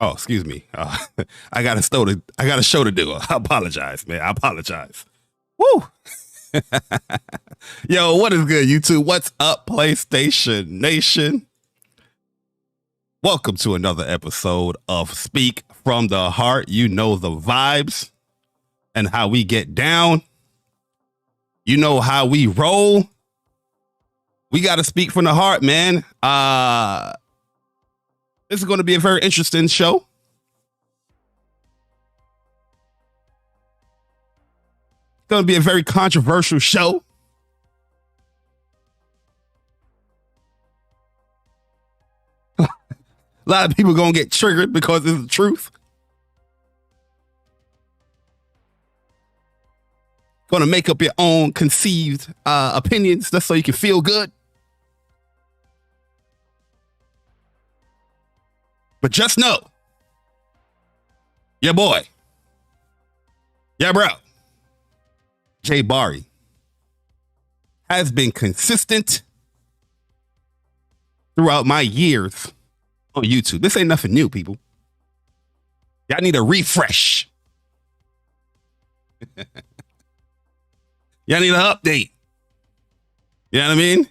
Oh, excuse me. I got a show to do. I apologize, man. I apologize. Woo. Yo, what is good, YouTube? What's up, PlayStation Nation? Welcome to another episode of Speak from the Heart. You know the vibes and how we get down. You know how we roll. We got to speak from the heart, man. This is going to be a very interesting show. It's going to be a very controversial show. A lot of people going to get triggered because it's the truth. Going to make up your own conceived opinions just so you can feel good. But just know, your boy, yeah, bro, Jay Barry has been consistent throughout my years on YouTube. This ain't nothing new, people. Y'all need a refresh. Y'all need an update. You know what I mean?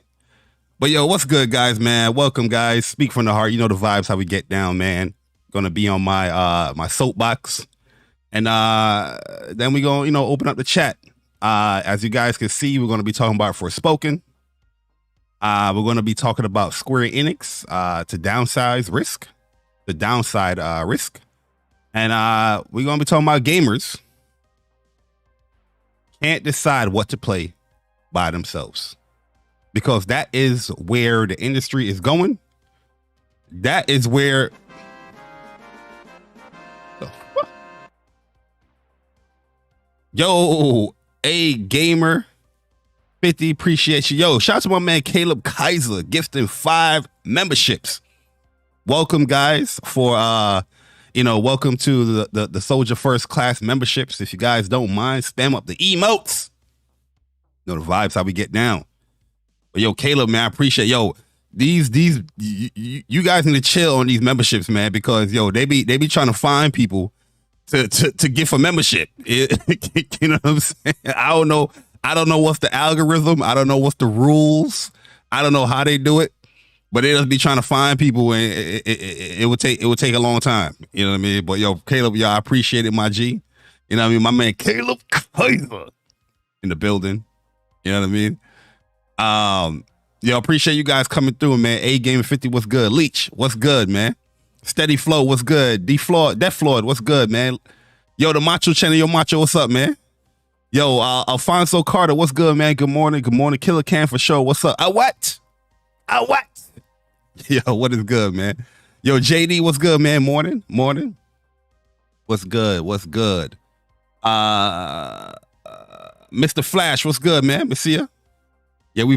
But yo, what's good, guys, man? Welcome, guys. Speak from the heart. You know the vibes, how we get down, man. Gonna be on my my soapbox. And then we gonna, open up the chat. As you guys can see, we're gonna be talking about Forspoken. We're gonna be talking about Square Enix to downside risk. And we're gonna be talking about gamers can't decide what to play by themselves. Because that is where the industry is going. That is where... Yo, a gamer 50, appreciate you. Yo, shout out to my man Caleb Kaiser, gifting 5 memberships. Welcome, guys, for welcome to the Soldier First Class memberships. If you guys don't mind, spam up the emotes. You know the vibes, how we get down. But yo, Caleb, man, I appreciate you guys need to chill on these memberships, man, because yo, they be trying to find people to give a membership. You know what I'm saying? I don't know what's the algorithm. I don't know what's the rules. I don't know how they do it, but they just be trying to find people, and it would take a long time. You know what I mean? But yo, Caleb, y'all, I appreciate it, my G. You know what I mean? My man Caleb Kaiser in the building. You know what I mean? Yo, appreciate you guys coming through, man. A Game 50, what's good? Leech, what's good, man? Steady Flow, what's good? Death Floyd, what's good, man? Yo, the Macho Channel, yo, Macho, what's up, man? Yo, Alfonso Carter, what's good, man? Good morning, Killer Cam for sure, what's up? What? Yo, what is good, man? Yo, JD, what's good, man? Morning. What's good? Mr. Flash, what's good, man? Messiah? Yeah, we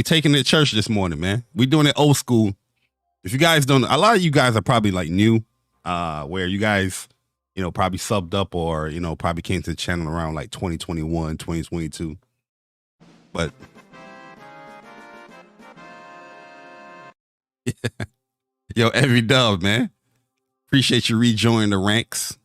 taking it to church this morning, man. We doing it old school. If you guys don't, a lot of you guys are probably like new, where you guys, probably subbed up or, probably came to the channel around like 2021, 2022. But yo, every dub, man. Appreciate you rejoining the ranks.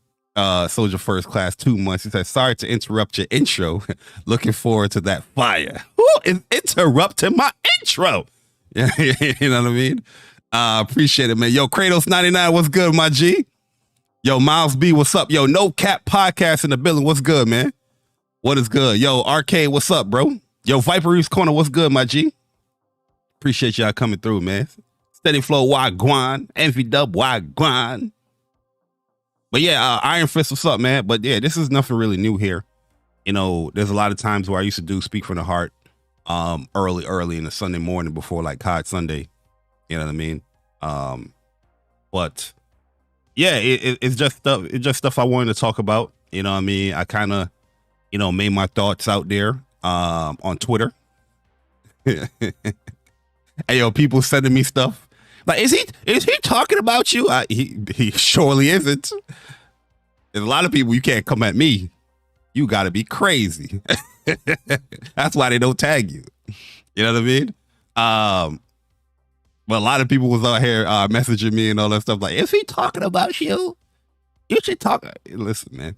Soldier First Class 2 months. He said, sorry to interrupt your intro. Looking forward to that fire. Who interrupted my intro? Yeah, you know what I mean? Appreciate it, man. Yo, Kratos 99, what's good, my G? Yo, Miles B, what's up? Yo, No Cap Podcast in the building. What's good, man? What is good? Yo, Arcade, what's up, bro? Yo, Viper Reefs Corner, what's good, my G? Appreciate y'all coming through, man. Steady Flow, Wagwan. Envy Dub, Wagwan. But yeah, Iron Fist, what's up, man? But yeah, this is nothing really new here. There's a lot of times where I used to do Speak from the Heart early in the Sunday morning before like COD Sunday. You know what I mean? But yeah, it's just stuff I wanted to talk about. You know what I mean? I kind of, made my thoughts out there on Twitter. Hey, yo, people sending me stuff. Like, is he talking about you? He surely isn't. There's a lot of people, you can't come at me. You got to be crazy. That's why they don't tag you. You know what I mean? But a lot of people was out here messaging me and all that stuff like, is he talking about you? You should talk. Listen, man.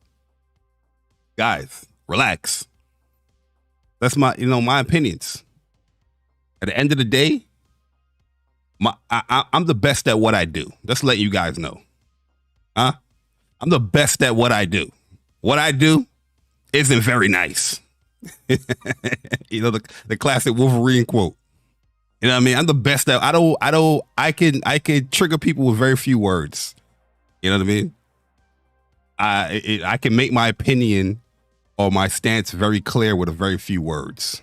Guys, relax. That's my, my opinions. At the end of the day, I'm the best at what I do. Just let you guys know. I'm the best at what I do. What I do isn't very nice. The classic Wolverine quote. You know what I mean? I'm the best at, I can trigger people with very few words. You know what I mean? I can make my opinion or my stance very clear with a very few words.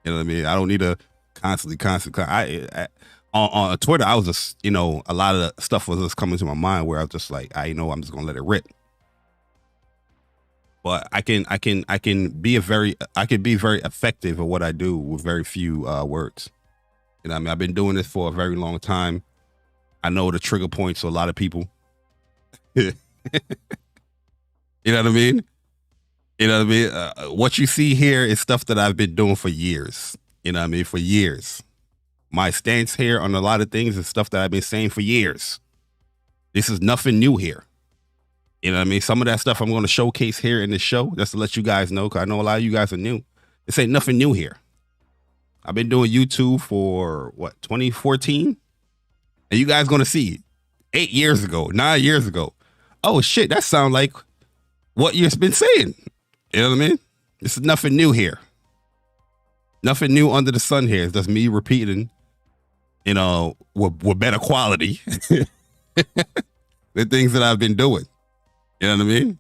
You know what I mean? I don't need to constantly. On Twitter, I was just, a lot of the stuff was just coming to my mind where I was just like, I'm just gonna let it rip. But I can be very effective at what I do with very few words. You know what I mean? I've been doing this for a very long time. I know the trigger points to a lot of people. You know what I mean? You know what I mean? What you see here is stuff that I've been doing for years. You know what I mean? For years. My stance here on a lot of things is stuff that I've been saying for years. This is nothing new here. You know what I mean? Some of that stuff I'm going to showcase here in this show, just to let you guys know, because I know a lot of you guys are new. This ain't nothing new here. I've been doing YouTube for, 2014? And you guys going to see 8 years ago, 9 years ago. Oh, shit, that sounds like what you've been saying. You know what I mean? This is nothing new here. Nothing new under the sun here. It's just me repeating, with better quality, the things that I've been doing. You know what I mean?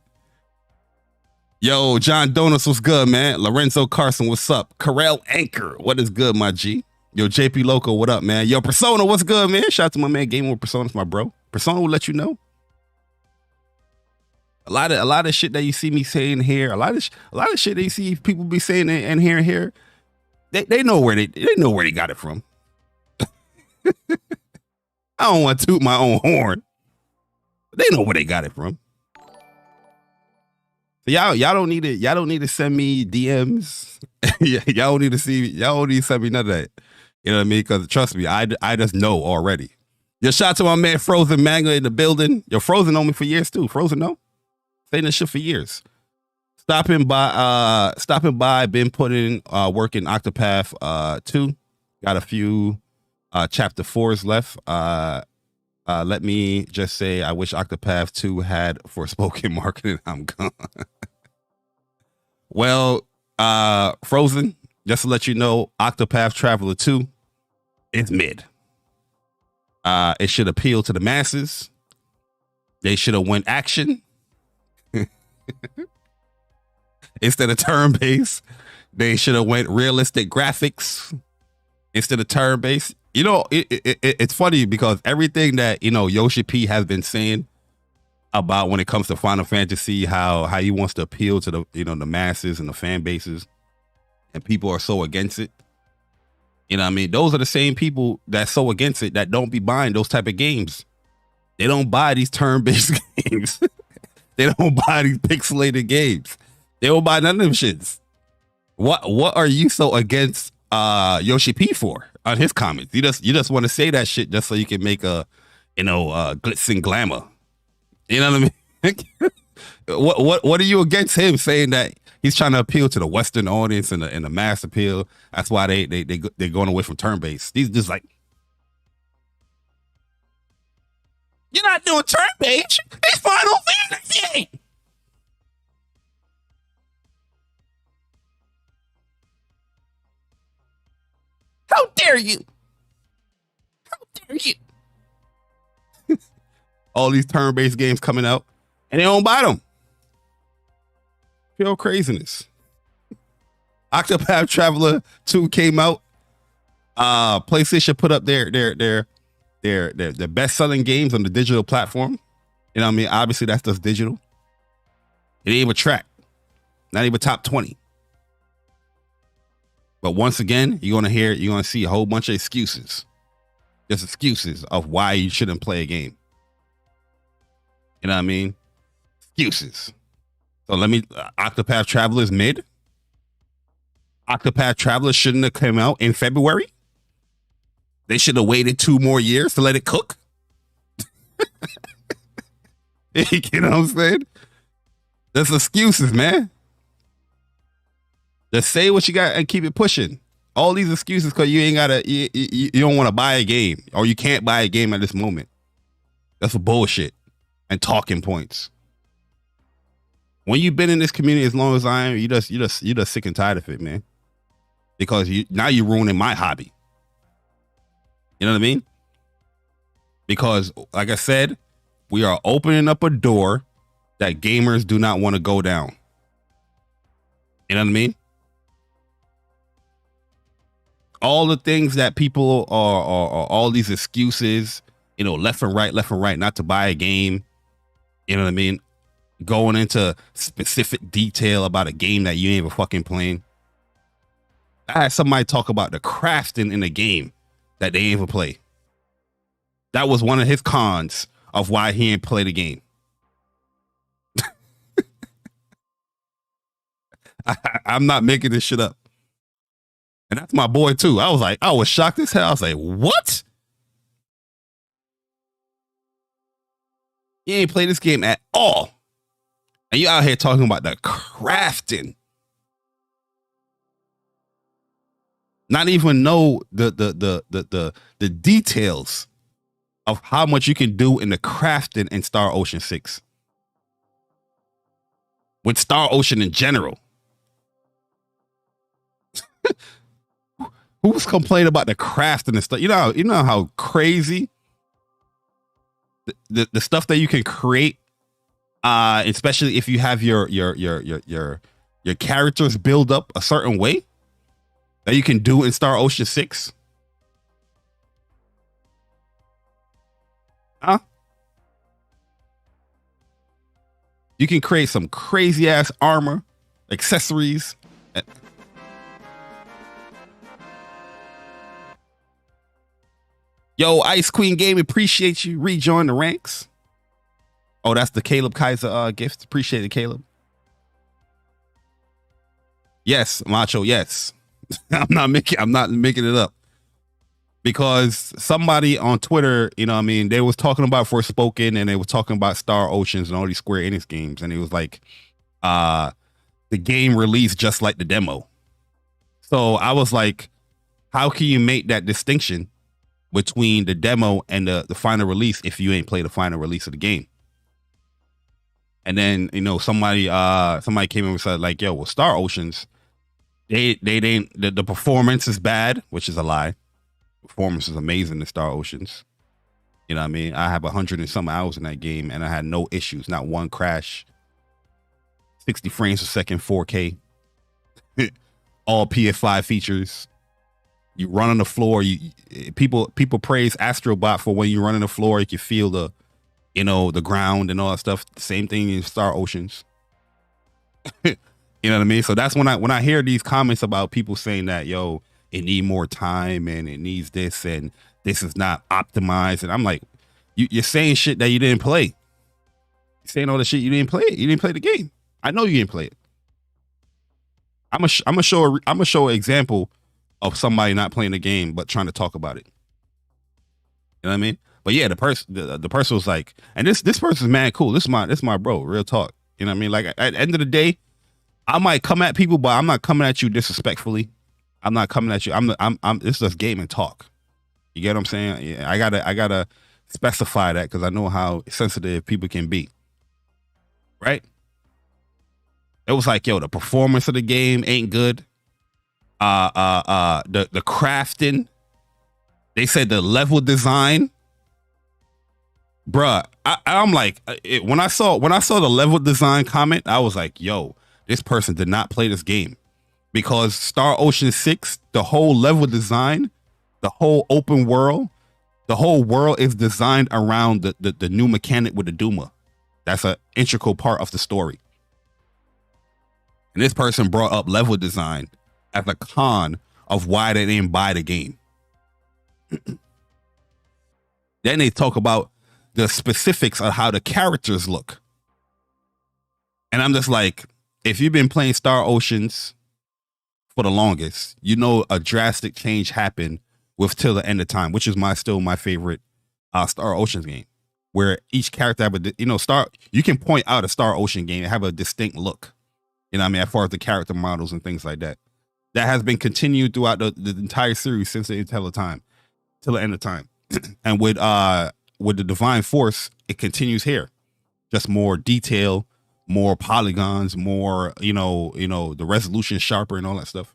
Yo, John Donuts, what's good, man? Lorenzo Carson, what's up? Carell Anchor, what is good, my G? Yo, JP Loco, what up, man? Yo, Persona, what's good, man? Shout out to my man, Gaming with Persona, my bro. Persona will let you know. A lot of shit that you see me saying here, a lot of shit that you see people be saying and hearing here. They know where they know where they got it from. I don't want to toot my own horn. But they know where they got it from. So y'all don't need to send me DMs. y'all don't need to send me none of that. You know what I mean? Because trust me, I just know already. Yo, shout out to my man Frozen Manga in the building. Yo, Frozen on me for years too. Frozen know? Saying this shit for years. Stopping by, been putting work in Octopath 2. Got a few chapter 4s left. Let me just say I wish Octopath 2 had Forspoken marketing. I'm gone. Well, Frozen, just to let you know, Octopath Traveler 2 is mid. It should appeal to the masses. They should have went action. Instead of turn-based, they should have went realistic graphics instead of turn-based. It's funny because everything that, Yoshi P has been saying about when it comes to Final Fantasy, how he wants to appeal to the, the masses and the fan bases, and people are so against it. You know what I mean? Those are the same people that's so against it that don't be buying those type of games. They don't buy these turn-based games. They don't buy these pixelated games. They don't buy none of them shits. What are you so against Yoshi P for on his comments? You just want to say that shit just so you can make a glitz and glamour. You know what I mean? What are you against him saying that he's trying to appeal to the Western audience and the mass appeal? That's why they're going away from turn based. He's just like, you're not doing turn based. It's Final Fantasy. How dare you? How dare you? All these turn-based games coming out, and they don't buy them. Pure craziness. Octopath Traveler 2 came out. PlayStation put up their best-selling games on the digital platform. You know what I mean? Obviously, that's just digital. It ain't even track. Not even top 20. But once again, you're going to see a whole bunch of excuses. Just excuses of why you shouldn't play a game. You know what I mean? Excuses. So Octopath Traveler is mid. Octopath Traveler shouldn't have come out in February. They should have waited 2 more years to let it cook. You know what I'm saying? There's excuses, man. Just say what you got and keep it pushing. All these excuses because you ain't gotta, you don't want to buy a game, or you can't buy a game at this moment. That's bullshit and talking points. When you've been in this community as long as I am, you just sick and tired of it, man. Because now you're ruining my hobby. You know what I mean? Because, like I said, we are opening up a door that gamers do not want to go down. You know what I mean? All the things that people are all these excuses, you know, left and right, not to buy a game. You know what I mean? Going into specific detail about a game that you ain't even fucking playing. I had somebody talk about the crafting in a game that they ain't even play. That was one of his cons of why he ain't play the game. I'm not making this shit up. And that's my boy too. I was shocked as hell. I was like, what? You ain't play this game at all. And you out here talking about the crafting. Not even know the details of how much you can do in the crafting in Star Ocean 6. With Star Ocean in general. Who's complaining about the crafting and stuff? You know how crazy the stuff that you can create, especially if you have your characters build up a certain way that you can do in Star Ocean 6. Huh? You can create some crazy ass armor, accessories. Yo, Ice Queen Game, appreciate you. Rejoin the ranks. Oh, that's the Caleb Kaiser gift. Appreciate it, Caleb. Yes, Macho, yes. I'm not making it up. Because somebody on Twitter, you know what I mean, they was talking about Forspoken and they were talking about Star Oceans and all these Square Enix games. And it was like, the game released just like the demo. So I was like, how can you make that distinction between the demo and the final release if you ain't played the final release of the game? And then, you know, somebody came in and said like, yo, well, Star Oceans, they didn't, the performance is bad, which is a lie. Performance is amazing in Star Oceans. You know what I mean? I have 100 and some hours in that game and I had no issues, not one crash. 60 frames per second, 4K. All PS5 features. You run on the floor. People praise Astrobot for when you run on the floor, you can feel the ground and all that stuff. Same thing in Star Oceans. You know what I mean? So that's when I hear these comments about people saying that, yo, it need more time and it needs this and this is not optimized. And I'm like, you're saying shit that you didn't play. You're saying all the shit you didn't play. You didn't play the game. I know you didn't play it. I'm gonna show an example of somebody not playing the game but trying to talk about it. You know what I mean? But yeah, the person was like, and this person's mad cool. This is my bro, real talk. You know what I mean? Like at the end of the day, I might come at people, but I'm not coming at you disrespectfully. I'm not coming at you. This is just gaming talk. You get what I'm saying? Yeah, I gotta specify that because I know how sensitive people can be. Right? It was like, yo, the performance of the game ain't good. The crafting. They said the level design. Bruh, I'm like, when I saw the level design comment, I was like, yo, this person did not play this game. Because Star Ocean 6, the whole level design, the whole open world, the whole world is designed around the new mechanic with the Duma. That's an integral part of the story. And this person brought up level design as a con of why they didn't buy the game. Then they talk about the specifics of how the characters look. And I'm just like, if you've been playing Star Oceans for the longest, you know a drastic change happened with Till the End of Time, which is still my favorite Star Ocean's game, where each character have you can point out a Star Ocean game and have a distinct look. You know what I mean? As far as the character models and things like that. That has been continued throughout the entire series since the Till the End of Time. And with the Divine Force, it continues here. Just more detail, more polygons, more, the resolution sharper and all that stuff.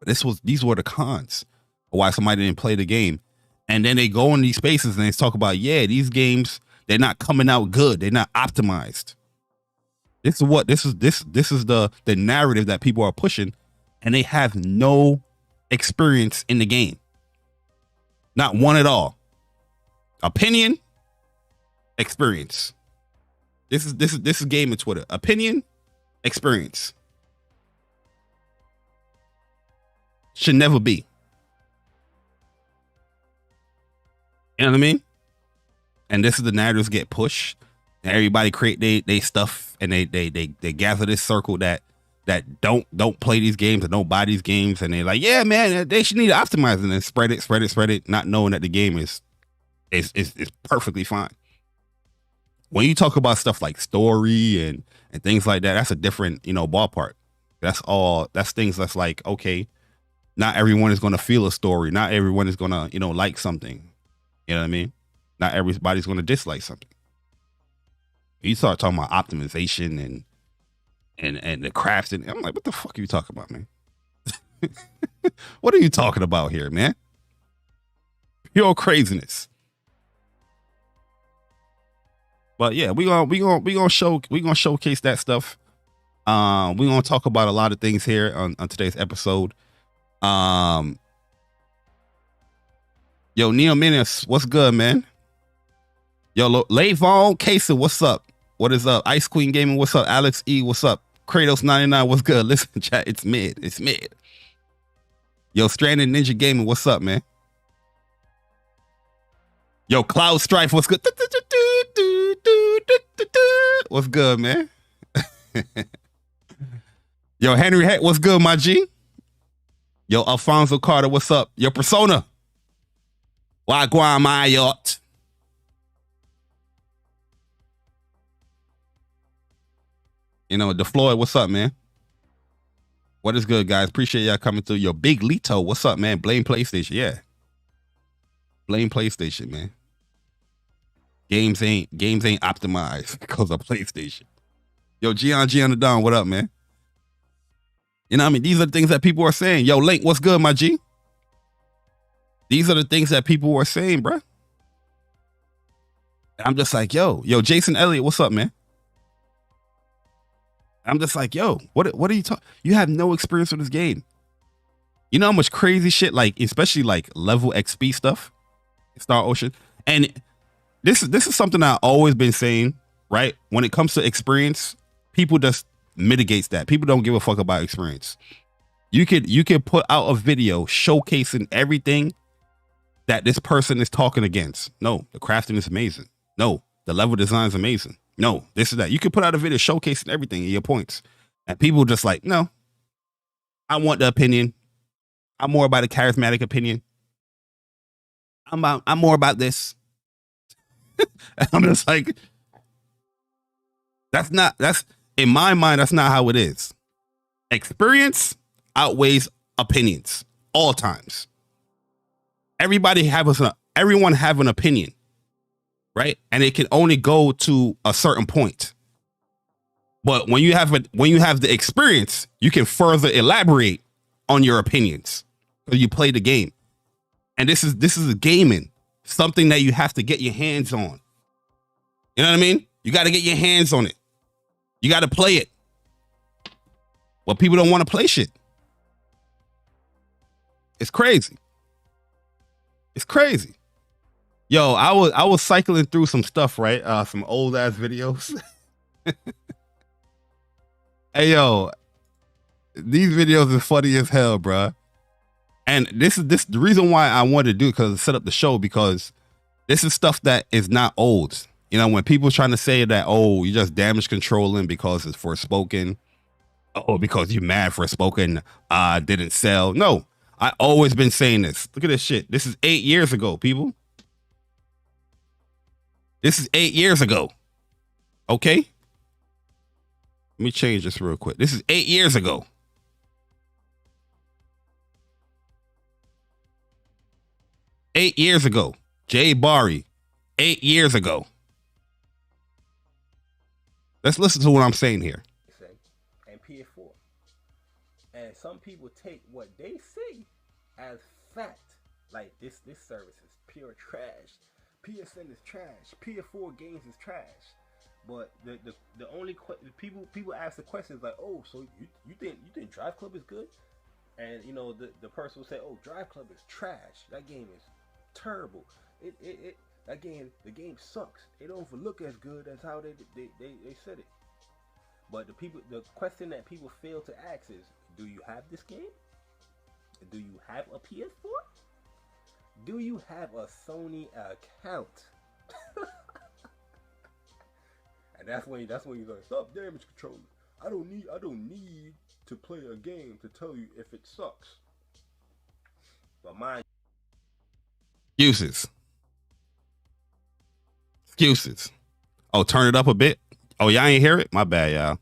But these were the cons of why somebody didn't play the game. And then they go in these spaces and they talk about, these games, they're not coming out good. They're not optimized. This is the narrative that people are pushing, and they have no experience in the game. Not one at all. Opinion, experience. This is game of Twitter. Opinion, experience. Should never be. You know what I mean? And this is the narratives get pushed, and everybody create they stuff, and they gather this circle that don't play these games and don't buy these games, and they're like, yeah, man, they should need to optimize and then spread it, not knowing that the game is perfectly fine. When you talk about stuff like story and things like that, that's a different, ballpark. That's things that's like, okay, not everyone is going to feel a story. Not everyone is going to, like something. You know what I mean? Not everybody's going to dislike something. You start talking about optimization and the crafting. I'm like, what the fuck are you talking about, man? What are you talking about here, man? Pure craziness. But yeah, we gonna showcase that stuff. We gonna talk about a lot of things here on today's episode. Yo, Neo Menace, what's good, man? Yo, Lavon Casey, what's up? What is up? Ice Queen Gaming, what's up? Alex E, what's up? Kratos 99, what's good? Listen, chat, it's mid. Yo, Stranded Ninja Gaming, what's up, man? Yo, Cloud Strife, what's good? What's good, man? Yo, Henry Heck, what's good, my G? Yo, Alfonso Carter, what's up? Yo, Persona. Wagwan, my yacht. DeFloyd, what's up, man? What is good, guys? Appreciate y'all coming through. Yo, Big Lito, what's up, man? Blame PlayStation, yeah. Blame PlayStation, man. Games ain't optimized because of PlayStation. Yo, Gian the Don, what up, man? You know what I mean? These are the things that people are saying. Yo, Link, what's good, my G? These are the things that people are saying, bruh. I'm just like, yo, Jason Elliott, what's up, man? I'm just like, yo, what are you talking? You have no experience with this game. You know how much crazy shit, like, especially like level XP stuff, Star Ocean. And this is something I've always been saying, right? When it comes to experience, people just mitigates that. People don't give a fuck about experience. You could put out a video showcasing everything that this person is talking against. No, the crafting is amazing. No, the level design is amazing. No, this is that. You could put out a video showcasing everything in your points. And people just like, no, I want the opinion. I'm more about a charismatic opinion. I'm more about this. I'm just like, that's in my mind, that's not how it is. Experience outweighs opinions all times. Everyone have an opinion, right? And it can only go to a certain point. But when you have the experience, you can further elaborate on your opinions because you play the game. And this is gaming, something that you have to get your hands on. You know what I mean? You got to get your hands on it. You got to play it. Well, people don't want to play shit. It's crazy. It's crazy. Yo, I was cycling through some stuff, right? Some old ass videos. Hey, yo, these videos are funny as hell, bruh. And this the reason why I wanted to do it, because to set up the show, because this is stuff that is not old. You know, when people trying to say that, oh, you just damage controlling because it's Forspoken. Oh, because you mad Forspoken didn't sell. No, I always been saying this. Look at this shit. This is 8 years ago, people. This is 8 years ago. Okay? Let me change this real quick. This is 8 years ago. Eight years ago. Jay Barry. 8 years ago. Let's listen to what I'm saying here. And PS4. And some people take what they say as fact. Like this service is pure trash. PSN is trash. PS4 games is trash. But the only people ask the questions like, oh, so you think Drive Club is good? And you know the person will say, oh, Drive Club is trash. That game is terrible. The game sucks. It don't look as good as how they said it. But the question that people fail to ask is, do you have this game? Do you have a PS4? Do you have a Sony account? And that's when you're gonna stop damage controlling. I don't need to play a game to tell you if it sucks. But mind Excuses. Oh, turn it up a bit. Oh, y'all ain't hear it? My bad, y'all.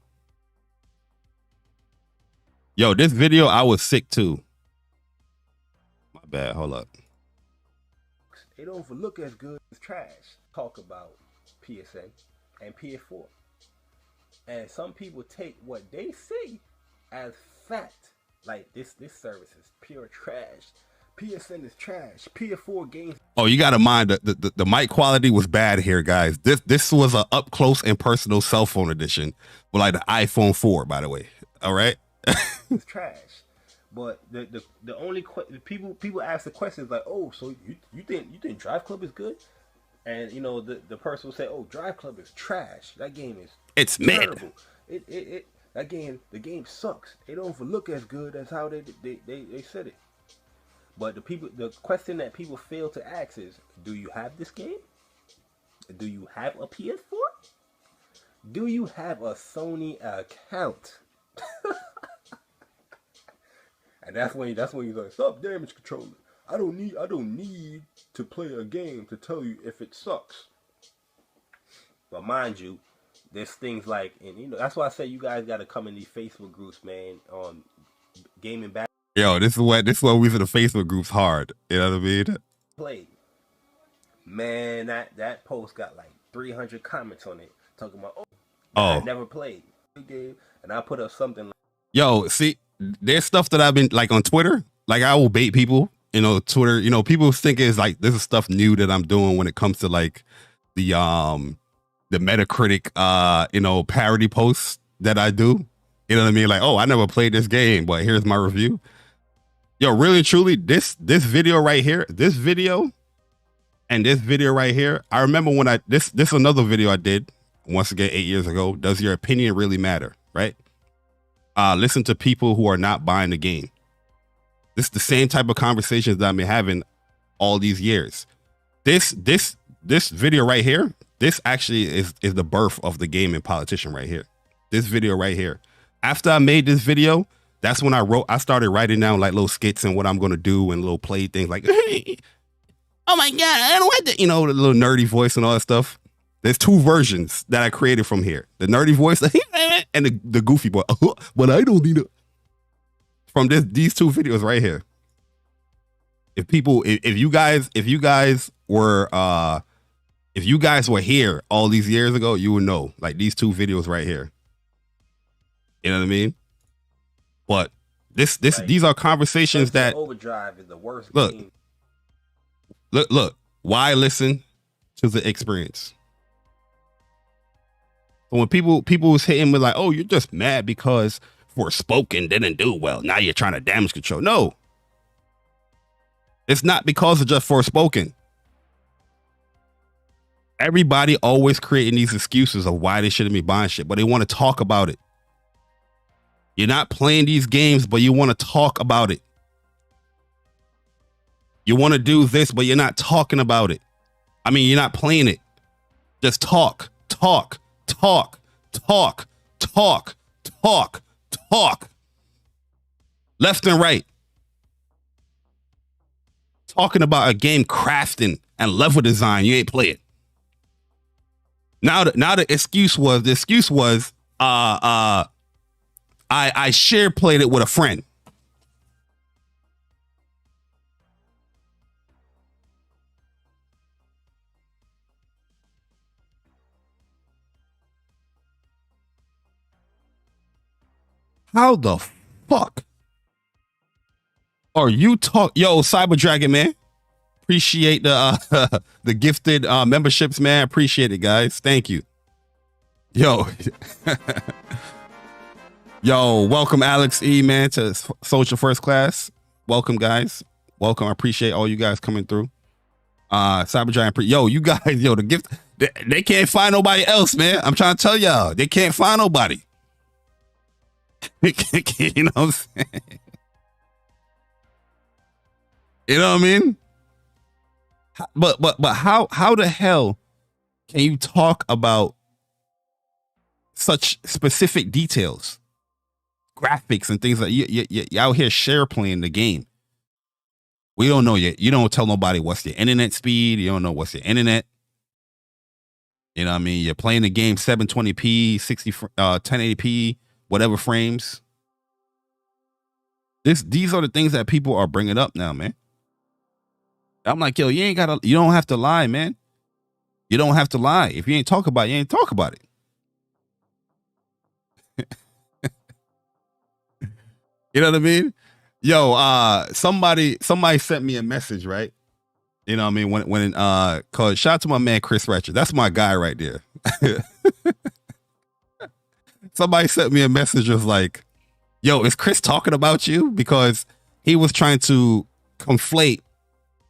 Yo, this video, I was sick too. My bad, hold up. It don't look as good as trash. Talk about PSN and PS4. And some people take what they say as fact. Like this service is pure trash. PSN is trash. PS4 games. Oh, you gotta mind the mic quality was bad here, guys. This was a up close and personal cell phone edition with like the iPhone 4, by the way. All right. It's trash. But the only people ask the questions like, oh, so you think Drive Club is good? And you know the person will say, oh, Drive Club is trash. That game is terrible. The game sucks. It don't look as good as how they said it. But the question that people fail to ask is, do you have this game? Do you have a PS4? Do you have a Sony account? And that's when you're gonna stop damage controlling. I don't need to play a game to tell you if it sucks. But mind you, there's things like, and you know, that's why I say you guys gotta come in these Facebook groups, man, on gaming back. Yo, this is what we in the Facebook groups hard. You know what I mean? Played. Man, that post got like 300 comments on it talking about, I never played the game, and I put up something like, yo, see, there's stuff that I've been like on Twitter, like I will bait people, you know, Twitter, you know, people think it's like this is stuff new that I'm doing when it comes to like the Metacritic you know, parody posts that I do. You know what I mean? Like, oh, I never played this game, but here's my review. Yo, really truly, this video right here, this video and this video right here, I remember when this is another video I did once again 8 years ago. Does your opinion really matter? Right? Listen to people who are not buying the game. This is the same type of conversations that I've been having all these years. This video right here, this actually is the birth of the gaming politician right here. This video right here. After I made this video, that's when I started writing down like little skits and what I'm gonna do and little play things like, hey, oh my God, I don't like that, you know, the little nerdy voice and all that stuff. There's two versions that I created from here. The nerdy voice and the goofy boy. But I don't need it. From these two videos right here. If you guys were here all these years ago, you would know. Like these two videos right here. You know what I mean? But these are conversations that Overdrive is the worst game. Look. Why listen to the experience? So when people was hitting with like, oh, you're just mad because Forspoken didn't do well. Now you're trying to damage control. No. It's not because of just Forspoken. Everybody always creating these excuses of why they shouldn't be buying shit, but they want to talk about it. You're not playing these games, but you want to talk about it. You want to do this, but you're not talking about it. I mean, you're not playing it. Just talk. Left and right. talking about a game crafting and level design, you ain't play it. Now the excuse was I share played it with a friend. How the fuck are you yo, Cyber Dragon, man? Appreciate the the gifted memberships, man. Appreciate it, guys. Thank you. Yo. Yo, welcome Alex E, man, to Social First Class. Welcome, guys. Welcome. I appreciate all you guys coming through. Cyber Giant, yo, you guys, yo, the gift, they can't find nobody else, man. I'm trying to tell y'all, they can't find nobody. You know what I'm saying? You know what I mean? But how the hell can you talk about such specific details, graphics and things like you out here share playing the game? We don't know yet. You don't tell nobody what's your internet speed. You don't know what's your internet. You know what I mean? You're playing the game 720p, 1080p, whatever frames. These are the things that people are bringing up now, man. I'm like, yo, you don't have to lie, man. You don't have to lie. If you ain't talk about it, you ain't talk about it. You know what I mean? Yo, somebody sent me a message, right? You know what I mean? When cause shout out to my man Chris Ratchet. That's my guy right there. Somebody sent me a message was like, yo, is Chris talking about you? Because he was trying to conflate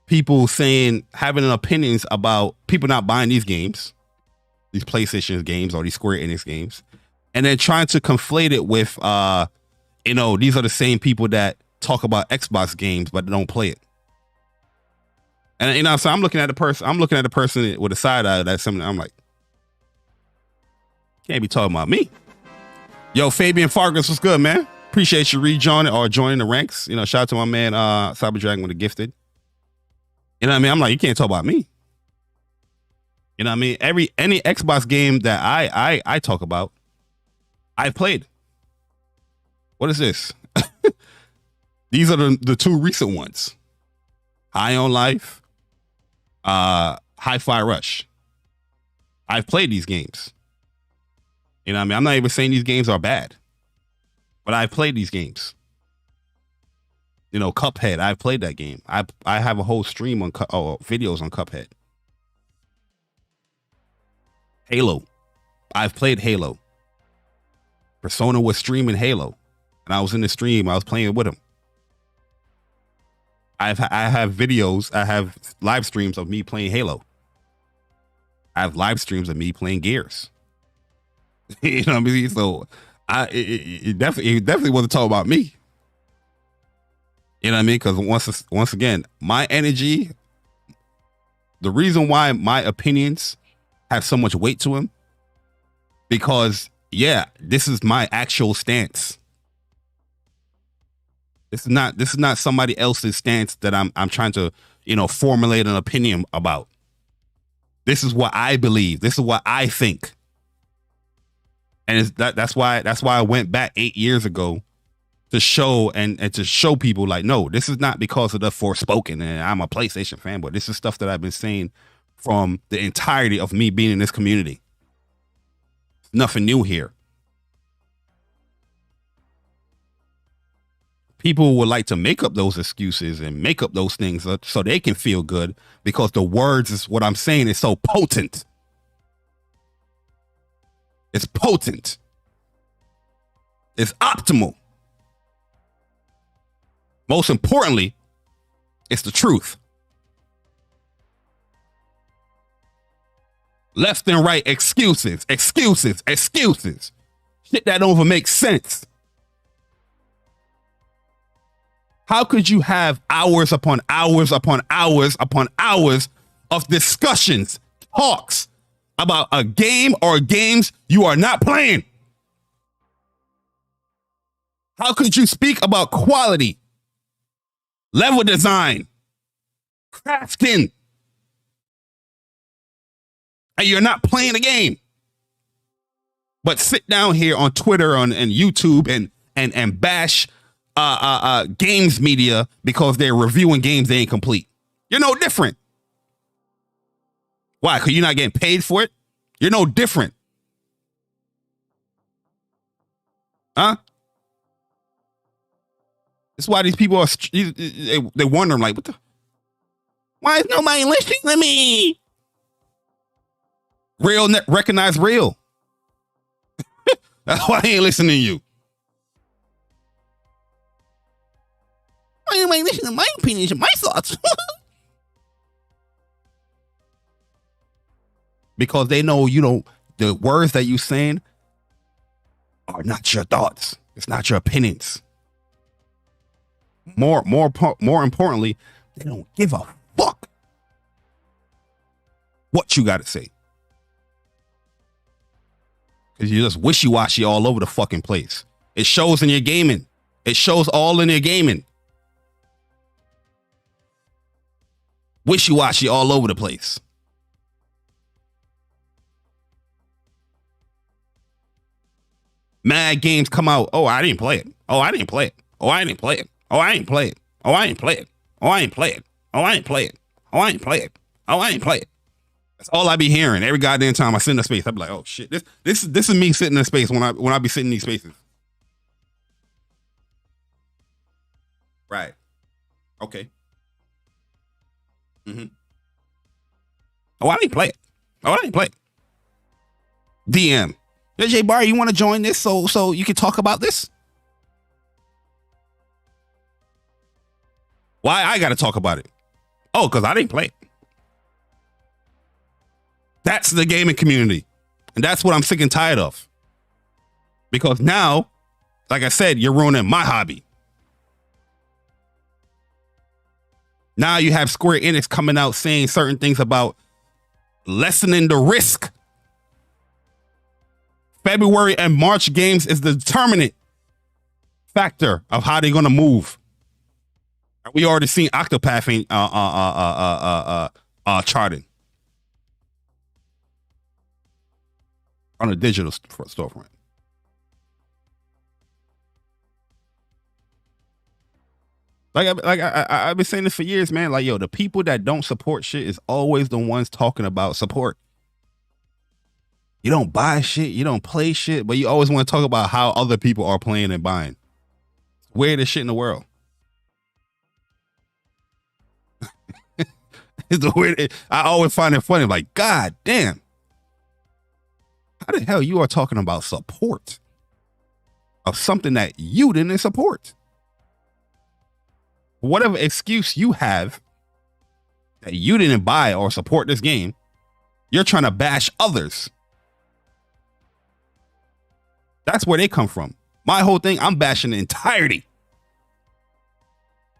people having opinions about people not buying these games, these PlayStation games or these Square Enix games, and then trying to conflate it with, these are the same people that talk about Xbox games but don't play it. And so I'm looking at the person with a side eye. That's something I'm like, can't be talking about me. Yo, Fabian Fargus, what's good, man? Appreciate you rejoining or joining the ranks. You know, shout out to my man Cyber Dragon with the gifted. You know what I mean? I'm like, you can't talk about me. You know what I mean? Any Xbox game that I talk about, I played. What is this? These are the two recent ones. High on Life, Hi-Fi Rush. I've played these games. You know what I mean? I'm not even saying these games are bad, but I've played these games. You know, Cuphead, I've played that game. I have a whole stream on videos on Cuphead. Halo, I've played Halo. Persona was streaming Halo, and I was in the stream. I was playing with him. I have videos. I have live streams of me playing Halo. I have live streams of me playing Gears. You know what I mean? So it definitely wasn't talking about me. You know what I mean? Because once again, my energy, the reason why my opinions have so much weight to them, because yeah, this is my actual stance. This is not somebody else's stance that I'm trying to, formulate an opinion about. This is what I believe. This is what I think. And that's why I went back 8 years ago to show and to show people like, no, this is not because of the Forspoken and I'm a PlayStation fanboy. This is stuff that I've been saying from the entirety of me being in this community. Nothing new here. People would like to make up those excuses and make up those things so they can feel good because the words is what I'm saying is so potent. It's potent. It's optimal. Most importantly, it's the truth. Left and right excuses. Shit that don't even make sense. How could you have hours upon hours upon hours upon hours of discussions, talks about a game or games you are not playing? How could you speak about quality, level design, crafting. And you're not playing the game. But sit down here on Twitter and YouTube and bash games media because they're reviewing games they ain't complete. You're no different. Why? Because you're not getting paid for it? You're no different. Huh? That's why these people are, they're wondering, like, what the? Why is nobody listening to me? Real, recognize real. That's why I ain't listening to you. Why ain't nobody listening to my opinions and my thoughts? Because they know you don't, the words that you saying are not your thoughts. It's not your opinions. More importantly, they don't give a fuck what you got to say. Because you're just wishy-washy all over the fucking place. It shows in your gaming. It shows all in your gaming. Wishy-washy all over the place. Mad games come out. Oh, I didn't play it. Oh, I didn't play it. Oh, I didn't play it. Oh, I ain't play it. Oh, I ain't play it. Oh, I ain't play it. Oh, I ain't play it. Oh, I ain't play it. Oh, I ain't play it. That's all I be hearing every goddamn time I sit in a space. I be like, oh shit, this is me sitting in a space when I be sitting in these spaces. Right. Okay. Mm-hmm. Oh, I didn't play it. Oh, I didn't play it. DM. J Bar, you want to join this so you can talk about this? Why I got to talk about it? Oh, because I didn't play it. That's the gaming community. And that's what I'm sick and tired of. Because now, like I said, you're ruining my hobby. Now you have Square Enix coming out saying certain things about lessening the risk. February and March games is the determinant factor of how they're going to move. We already seen Octopath charting on a digital storefront. I've been saying this for years, man. Like, yo, the people that don't support shit is always the ones talking about support. You don't buy shit, you don't play shit, but you always want to talk about how other people are playing and buying. Weirdest shit in the world. It's the weird. I always find it funny. Like, God damn. How the hell you are talking about support of something that you didn't support? Whatever excuse you have that you didn't buy or support this game, you're trying to bash others. That's where they come from. My whole thing, I'm bashing the entirety.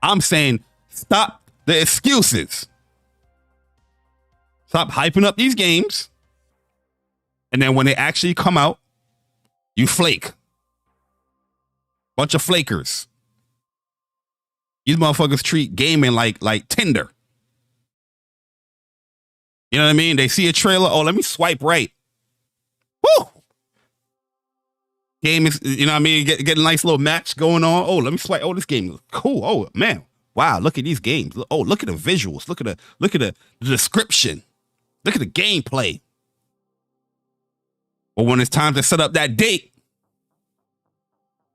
I'm saying stop the excuses. Stop hyping up these games. And then when they actually come out, you flake. Bunch of flakers. These motherfuckers treat gaming like Tinder. You know what I mean? They see a trailer. Oh, let me swipe right. Woo! Game is, you know what I mean? Get a nice little match going on. Oh, let me swipe. Oh, this game is cool. Oh, man. Wow, look at these games. Oh, look at the visuals. Look at the description. Look at the gameplay. But when it's time to set up that date,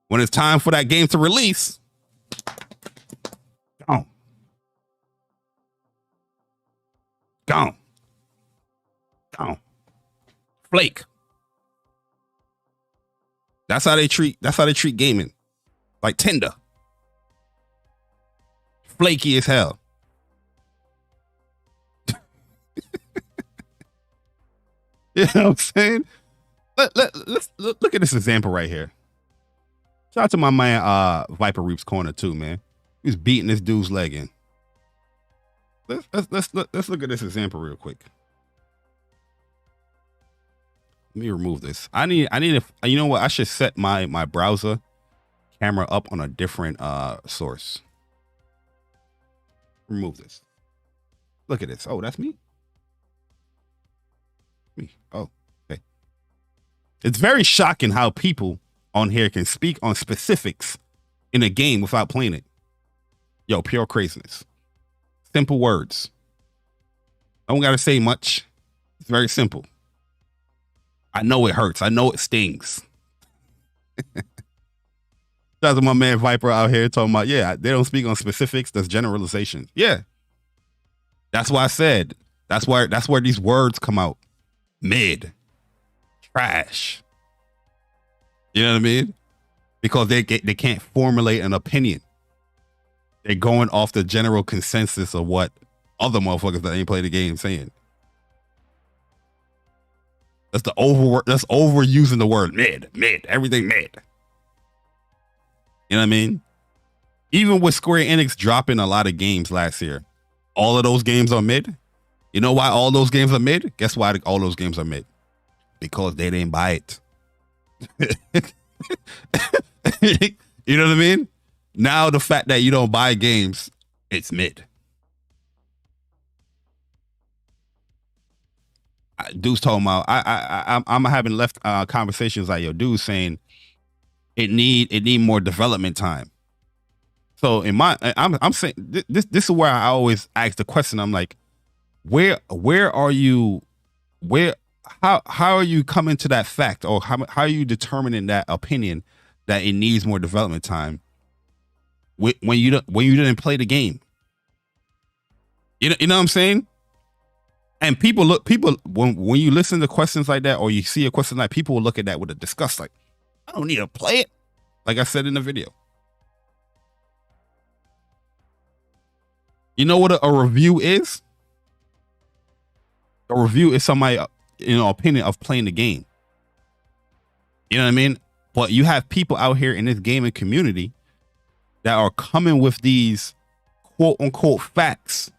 when it's time for that game to release, gone. Gone. Gone. Flake. That's how they treat gaming. Like Tinder. Flaky as hell. You know what I'm saying? Let's look at this example right here. Shout out to my man Viper Reaps Corner too, man. He's beating this dude's leg in. Let's look at this example real quick. Let me remove this. I need you know what? I should set my browser camera up on a different source. Remove this. Look at this. Oh, that's me. Me. Oh, okay. It's very shocking how people on here can speak on specifics in a game without playing it. Yo, pure craziness. Simple words. I don't got to say much. It's very simple. I know it hurts. I know it stings. That's my man Viper out here talking about, yeah, they don't speak on specifics. That's generalization. Yeah. That's why I said, that's where these words come out. Mid. Trash. You know what I mean? Because they can't formulate an opinion. They're going off the general consensus of what other motherfuckers that ain't play the game saying. That's overusing the word mid, everything mid. You know what I mean? Even with Square Enix dropping a lot of games last year, all of those games are mid. You know why all those games are mid? Guess why all those games are mid? Because they didn't buy it. You know what I mean? Now the fact that you don't buy games, it's mid. Dude's talking about I'm having left conversations like, yo, dude's saying it need more development time. So I'm saying this is where I always ask the question. I'm like, where are you? How are you coming to that fact, or how are you determining that opinion that it needs more development time when you didn't play the game? You know what I'm saying? And people when you listen to questions like that, or you see a question like, people will look at that with a disgust, like, I don't need to play it. Like I said in the video. You know what a review is? A review is somebody, opinion of playing the game. You know what I mean? But you have people out here in this gaming community that are coming with these quote unquote facts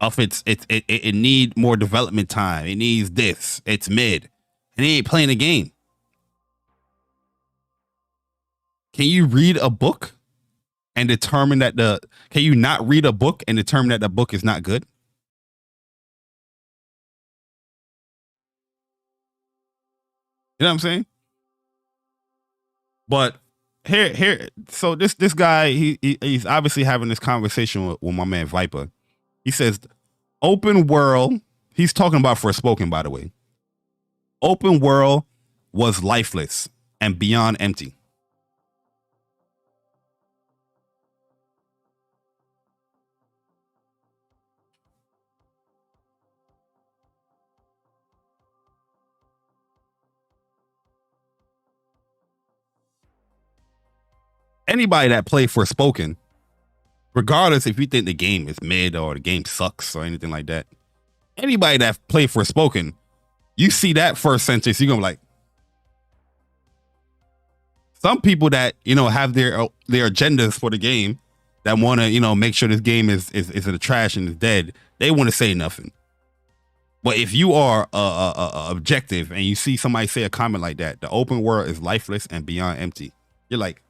of it need more development time. It needs this. It's mid. And he ain't playing the game. Can you read a book and determine that can you not read a book and determine that the book is not good? You know what I'm saying? But here, so this guy, he's obviously having this conversation with my man Viper. He says, open world, he's talking about Forspoken, by the way. Open world was lifeless and beyond empty. Anybody that played Forspoken, regardless if you think the game is mid or the game sucks or anything like that, anybody that played Forspoken, you see that first sentence, you're gonna be like, some people that, have their agendas for the game, that want to, make sure this game is in the trash and is dead, they want to say nothing. But if you are objective and you see somebody say a comment like that, the open world is lifeless and beyond empty, you're like,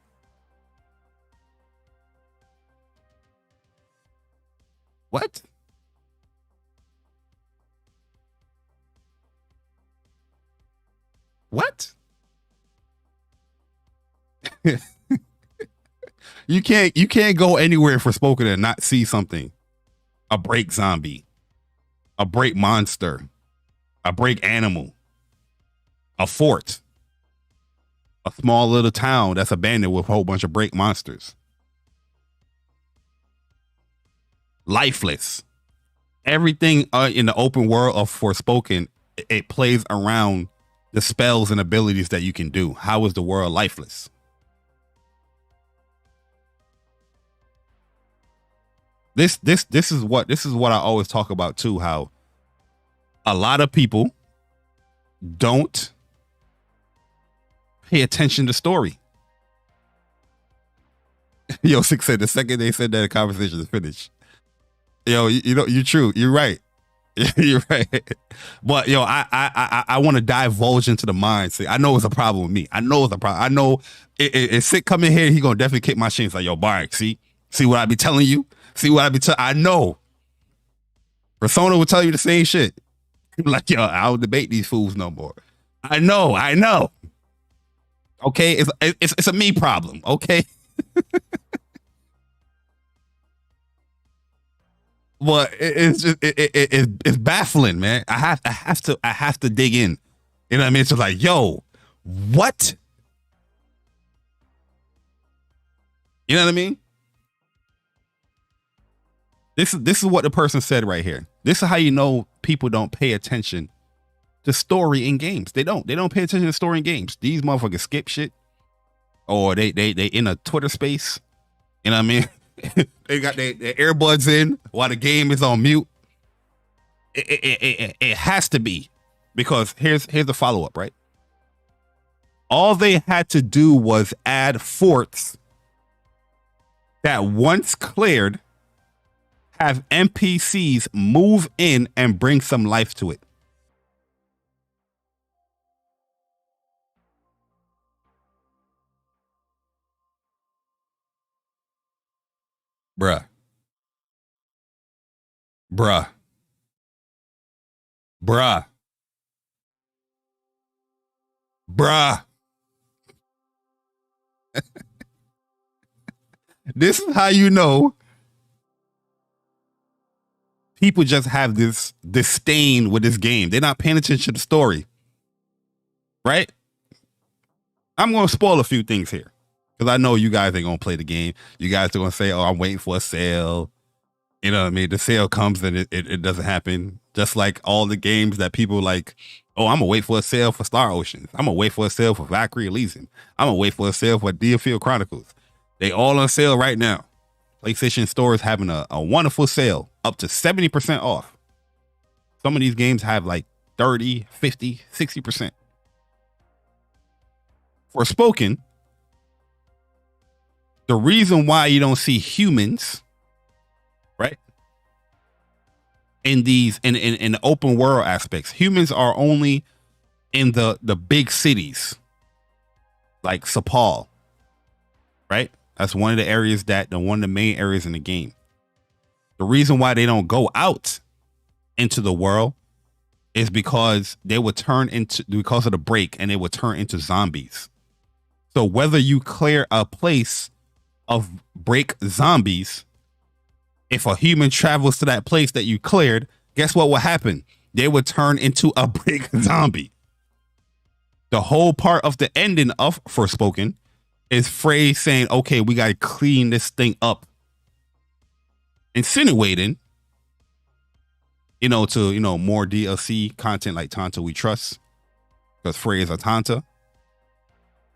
what? What? You can't go anywhere for Forspoken and not see something. A break zombie, a break monster, a break animal, a fort, a small little town that's abandoned with a whole bunch of break monsters. Lifeless. Everything in the open world of Forspoken, it plays around the spells and abilities that you can do. How is the world lifeless? This is what I always talk about too, how a lot of people don't pay attention to story. Yo, Six said the second they said that, the conversation is finished. Yo, you're true. You're right. You're right. But yo, I want to divulge into the mindset. I know it's a problem with me. I know it's a problem. I know if Sick come in here, he gonna definitely kick my shins like, yo, Bark, see what I be telling you? See what I be telling? I know. Persona will tell you the same shit. Like, yo, I don't debate these fools no more. I know. Okay, it's a me problem. Okay. But it's just it's baffling, man. I have to dig in. You know what I mean? It's just like, yo, what? You know what I mean? This is what the person said right here. This is how you know people don't pay attention to story in games. They don't pay attention to story in games. These motherfuckers skip shit, or they in a Twitter space. You know what I mean? They got their earbuds in while the game is on mute. It has to be, because here's the follow up, right? All they had to do was add forts that once cleared, have NPCs move in and bring some life to it. Bruh. This is how you know people just have this disdain with this game. They're not paying attention to the story. Right? I'm going to spoil a few things here, because I know you guys ain't going to play the game. You guys are going to say, oh, I'm waiting for a sale. You know what I mean? The sale comes and it doesn't happen. Just like all the games that people like, oh, I'm going to wait for a sale for Star Oceans. I'm going to wait for a sale for Valkyrie Elysium. I'm going to wait for a sale for Deerfield Chronicles. They all on sale right now. PlayStation Store is having a wonderful sale, up to 70% off. Some of these games have like 30, 50, 60%. Forspoken, the reason why you don't see humans, right, in these in the open world aspects, humans are only in the big cities, like Sepal, right? That's one of the areas one of the main areas in the game. The reason why they don't go out into the world is because they would turn into, because of the break, and they would turn into zombies. So whether you clear a place of break zombies, if a human travels to that place that you cleared, guess what will happen? They would turn into a break zombie. The whole part of the ending of Forspoken is Frey saying, okay, we got to clean this thing up. Insinuating, to, more DLC content like Tanta We Trust, because Frey is a Tanta.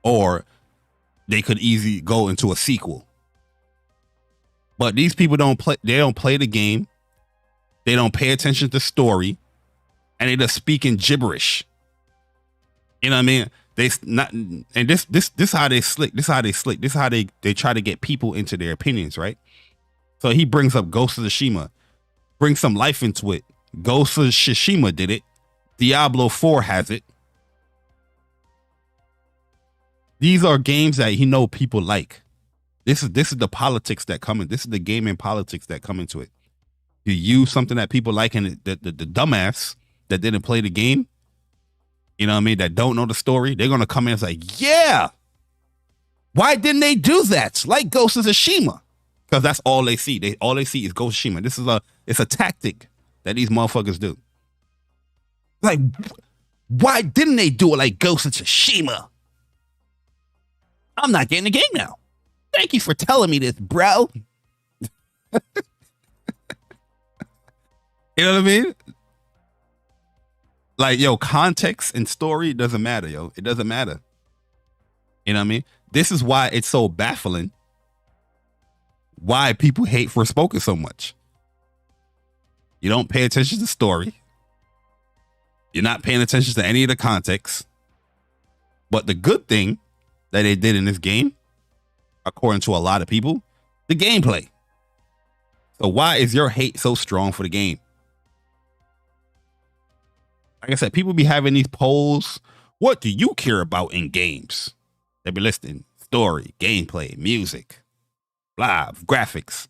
Or they could easily go into a sequel. But these people don't play the game. They don't pay attention to story, and they just speaking gibberish. You know what I mean? They not, and this how they slick. This how they try to get people into their opinions, right? So he brings up Ghost of Tsushima, brings some life into it. Ghost of Tsushima did it. Diablo 4 has it. These are games that he know people like. This is the politics that come in. This is the gaming politics that come into it. You use something that people like, and the dumbass that didn't play the game, you know what I mean, that don't know the story, they're gonna come in and say, yeah, why didn't they do that? Like Ghost of Tsushima. Because that's all they see. All they see is Ghost of Tsushima. It's a tactic that these motherfuckers do. Like, why didn't they do it like Ghost of Tsushima? I'm not getting the game now. Thank you for telling me this, bro. You know what I mean? Like, yo, context and story doesn't matter, yo. It doesn't matter. You know what I mean? This is why it's so baffling why people hate Forspoken so much. You don't pay attention to story. You're not paying attention to any of the context. But the good thing that they did in this game, according to a lot of people, the gameplay. So why is your hate so strong for the game? Like I said, people be having these polls. What do you care about in games? They be listing story, gameplay, music, live, graphics.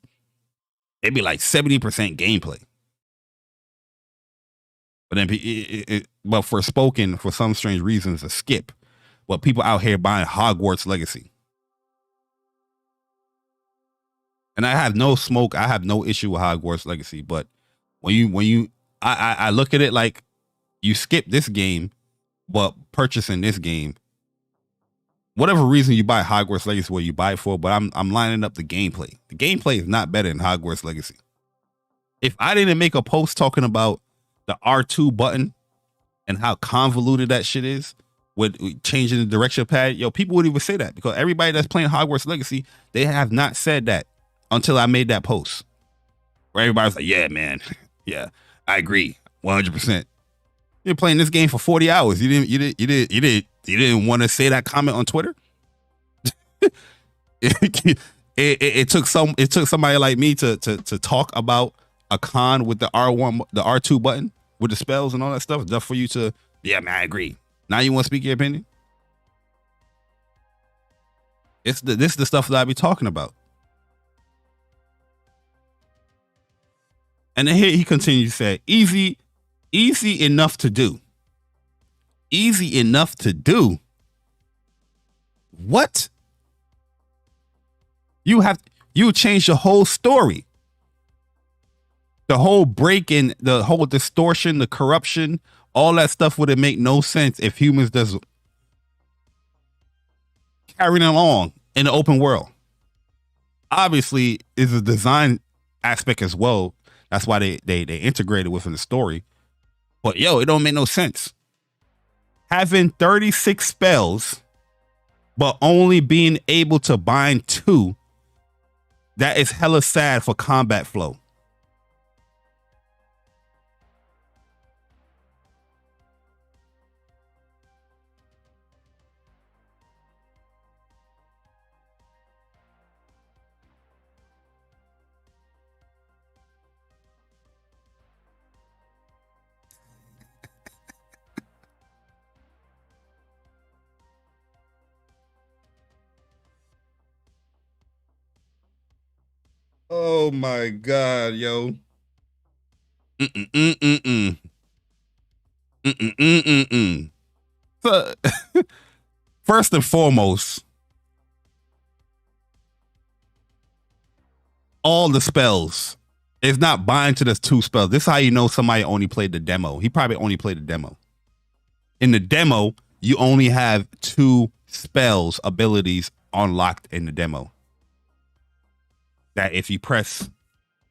it'd be like 70% gameplay. But then, but Forspoken, for some strange reasons, a skip. But people out here buying Hogwarts Legacy. And I have no issue with Hogwarts Legacy. But I look at it like you skip this game, but purchasing this game, whatever reason you buy Hogwarts Legacy, what you buy it for, but I'm lining up the gameplay. The gameplay is not better than Hogwarts Legacy. If I didn't make a post talking about the R2 button and how convoluted that shit is with changing the direction pad, people wouldn't even say that, because everybody that's playing Hogwarts Legacy, they have not said that until I made that post. Where everybody's like, yeah, man. Yeah, I agree. 100%. You're playing this game for 40 hours. You didn't want to say that comment on Twitter. it took somebody like me to talk about a con with the R2 button with the spells and all that stuff, just for you to, yeah, man, I agree. Now you want to speak your opinion? This is the stuff that I be talking about. And then here he continues to say, easy enough to do. Easy enough to do. What? You change the whole story. The whole break in, the whole distortion, the corruption, all that stuff would make no sense if humans just carrying along in the open world. Obviously, is a design aspect as well. That's why they integrated within the story. But it don't make no sense. Having 36 spells, but only being able to bind 2, that is hella sad for combat flow. Oh my God, yo. So, first and foremost, all the spells, it's not bind to the 2 spells. This is how you know somebody only played the demo. He probably only played the demo. In the demo, you only have 2 spells, abilities unlocked in the demo. That if you press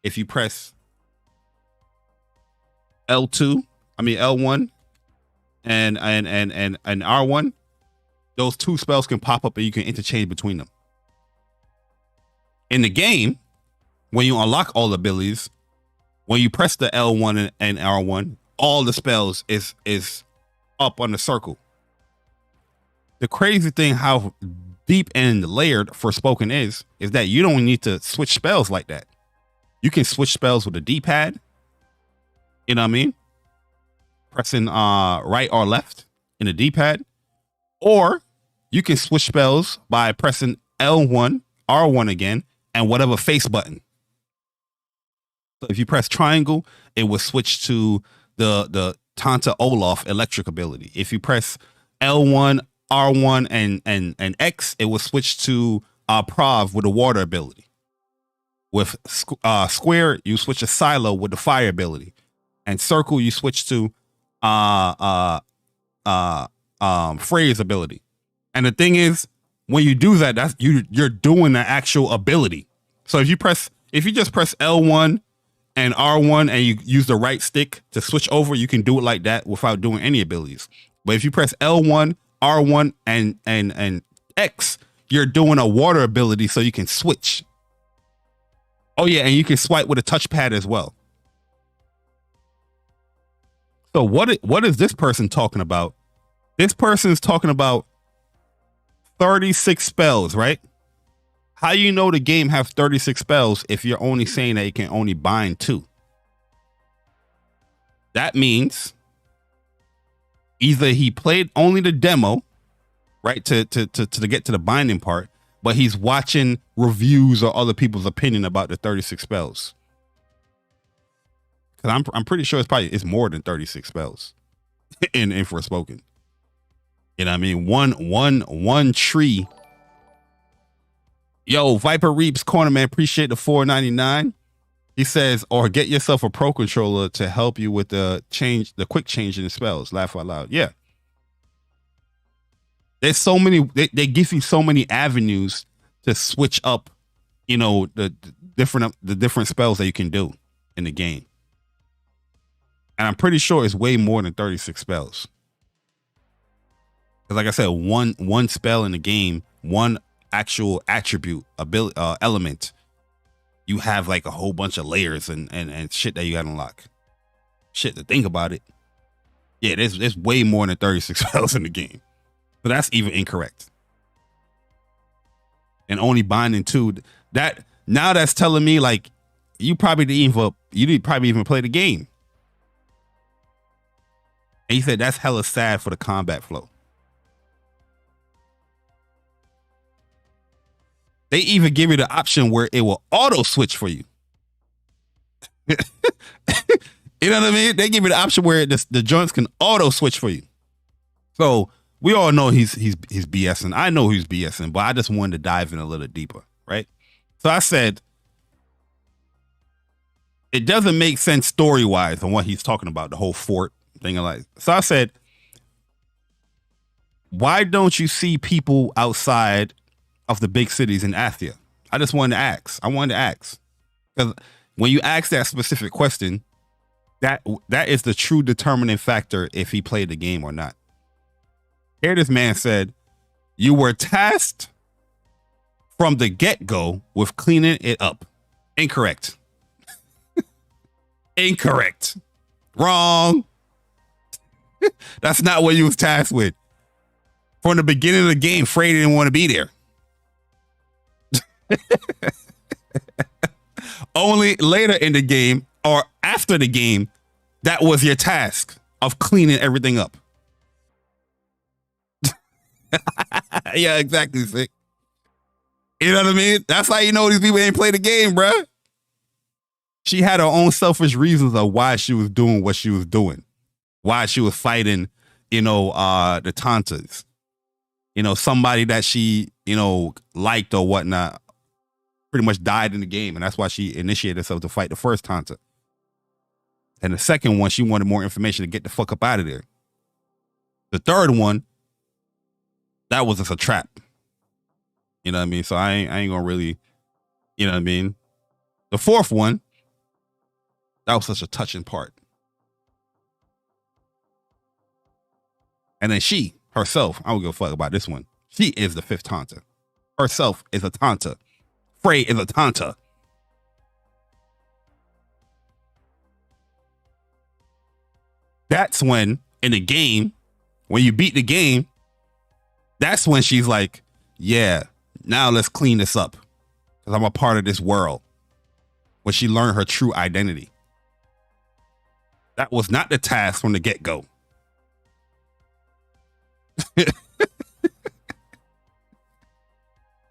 L1 and R1, those 2 spells can pop up and you can interchange between them. In the game, when you unlock all the abilities, when you press the L1 and R1, all the spells is up on the circle. The crazy thing, how deep and layered Forspoken is that you don't need to switch spells like that. You can switch spells with the D-pad. You know what I mean? Pressing right or left in the D-pad. Or you can switch spells by pressing L1, R1 again, and whatever face button. So if you press triangle, it will switch to the Tanta Olaf electric ability. If you press L1, R1 and X, it will switch to Prov with the water ability. With square, you switch to Silo with the fire ability, and circle you switch to Frey's ability. And the thing is, when you do that, that's you're doing the actual ability. So if you just press L1 and R1 and you use the right stick to switch over, you can do it like that without doing any abilities. But if you press L1, R1 and X, you're doing a water ability so you can switch. Oh yeah, and you can swipe with a touchpad as well. So what is this person talking about? This person is talking about 36 spells, right? How you know the game has 36 spells if you're only saying that it can only bind 2? That means either he played only the demo, right, to get to the binding part, but he's watching reviews or other people's opinion about the 36 spells. Because I'm pretty sure it's more than 36 spells in Forspoken. You know what I mean? One tree. Yo, Viper Reaps Corner, man, appreciate the $4.99. He says, or get yourself a pro controller to help you with the quick change in the spells. Laugh out loud. Yeah. There's so many, they give you so many avenues to switch up, you know, the different spells that you can do in the game. And I'm pretty sure it's way more than 36 spells. Because like I said, one spell in the game, one actual attribute, ability, element, you have like a whole bunch of layers and shit that you gotta unlock. Shit, to think about it. Yeah, there's way more than 36 spells in the game. So that's even incorrect. And only binding two. That now that's telling me like you probably didn't even play the game. And he said that's hella sad for the combat flow. They even give you the option where it will auto switch for you. You know what I mean? They give you the option where the joints can auto switch for you. So we all know he's BSing. I know he's BSing, but I just wanted to dive in a little deeper, right? So I said, it doesn't make sense story-wise on what he's talking about, the whole fort thing. So I said, why don't you see people outside of the big cities in Athia? I just wanted to ask. I wanted to ask. Because when you ask that specific question, that is the true determining factor if he played the game or not. Here this man said, you were tasked from the get-go with cleaning it up. Incorrect. Incorrect. Wrong. That's not what you was tasked with. From the beginning of the game, Frey didn't want to be there. Only later in the game or after the game, that was your task of cleaning everything up. Yeah, exactly, Sick. You know what I mean? That's how you know these people ain't play the game, bruh. She had her own selfish reasons of why she was doing what she was doing. Why she was fighting, you know, the Tantas. You know, somebody that she, you know, liked or whatnot pretty much died in the game. And that's why she initiated herself to fight the first Tanta. And the second one, she wanted more information to get the fuck up out of there. The third one, that was just a trap. You know what I mean? So I ain't gonna really, you know what I mean? The fourth one, that was such a touching part. And then she, herself, I don't give a fuck about this one. She is the fifth Tanta. Herself is a Tanta. Frey is a Tanta. That's when, in the game, when you beat the game, that's when she's like, yeah, now let's clean this up. Because I'm a part of this world. When she learned her true identity. That was not the task from the get-go.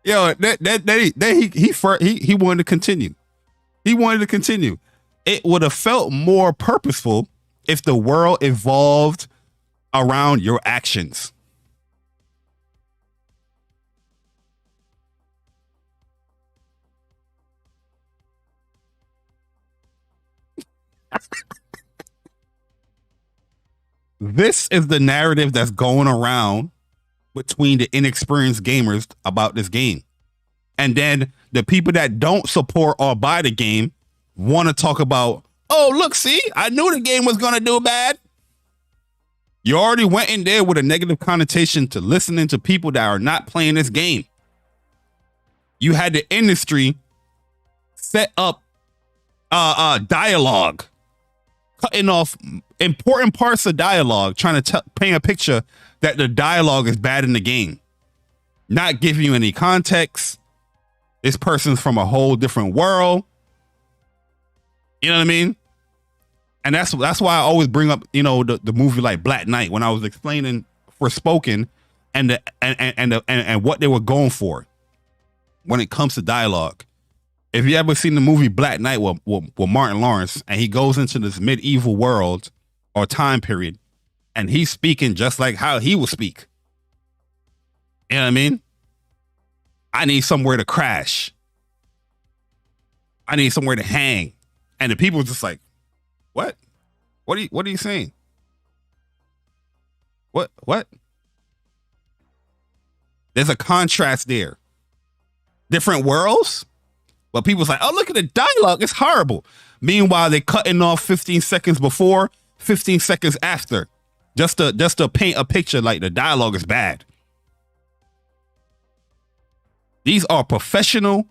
Yo, he wanted to continue. He wanted to continue. It would have felt more purposeful if the world evolved around your actions. This is the narrative that's going around between the inexperienced gamers about this game. And then the people that don't support or buy the game want to talk about, oh, look, see, I knew the game was going to do bad. You already went in there with a negative connotation to listening to people that are not playing this game. You had the industry set up dialogue, cutting off important parts of dialogue, trying to paint a picture that the dialogue is bad in the game, not giving you any context. This person's from a whole different world. You know what I mean? And that's why I always bring up, you know, the movie like Black Knight when I was explaining Forspoken and what they were going for when it comes to dialogue. If you ever seen the movie Black Knight with Martin Lawrence, and he goes into this medieval world or time period, and he's speaking just like how he would speak. You know what I mean? I need somewhere to crash. I need somewhere to hang. And the people just like, what? What are you saying? What? There's a contrast there. Different worlds, but people's like, oh, look at the dialogue. It's horrible. Meanwhile, they're cutting off 15 seconds before, 15 seconds after, just to paint a picture like the dialogue is bad. These are professional,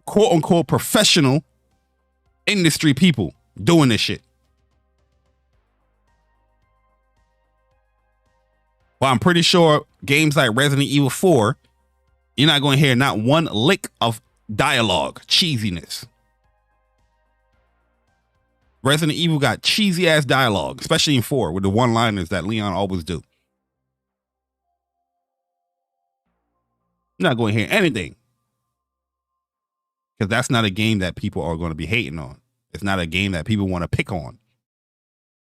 quote unquote, professional industry people doing this shit. Well, I'm pretty sure games like Resident Evil 4, you're not going to hear not one lick of dialogue, cheesiness. Resident Evil got cheesy ass dialogue, especially in 4 with the one-liners that Leon always do. You're not going to hear anything. Because that's not a game that people are going to be hating on. It's not a game that people want to pick on.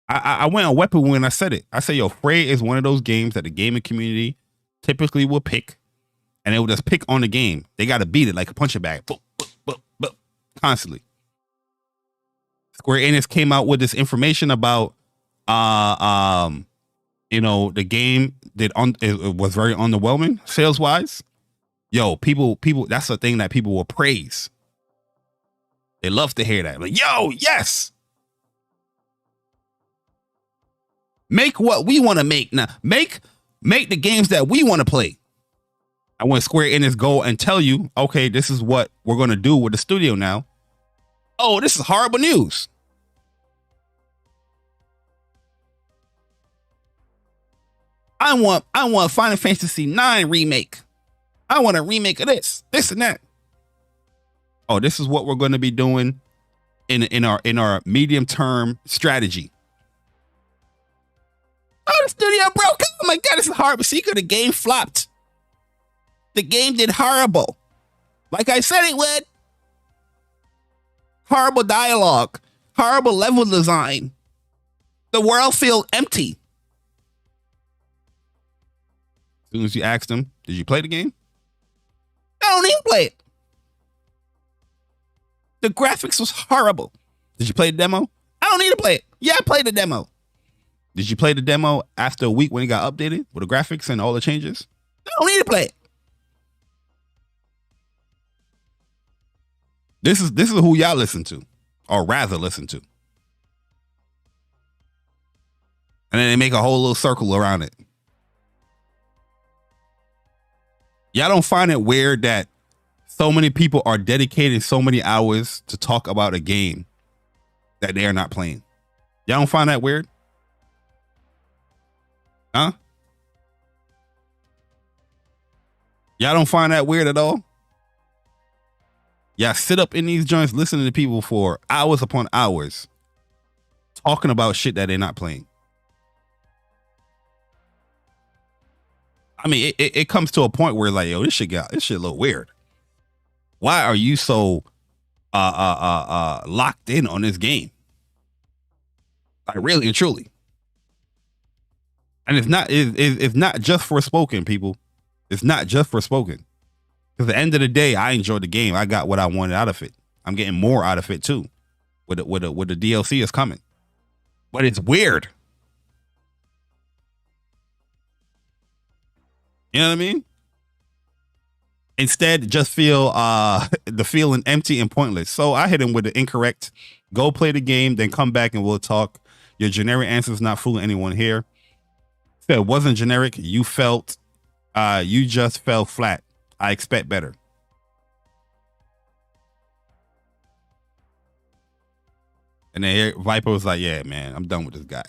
I went on weapon when I said it. I said, yo, Frey is one of those games that the gaming community typically will pick, and they will just pick on the game. They got to beat it like a punching bag, boop, boop, boop, boop, constantly. Square Enix came out with this information about, you know, the game it was very underwhelming sales wise. Yo, people, that's the thing that people will praise. They love to hear that. Like, yo, yes. Make what we want to make now. Make the games that we want to play. I want Square Enix go and tell you, okay, this is what we're going to do with the studio now. Oh, this is horrible news. I want Final Fantasy IX remake. I want a remake of this and that. Oh, this is what we're going to be doing in our medium term strategy. Oh, the studio broke. Oh my God, this is horrible. Secret, the game flopped. The game did horrible. Like I said it would. Horrible dialogue. Horrible level design. The world feels empty. As soon as you asked them, did you play the game? I don't even play it. The graphics was horrible. Did you play the demo? I don't need to play it. Yeah, I played the demo. Did you play the demo after a week when it got updated with the graphics and all the changes? I don't need to play it. This is who y'all listen to, or rather listen to. And then they make a whole little circle around it. Y'all don't find it weird that so many people are dedicating so many hours to talk about a game that they are not playing? Y'all don't find that weird? Huh? Y'all don't find that weird at all? Y'all sit up in these joints listening to people for hours upon hours talking about shit that they're not playing. I mean, it comes to a point where like, yo, this shit a little weird. Why are you so locked in on this game? Like, really and truly. And it's not just Forspoken, people. It's not just Forspoken. Because at the end of the day, I enjoyed the game. I got what I wanted out of it. I'm getting more out of it too. With the DLC is coming. But it's weird. You know what I mean? Instead, just feel the feeling empty and pointless. So I hit him with the incorrect. Go play the game, then come back and we'll talk. Your generic answer is not fooling anyone here. If it wasn't generic, you just fell flat. I expect better. And then Viper was like, yeah, man, I'm done with this guy.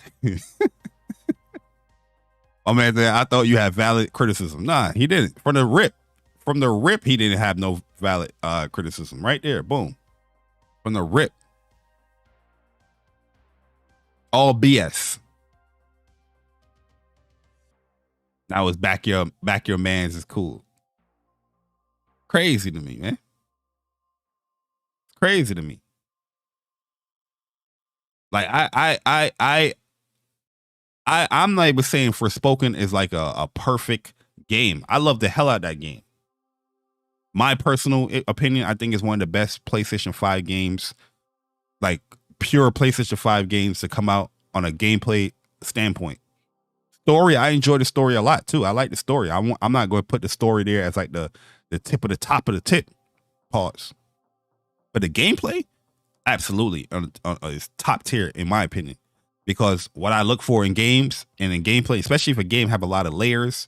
Oh man, I thought you had valid criticism. Nah, he didn't. From the rip, he didn't have no valid criticism. Right there, boom. From the rip. All BS. Now it's back your mans is cool. Crazy to me, man. crazy to me. Like I'm not even saying Forspoken is like a perfect game. I love the hell out of that game. My personal opinion, I think is one of the best PlayStation 5 games, like pure PlayStation 5 games to come out on a gameplay standpoint. Story, I enjoy the story a lot too. I like the story. I'm not going to put the story there as like the tip of the top of the tip. Pause. But the gameplay, absolutely, is top tier in my opinion. Because what I look for in games and in gameplay, especially if a game have a lot of layers,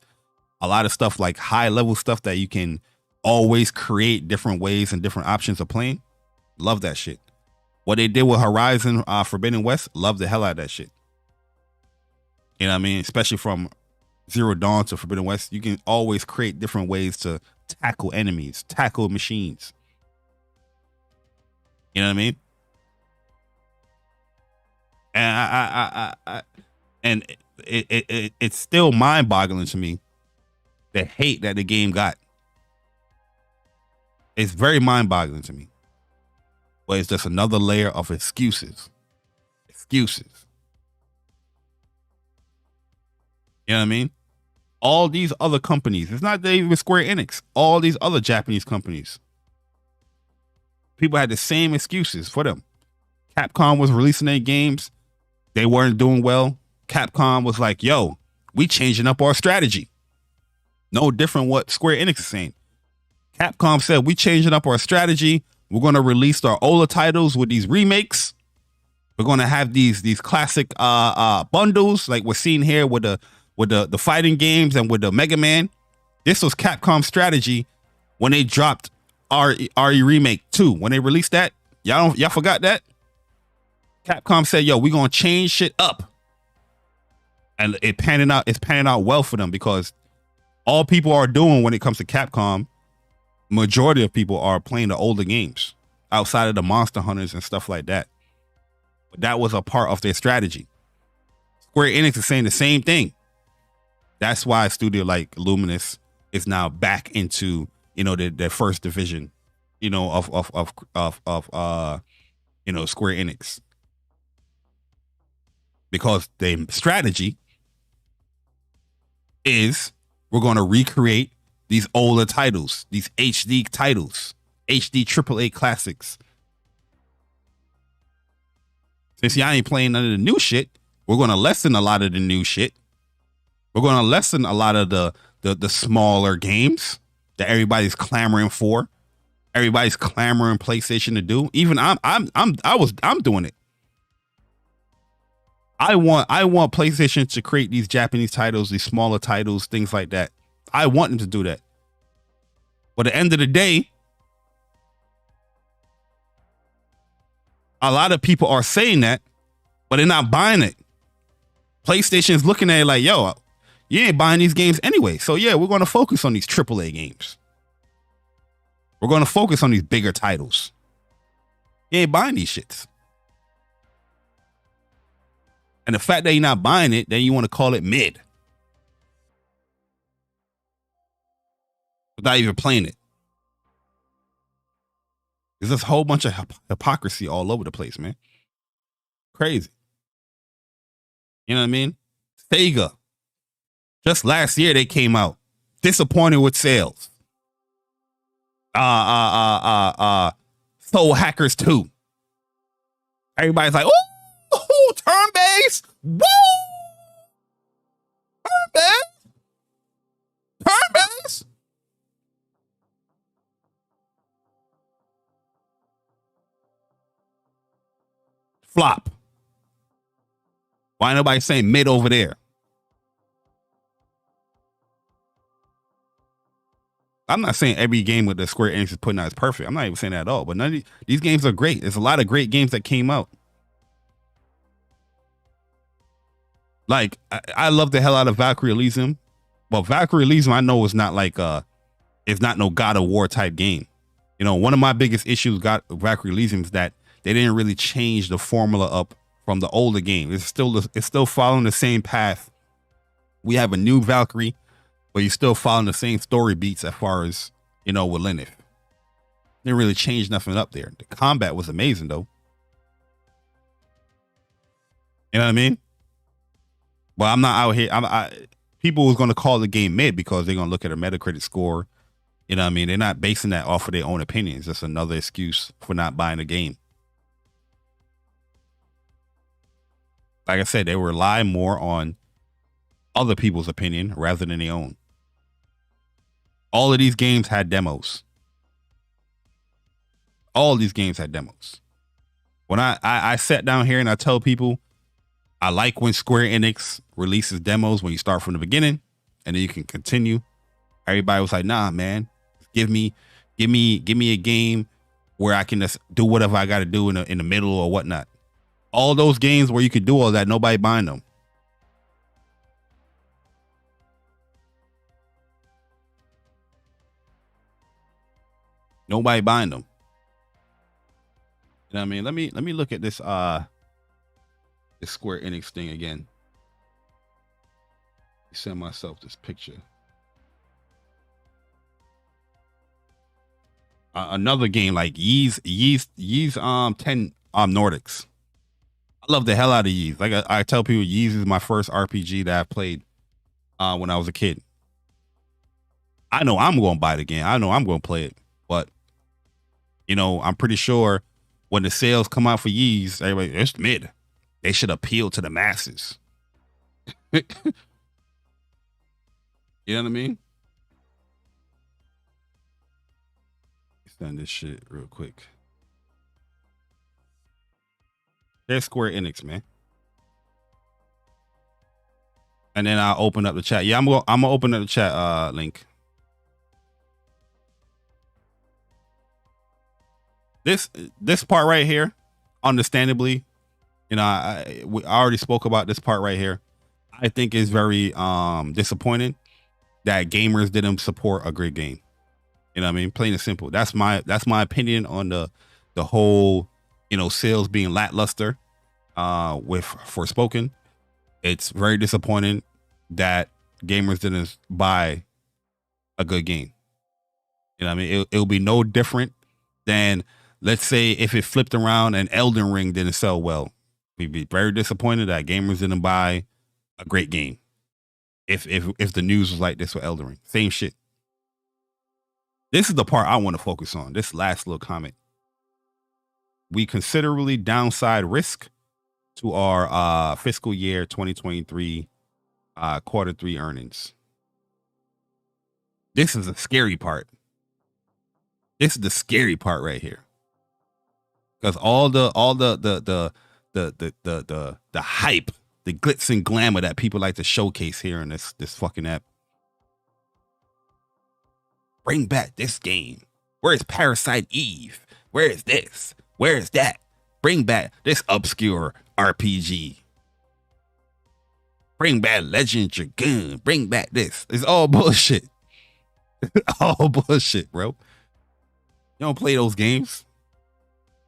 a lot of stuff like high level stuff that you can always create different ways and different options of playing. Love that shit. What they did with Horizon Forbidden West, love the hell out of that shit. You know what I mean? Especially from Zero Dawn to Forbidden West, you can always create different ways to tackle enemies, tackle machines. You know what I mean? And it's still mind-boggling to me the hate that the game got. It's very mind-boggling to me. But it's just another layer of excuses. Excuses. You know what I mean? All these other companies, it's not even Square Enix, all these other Japanese companies, people had the same excuses for them. Capcom was releasing their games. They weren't doing well. Capcom was like, yo, we changing up our strategy. No different what Square Enix is saying. Capcom said, we changing up our strategy. We're going to release our older titles with these remakes. We're going to have these classic bundles like we're seeing here with the fighting games and with the Mega Man. This was Capcom's strategy when they dropped RE Remake 2. When they released that, y'all forgot that? Capcom said, yo, we're going to change shit up. And it's panning out well for them because all people are doing when it comes to Capcom, majority of people are playing the older games outside of the Monster Hunters and stuff like that. But that was a part of their strategy. Square Enix is saying the same thing. That's why a studio like Luminous is now back into, you know, their first division, you know, of you know, Square Enix. Because their strategy is we're going to recreate these older titles, these HD titles, HD AAA classics. Since y'all ain't playing none of the new shit, we're going to lessen a lot of the new shit. We're going to lessen a lot of the smaller games that everybody's clamoring for. Everybody's clamoring PlayStation to do. Even I'm doing it. I want PlayStation to create these Japanese titles, these smaller titles, things like that. I want them to do that. But at the end of the day, a lot of people are saying that, but they're not buying it. PlayStation is looking at it like, yo, you ain't buying these games anyway. So yeah, we're going to focus on these AAA games. We're going to focus on these bigger titles. You ain't buying these shits. And the fact that you're not buying it, then you want to call it mid. Without even playing it. There's this whole bunch of hypocrisy all over the place, man. Crazy. You know what I mean? Sega. Just last year they came out. Disappointed with sales. Soul Hackers 2. Everybody's like, oh, turn-based. Woo! Turn-based. Turn-based. Flop. Why nobody saying mid over there? I'm not saying every game with the Square Enix is putting out is perfect. I'm not even saying that at all. But none of these games are great. There's a lot of great games that came out. Like, I love the hell out of Valkyrie Elysium. But Valkyrie Elysium, I know is not like it's not no God of War type game. You know, one of my biggest issues got Valkyrie Elysium is that they didn't really change the formula up from the older game. It's still following the same path. We have a new Valkyrie, but you're still following the same story beats as far as, you know, with Lenneth. Didn't really change nothing up there. The combat was amazing though. You know what I mean? Well, I'm not out here. People was going to call the game mid because they're going to look at a Metacritic score. You know what I mean? They're not basing that off of their own opinions. That's another excuse for not buying the game. Like I said, they rely more on other people's opinion rather than their own. All of these games had demos. All these games had demos. When I sat down here and I tell people, I like when Square Enix releases demos when you start from the beginning and then you can continue. Everybody was like, nah, man, give me a game where I can just do whatever I got to do in the middle or whatnot. All those games where you could do all that, nobody buying them. Nobody buying them. You know what I mean? Let me look at this this Square Enix thing again. Send myself this picture. Another game like Ys 10 Nordics. I love the hell out of Ys. Like I tell people, Ys is my first RPG that I played when I was a kid. I know I'm going to buy the game. I know I'm going to play it. But, you know, I'm pretty sure when the sales come out for Ys, everybody, it's mid. They should appeal to the masses. You know what I mean? Send this shit real quick. There's Square Enix, man. And then I'll open up the chat. Yeah, I'm gonna open up the chat link. This part right here, understandably, you know, I already spoke about this part right here. I think is very disappointing that gamers didn't support a great game. You know what I mean? Plain and simple. That's my opinion on the whole, you know, sales being lackluster with Forspoken. It's very disappointing that gamers didn't buy a good game. You know what I mean? It'll be no different than, let's say, if it flipped around and Elden Ring didn't sell well. We'd be very disappointed that gamers didn't buy a great game. If the news was like this with Elden Ring. Same shit. This is the part I want to focus on. This last little comment. We considerably downside risk to our fiscal year 2023 quarter 3 earnings. This is the scary part. This is the scary part right here. Because all the hype, the glitz and glamour that people like to showcase here in this fucking app. Bring back this game. Where is Parasite Eve? Where is this? Where is that? Bring back this obscure RPG. Bring back Legend Dragoon. Bring back this. It's all bullshit. All bullshit, bro. You don't play those games.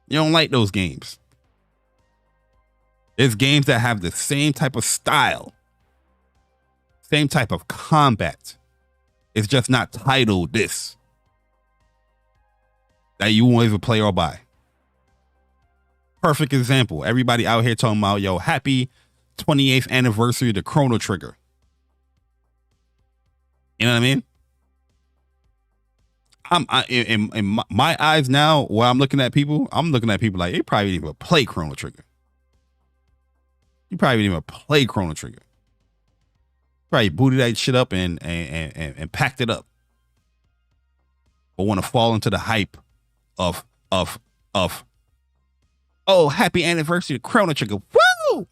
You don't like those games. There's games that have the same type of style, same type of combat. It's just not titled this, that you won't even play or buy. Perfect example. Everybody out here talking about, yo, happy 28th anniversary of the Chrono Trigger. You know what I mean? In my eyes now, while I'm looking at people like, they probably didn't even play Chrono Trigger. You probably didn't even play Chrono Trigger. Probably booted that shit up and packed it up. But want to fall into the hype of oh, happy anniversary of Chrono Trigger. Woo!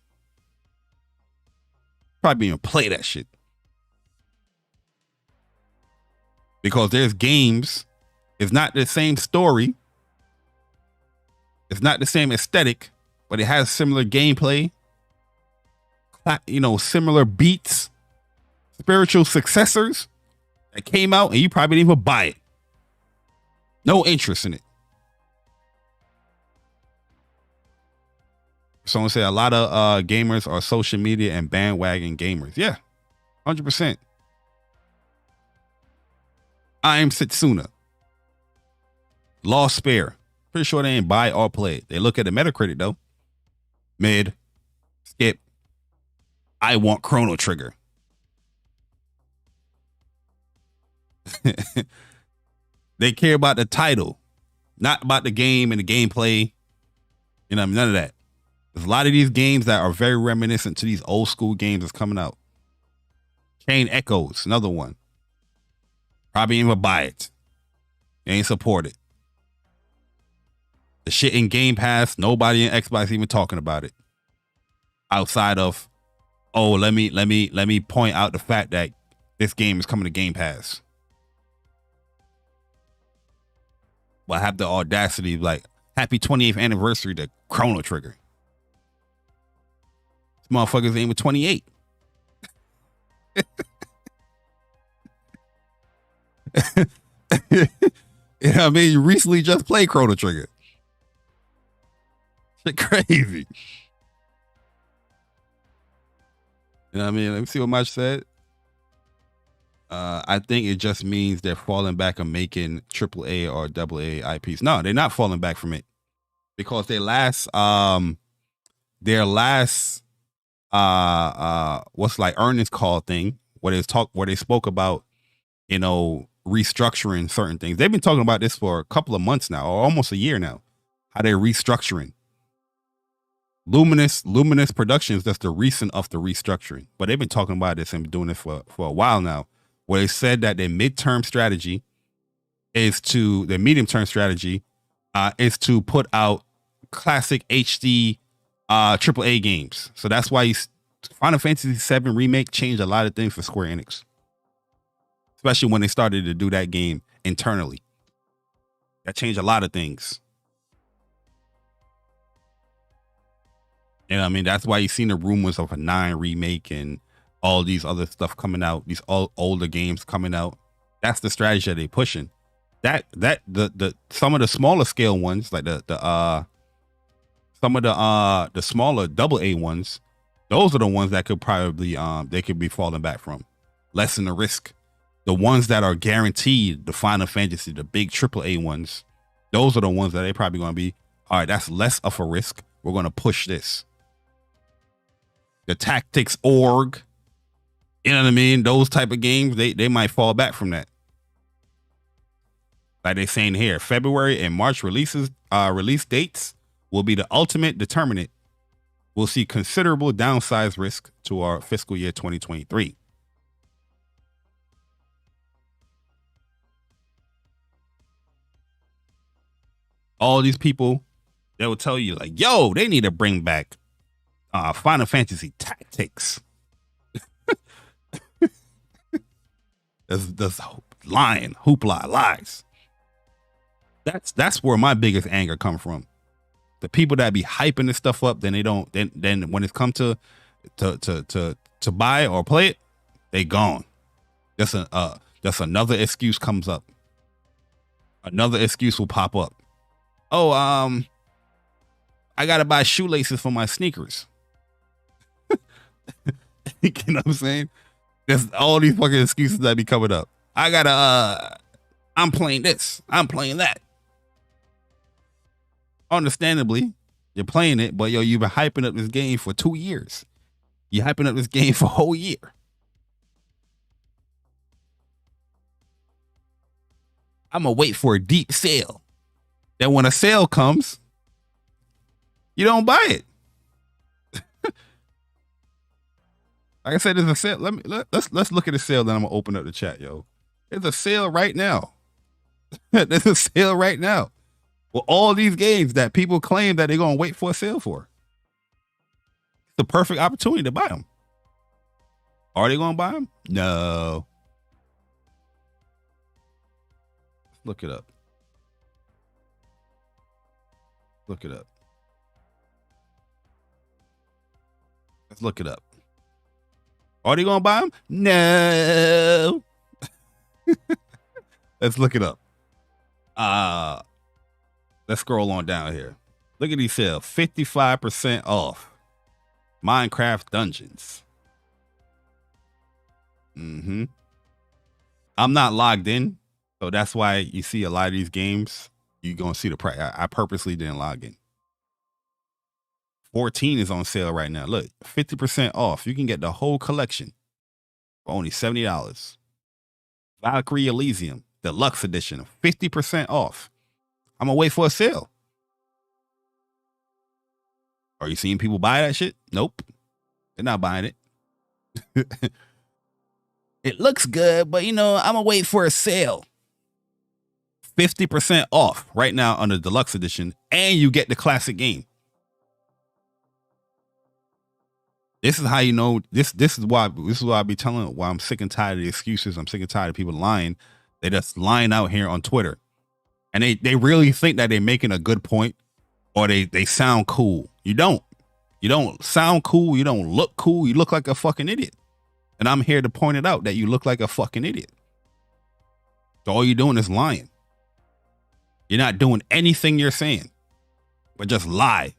Probably didn't even play that shit. Because there's games, it's not the same story. It's not the same aesthetic, but it has similar gameplay. You know, similar beats. Spiritual successors that came out and you probably didn't even buy it. No interest in it. Someone said a lot of gamers are social media and bandwagon gamers. Yeah, 100%. I am Setsuna. Lost Spare. Pretty sure they ain't buy or play. They look at the Metacritic though. Mid. Skip. I want Chrono Trigger. They care about the title, not about the game and the gameplay. You know, none of that. There's a lot of these games that are very reminiscent to these old school games that's coming out. Chain Echoes, another one. Probably ain't even buy it. They ain't support it. The shit in Game Pass, nobody in Xbox even talking about it. Outside of, oh, let me point out the fact that this game is coming to Game Pass. But I have the audacity of like, happy 28th anniversary to Chrono Trigger. This motherfuckers ain't with 28. You know what I mean? You recently just played Chrono Trigger. Shit crazy. You know what I mean? Let me see what Mach said. I think it just means they're falling back on making AAA or AA IPs. No, they're not falling back from it. Because their last what's like earnings call thing, where they spoke about, you know, restructuring certain things. They've been talking about this for a couple of months now, or almost a year now, how they're restructuring. Luminous Productions, that's the recent of the restructuring. But they've been talking about this and doing this for a while now, where they said that their medium-term strategy is to put out classic HD AAA games. So that's why Final Fantasy VII Remake changed a lot of things for Square Enix. Especially when they started to do that game internally. That changed a lot of things. And I mean, that's why you've seen the rumors of a 9 remake and all these other stuff coming out, these older games coming out. That's the strategy that they're pushing. The some of the smaller scale ones, like some of the smaller AA ones, those are the ones that could probably they could be falling back from. Lessen the risk. The ones that are guaranteed, the Final Fantasy, the big AAA ones, those are the ones that they probably going to be, all right, that's less of a risk. We're going to push this. The Tactics Org, you know what I mean? Those type of games, they might fall back from that. Like they're saying here, February and March release dates will be the ultimate determinant. We'll see considerable downside risk to our fiscal year 2023. All these people, they will tell you like, yo, they need to bring back Final Fantasy Tactics. That's lying, hoopla, lies. That's where my biggest anger come from. The people that be hyping this stuff up, then they don't. Then when it's come to buy or play it, they gone. That's another excuse comes up. Another excuse will pop up. Oh, I gotta buy shoelaces for my sneakers. You know what I'm saying? There's all these fucking excuses that be coming up. I gotta, I'm playing this. I'm playing that. Understandably, you're playing it, but yo, you've been hyping up this game for 2 years. You're hyping up this game for a whole year. I'm gonna wait for a deep sale. Then when a sale comes, you don't buy it. Like I said, there's a sale. Let's look at the sale. Then I'm gonna open up the chat, yo. There's a sale right now. There's a sale right now. Well, all these games that people claim that they're gonna wait for a sale for. It's the perfect opportunity to buy them. Are they gonna buy them? No. Look it up. Look it up. Let's look it up. Are they gonna buy them? No. Let's look it up. Let's scroll on down here. Look at these sales. 55% off. Minecraft Dungeons. I'm not logged in, so that's why you see a lot of these games you're going to see the price. I purposely didn't log in. 14 is on sale right now. Look, 50% off. You can get the whole collection for only $70. Valkyrie Elysium, Deluxe Edition, 50% off. I'm going to wait for a sale. Are you seeing people buy that shit? Nope. They're not buying it. It looks good, but I'm going to wait for a sale. 50% off right now on the Deluxe Edition, and you get the classic game. This is how you know this is why I be telling why I'm sick and tired of the excuses. I'm sick and tired of people lying. They just lying out here on Twitter. And they really think that they're making a good point, or they sound cool. You don't. You don't sound cool. You don't look cool. You look like a fucking idiot. And I'm here to point it out that you look like a fucking idiot. So all you're doing is lying. You're not doing anything you're saying, but just lie.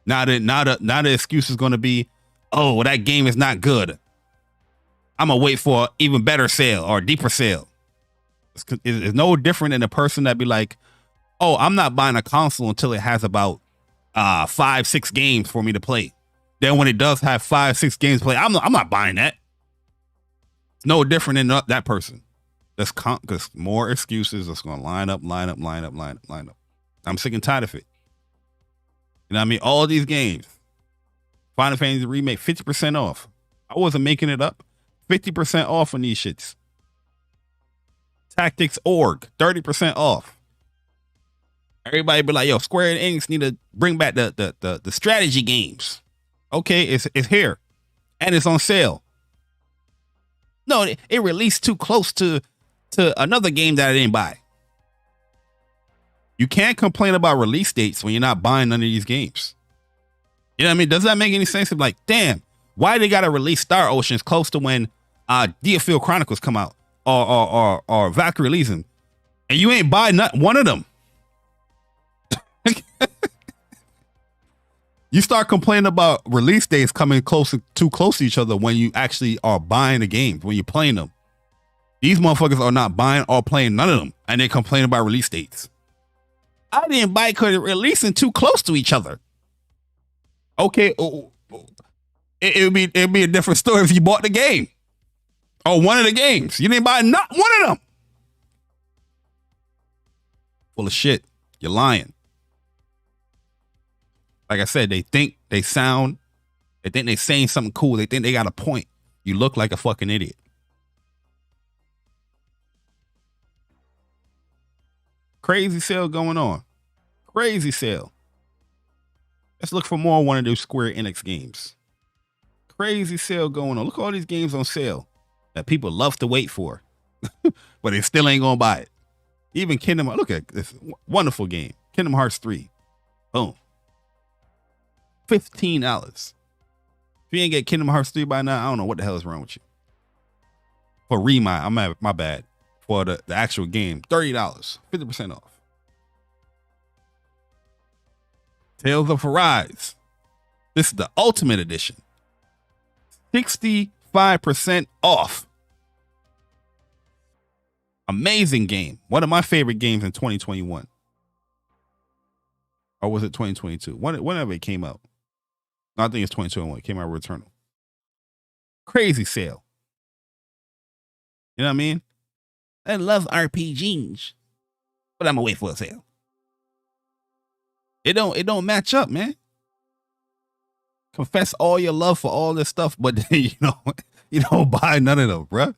Now the excuse is going to be, oh, well, that game is not good. I'm going to wait for an even better sale or a deeper sale. It's no different than a person that be like, oh, I'm not buying a console until it has about 5-6 games for me to play. Then when it does have 5-6 games to play, I'm not buying that. It's no different than that person. That's more excuses that's going to line up. I'm sick and tired of it. You know what I mean? All these games. Final Fantasy Remake, 50% off. I wasn't making it up. 50% off on these shits. Tactics Org, 30% off. Everybody be like, yo, Square Enix need to bring back the strategy games. Okay, it's here. And it's on sale. No, it released too close to another game that I didn't buy. You can't complain about release dates when you're not buying none of these games. You know what I mean? Does that make any sense? I'm like, damn, why they gotta release Star Oceans close to when Deerfield Chronicles come out or Valkyrie Elysium, and you ain't buy not one of them? You start complaining about release dates coming too close to each other when you actually are buying the games, when you're playing them. These motherfuckers are not buying or playing none of them, and they complain about release dates. I didn't buy it because they're releasing too close to each other. Okay, it'd be a different story if you bought the game or one of the games. You didn't buy not one of them. Full of shit. You're lying. Like I said, they think they saying something cool. They think they got a point. You look like a fucking idiot. Crazy sale going on. Crazy sale. Let's look for more one of those Square Enix games. Crazy sale going on. Look at all these games on sale that people love to wait for, but they still ain't gonna buy it. Even Kingdom, look at this wonderful game, Kingdom Hearts 3. Boom. $15. If you ain't get Kingdom Hearts 3 by now, I don't know what the hell is wrong with you. For my bad. For the actual game, $30, 50% off. Tales of Arise. This is the Ultimate Edition. 65% off. Amazing game. One of my favorite games in 2021. Or was it 2022? Whenever it came out. No, I think it's 2021. It came out with Returnal. Crazy sale. You know what I mean? I love RPGs, but I'm gonna wait for a sale. It don't match up, man. Confess all your love for all this stuff, but then, you don't buy none of them, bruh.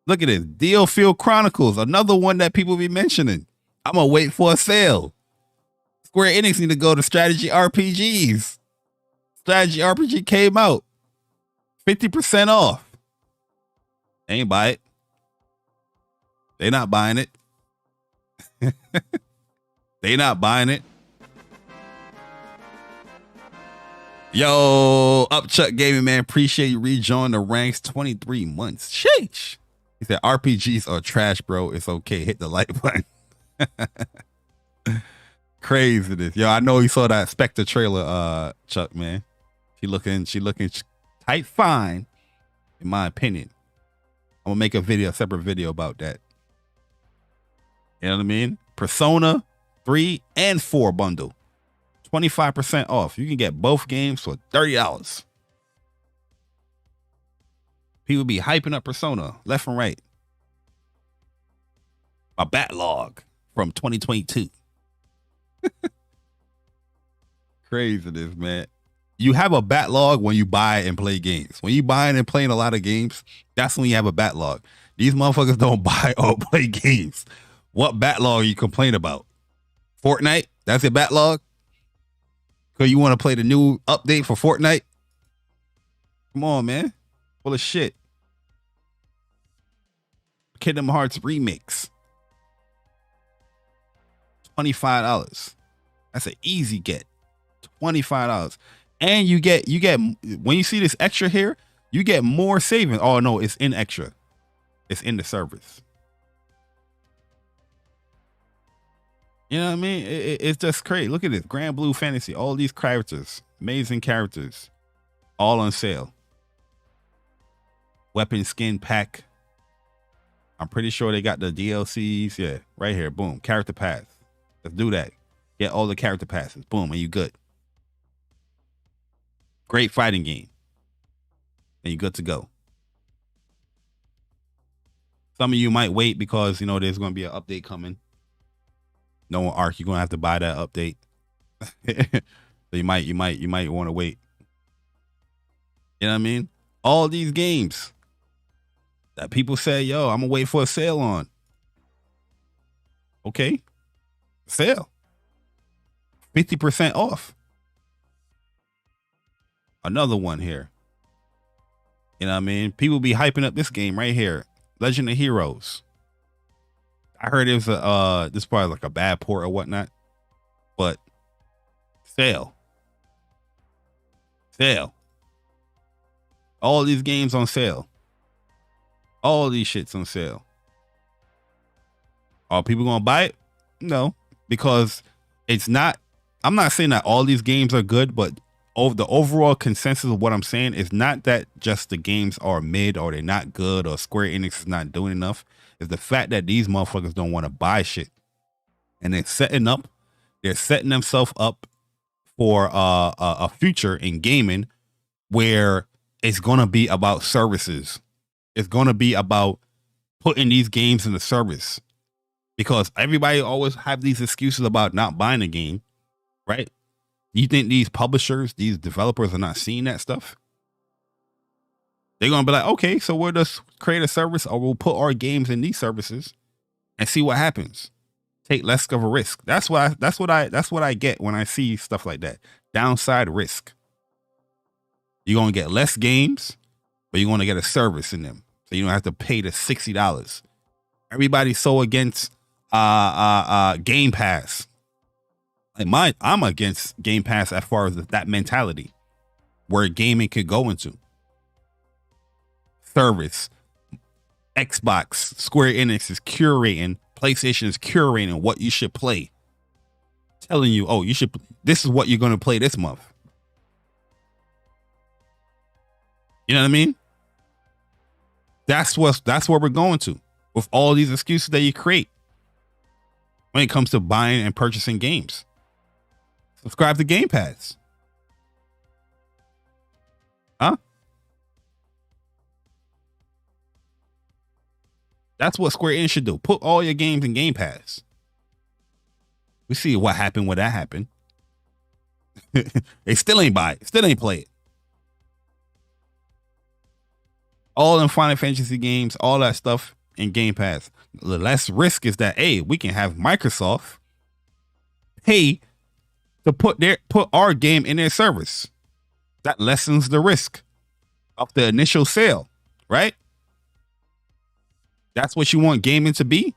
Look at this. Deerfield Chronicles, another one that people be mentioning. I'm gonna wait for a sale. Square Enix need to go to strategy RPGs. Strategy RPG came out. 50% off. They ain't buy it. They not buying it. They not buying it. Yo, Upchuck Gaming, man. Appreciate you rejoining the ranks. 23 months. Sheesh. He said, RPGs are trash, bro. It's okay. Hit the like button. Crazy this. Yo, I know you saw that Spectre trailer, Chuck, man. She looking tight fine, in my opinion. I'm gonna make a separate video about that. You know what I mean? Persona 3 and 4 bundle. 25% off. You can get both games for $30. People be hyping up Persona left and right. My backlog from 2022. Craziness, man. You have a backlog when you buy and play games. When you buying and playing a lot of games, that's when you have a backlog. These motherfuckers don't buy or play games. What backlog are you complaining about? Fortnite? That's your backlog? Because you want to play the new update for Fortnite? Come on, man. Full of shit. Kingdom Hearts remix. $25. That's an easy get. $25. And you get when you see this extra here, you get more savings. Oh no, it's in extra. It's in the service. You know what I mean? It's just crazy. Look at this. Grand Blue Fantasy. All these characters. Amazing characters. All on sale. Weapon skin pack. I'm pretty sure they got the DLCs. Yeah, right here. Boom. Character pass. Let's do that. Get all the character passes. Boom. And you good. Great fighting game. And you're good to go. Some of you might wait because, you know, there's going to be an update coming. No Arc, you're going to have to buy that update. So you might want to wait. You know what I mean? All these games that people say, yo, I'm going to wait for a sale on. Okay. Sale. 50% off. Another one here. You know what I mean? People be hyping up this game right here. Legend of Heroes. I heard it was this is probably like a bad port or whatnot. But sale. Sale. All these games on sale. All these shits on sale. Are people gonna buy it? No. Because it's not, I'm not saying that all these games are good, but the overall consensus of what I'm saying is not that just the games are mid or they're not good or Square Enix is not doing enough. It's the fact that these motherfuckers don't want to buy shit. And they're setting themselves up for a future in gaming where it's going to be about services. It's going to be about putting these games in the service. Because everybody always have these excuses about not buying a game, right? You think these publishers, these developers are not seeing that stuff? They're going to be like, okay, so we'll just create a service or we'll put our games in these services and see what happens. Take less of a risk. That's what I get when I see stuff like that. Downside risk. You're going to get less games, but you're going to get a service in them. So you don't have to pay the $60. Everybody's so against Game Pass. Like I'm against Game Pass as far as that mentality where gaming could go into. Service. Xbox, Square Enix is curating, PlayStation is curating what you should play. Telling you, oh, this is what you're going to play this month. You know what I mean? That's where we're going to with all these excuses that you create when it comes to buying and purchasing games. Subscribe to Game Pass. Huh? That's what Square Enix should do. Put all your games in Game Pass. We see what happened when that happened. They still ain't buy it. Still ain't play it. All them Final Fantasy games, all that stuff in Game Pass. The less risk is that, hey, we can have Microsoft pay to put our game in their service. That lessens the risk of the initial sale, right? That's what you want gaming to be.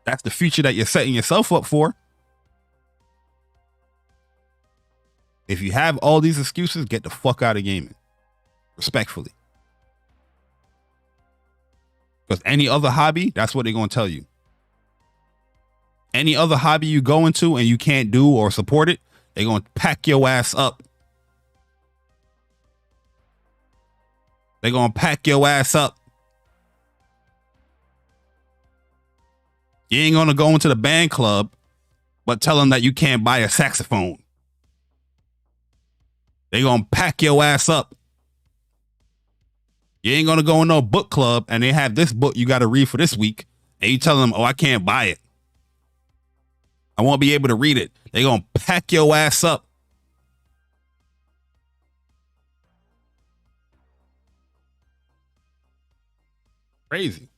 That's the future that you're setting yourself up for. If you have all these excuses, get the fuck out of gaming. Respectfully. Because any other hobby, that's what they're going to tell you. Any other hobby you go into and you can't do or support it, they're going to pack your ass up. They're going to pack your ass up. You ain't gonna go into the band club, but tell them that you can't buy a saxophone. They gonna pack your ass up. You ain't gonna go in no book club and they have this book you gotta read for this week, and you tell them, oh, I can't buy it. I won't be able to read it. They gonna pack your ass up. Crazy.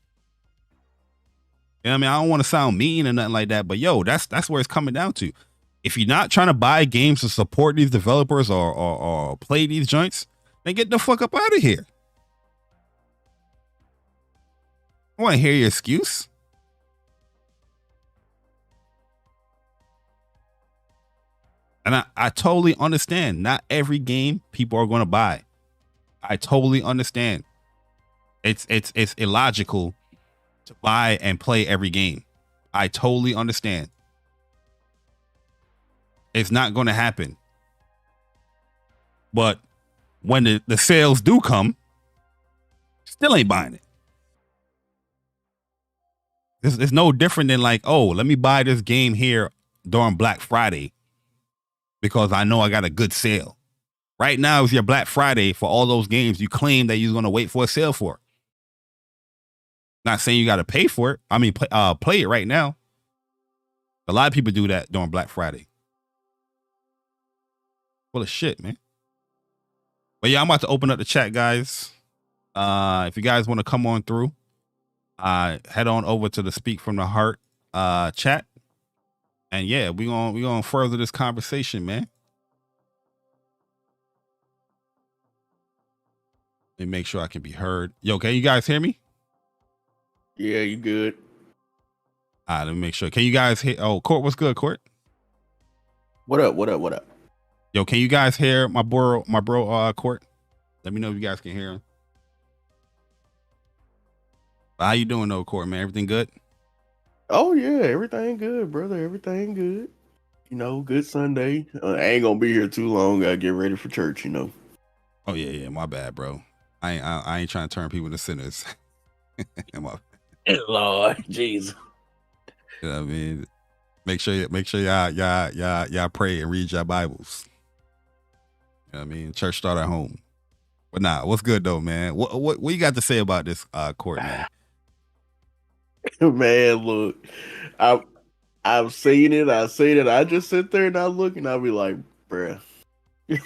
You know what I mean? I don't want to sound mean or nothing like that, but yo, that's where it's coming down to. If you're not trying to buy games to support these developers or play these joints, then get the fuck up out of here. I want to hear your excuse. And I totally understand. Not every game people are going to buy. I totally understand. It's illogical to buy and play every game. I totally understand. It's not going to happen. But when the sales do come, still ain't buying it. It's no different than like, oh, let me buy this game here during Black Friday because I know I got a good sale. Right now is your Black Friday for all those games you claim that you're going to wait for a sale for. Not saying you got to pay for it. I mean, play it right now. A lot of people do that during Black Friday. Full of shit, man. But yeah, I'm about to open up the chat, guys. If you guys want to come on through, head on over to the Speak from the Heart chat. And yeah, we gonna further this conversation, man. Let me make sure I can be heard. Yo, can you guys hear me? Yeah, you good. All right, let me make sure. Can you guys hear? Oh, Court, what's good, Court? What up? Yo, can you guys hear my bro, Court? Let me know if you guys can hear him. How you doing though, Court, man? Everything good? Oh yeah, everything good, brother. Everything good. You know, good Sunday. I ain't gonna be here too long. Gotta get ready for church. You know. Oh yeah. My bad, bro. I ain't trying to turn people into sinners. Lord, Jesus. You know what I mean? Make sure y'all pray and read your Bibles. You know what I mean? Church start at home. But nah, what's good though, man? What you got to say about this Court, man? Man, look, I've seen it. I just sit there and I look and I'll be like, bruh.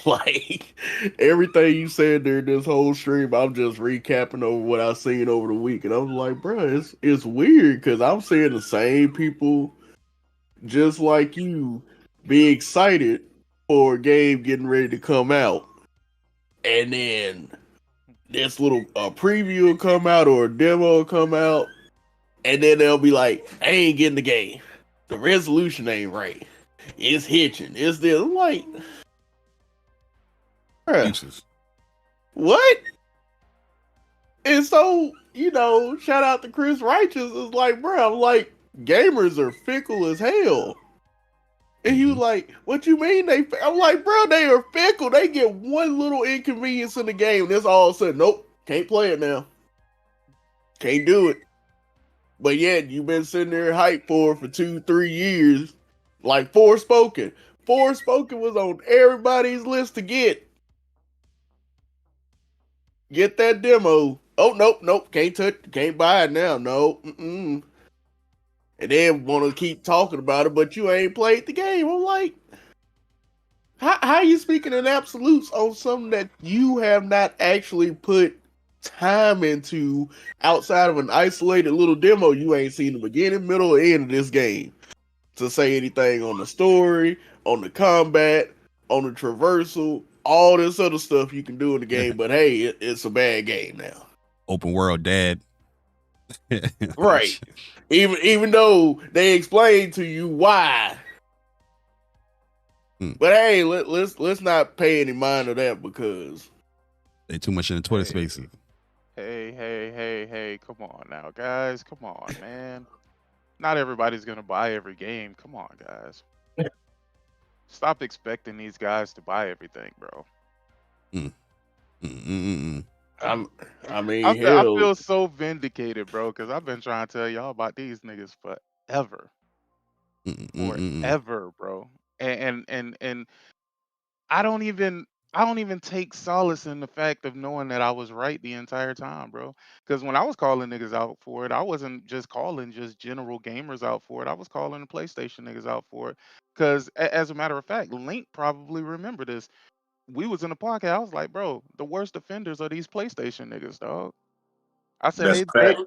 Like everything you said during this whole stream, I'm just recapping over what I've seen over the week, and I was like, bruh, it's weird because I'm seeing the same people just like you be excited for a game getting ready to come out, and then this little preview will come out or a demo will come out, and then they'll be like, I ain't getting the game. The resolution ain't right. It's hitching. It's this. I'm like, bruh, what? And so, you know, shout out to Chris Righteous. It's like, bro, I'm like, gamers are fickle as hell. And he was like, what you mean they? I'm like, bro, they are fickle. They get one little inconvenience in the game. And it's all of a sudden, nope, can't play it now. Can't do it. But yet, you've been sitting there hyped for 2-3 years. Like Forspoken. Forspoken was on everybody's list to get. Get that demo. Oh, nope, can't touch, can't buy it now. No, And then want to keep talking about it, but you ain't played the game. I'm like, how are you speaking in absolutes on something that you have not actually put time into outside of an isolated little demo? You ain't seen the beginning, middle, or end of this game to say anything on the story, on the combat, on the traversal, all this other stuff you can do in the game. But hey, it's a bad game now. Open world dead. Right. Even though they explain to you why. But hey, let's not pay any mind to that because they too much in the Twitter spaces. Hey, come on now, guys. Come on, man. Not everybody's gonna buy every game. Come on, guys. Stop expecting these guys to buy everything, bro. I mean, I feel so vindicated, bro, because I've been trying to tell y'all about these niggas for forever, Mm-mm-mm-mm. forever, bro. And I don't even I don't even take solace in the fact of knowing that I was right the entire time, bro. Because when I was calling niggas out for it, I wasn't just calling just general gamers out for it. I was calling the PlayStation niggas out for it. Because as a matter of fact, Link probably remember this. We was in the podcast. I was like, bro, the worst offenders are these PlayStation niggas, dog. I said That's they facts.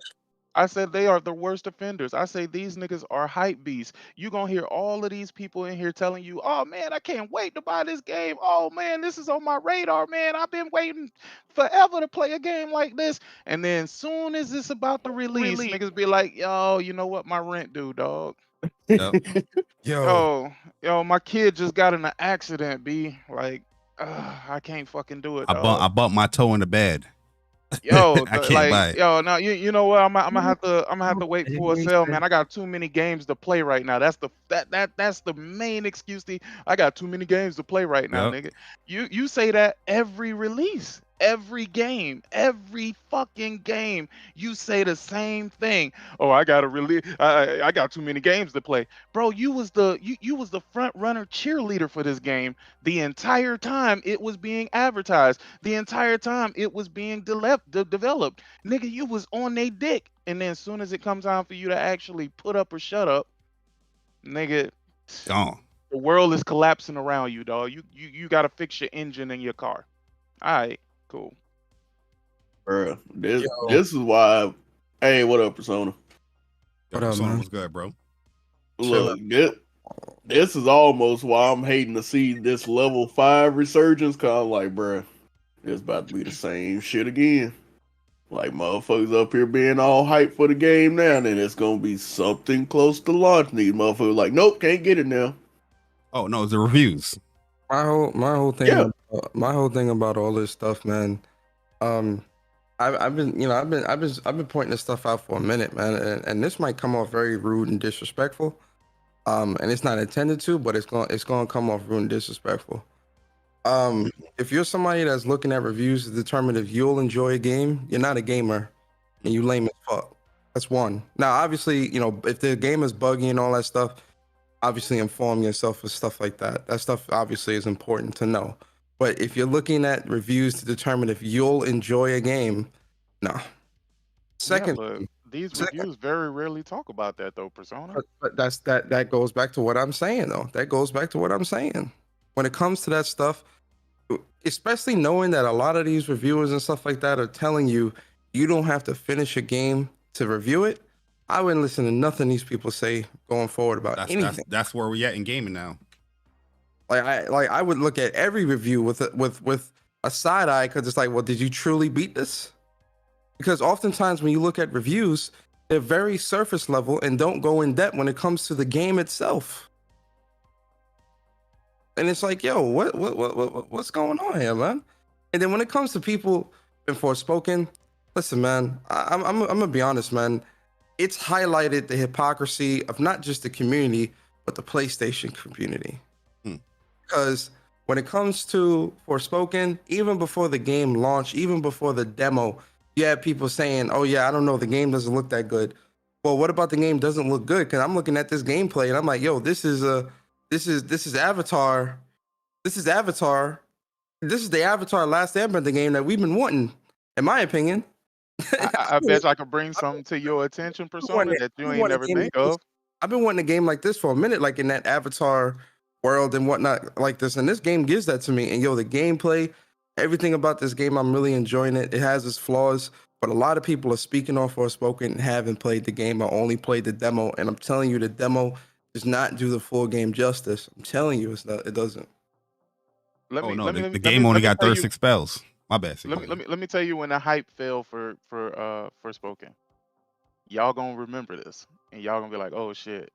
I said they are the worst offenders. I say these niggas are hype beasts. You gonna hear all of these people in here telling you, "Oh man, I can't wait to buy this game. Oh man, this is on my radar, man. I've been waiting forever to play a game like this." And then soon as it's about to release, niggas be like, "Yo, you know what my rent due, dog? Yep. Yo, Yo, my kid just got in an accident, b. Like, I can't fucking do it, dog." I bumped my toe in the bed. Yo, I can't buy it. yo, no, you know what? I'm gonna have to wait for a sale, man. I got too many games to play right now. That's the main excuse. I got too many games to play right now, Yep. nigga. You say that every release, every game, every fucking game. You say the same thing. Oh, I gotta release. I got too many games to play, bro. You was the front runner cheerleader for this game the entire time it was being advertised. The entire time it was being developed. Nigga, you was on they dick. And then as soon as it comes time for you to actually put up or shut up, nigga, Gone. the world is collapsing around you, dog. You gotta fix your engine in your car. Alright, cool. Bruh, yo, this is why. Hey, what up, Persona? Yo, What up, Persona man? was good, bro. Look, this is almost why I'm hating to see this level 5 resurgence. Cause I'm like, bruh, it's about to be the same shit again. Like motherfuckers up here being all hyped for the game now, and then it's gonna be something close to launch. These motherfuckers like, nope, can't get it now. Oh no, it's the reviews. my whole thing, Yeah. my whole thing about all this stuff, man. I've been, I've been pointing this stuff out for a minute, man, and this might come off very rude and disrespectful. And it's not intended to, but it's going to come off rude and disrespectful. If you're somebody that's looking at reviews to determine if you'll enjoy a game, you're not a gamer, and you lame as fuck. That's one. Now, obviously, if the game is buggy and all that stuff, obviously inform yourself of stuff like that. That stuff obviously is important to know. But if you're looking at reviews to determine if you'll enjoy a game, no. Second, Yeah, but these reviews very rarely talk about that though, Persona. but that goes back to what I'm saying though. That goes back to what I'm saying. When it comes to that stuff, especially knowing that a lot of these reviewers and stuff like that are telling you you don't have to finish a game to review it, I wouldn't listen to nothing these people say going forward about anything. That's where we at in gaming now. I would look at every review with a side eye because it's like, well, did you truly beat this? Because oftentimes when you look at reviews, they're very surface level and don't go in depth when it comes to the game itself. And it's like, yo, what's going on here, man? And then when it comes to people in Forspoken, listen, man, I'm gonna be honest, man. It's highlighted the hypocrisy of not just the community, but the PlayStation community. Because when it comes to Forspoken, even before the game launched, even before the demo, you had people saying, "Oh yeah, I don't know, the game doesn't look that good." Well, what about the game doesn't look good? Because I'm looking at this gameplay and I'm like, "Yo, this is Avatar. This is Avatar. This is the Avatar Last Airbender game that we've been wanting, in my opinion." I bet I could bring something to your attention, Persona, that you ain't never think of. I've been wanting a game like this for a minute, like in that Avatar world and whatnot like this. And this game gives that to me. And yo, the gameplay, everything about this game, I'm really enjoying it. It has its flaws, but a lot of people are speaking off Forspoken and haven't played the game or only played the demo. And I'm telling you, the demo does not do the full game justice. I'm telling you, it doesn't. The game only got 36 spells. My bad. Let me tell you when the hype fell for Forspoken. Y'all gonna remember this, and y'all gonna be like, "Oh shit."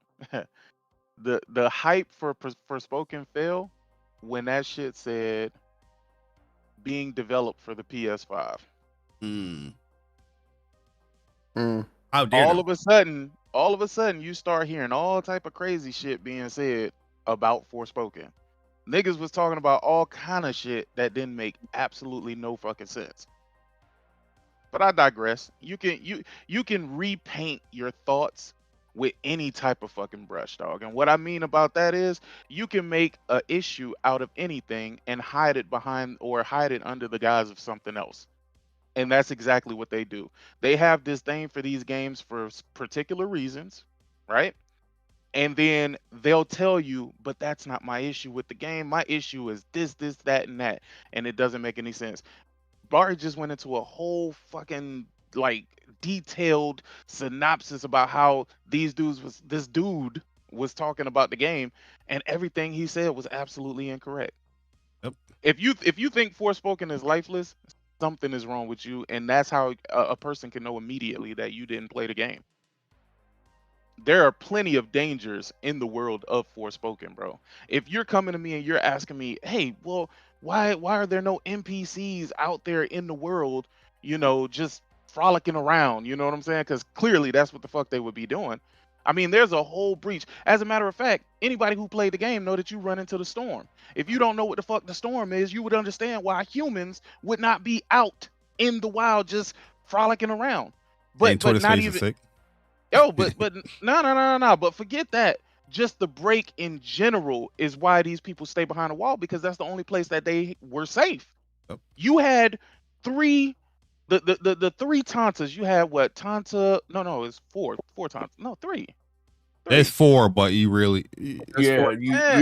The hype for Forspoken fell when that shit said being developed for the PS5. How dare all of a sudden, you start hearing all type of crazy shit being said about Forspoken. Niggas was talking about all kind of shit that didn't make absolutely no fucking sense. But I digress. You can repaint your thoughts with any type of fucking brush, dog. And what I mean about that is you can make a issue out of anything and hide it behind or hide it under the guise of something else. And that's exactly what they do. They have this thing for these games for particular reasons, right? And then they'll tell you, but that's not my issue with the game. My issue is this, this, that, and that. And it doesn't make any sense. Bart just went into a whole fucking like detailed synopsis about how this dude was talking about the game, and everything he said was absolutely incorrect. Yep. If you think Forspoken is lifeless, something is wrong with you, and that's how a person can know immediately that you didn't play the game. There are plenty of dangers in the world of Forspoken, bro. If you're coming to me and you're asking me, hey, well, why are there no NPCs out there in the world, just frolicking around? You know what I'm saying? Because clearly that's what the fuck they would be doing. I mean, there's a whole breach. As a matter of fact, anybody who played the game know that you run into the storm. If you don't know what the fuck the storm is, you would understand why humans would not be out in the wild just frolicking around. But not even. Sick. Oh, but no. But forget that. Just the break in general is why these people stay behind a wall, because that's the only place that they were safe. Yep. You had the three Tantas. You had what? Tanta? No, it's four Tantas. No, three. There's 4, but you really you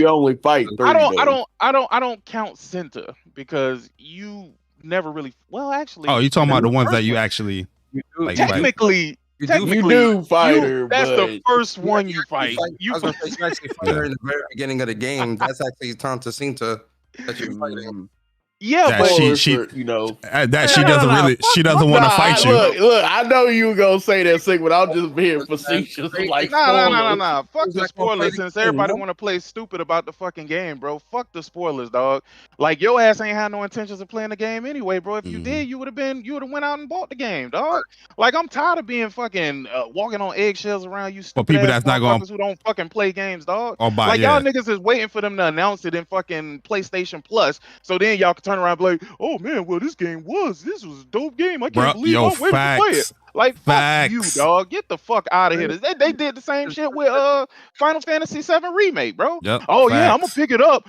only fight 3. I don't count Sfth because you never really. Well, actually. Oh, you talking about the ones that you actually like, technically. You do fight her. That's the first one you fight. You actually fight her in the very beginning of the game. That's actually Tanta Cinta that you're fighting. Yeah, that but she doesn't want to fight you. Look, I know you were gonna say that thing, but I'm just being facetious. Like, no. Fuck the spoilers, since everybody want to play stupid about the fucking game, bro. Fuck the spoilers, dog. Like, your ass ain't had no intentions of playing the game anyway, bro. If you did, you would have went out and bought the game, dog. Like, I'm tired of being fucking walking on eggshells around you stupid people that's not gonna who don't fucking play games, dog. Or buy, like, y'all niggas is waiting for them to announce it in fucking PlayStation Plus, so then y'all can turn around and be like, oh man, well this was a dope game. I can't believe I'm waiting to play it. Like, fuck you, dog. Get the fuck out of here. They did the same shit with Final Fantasy VII Remake, bro. Yep, yeah, I'm gonna pick it up.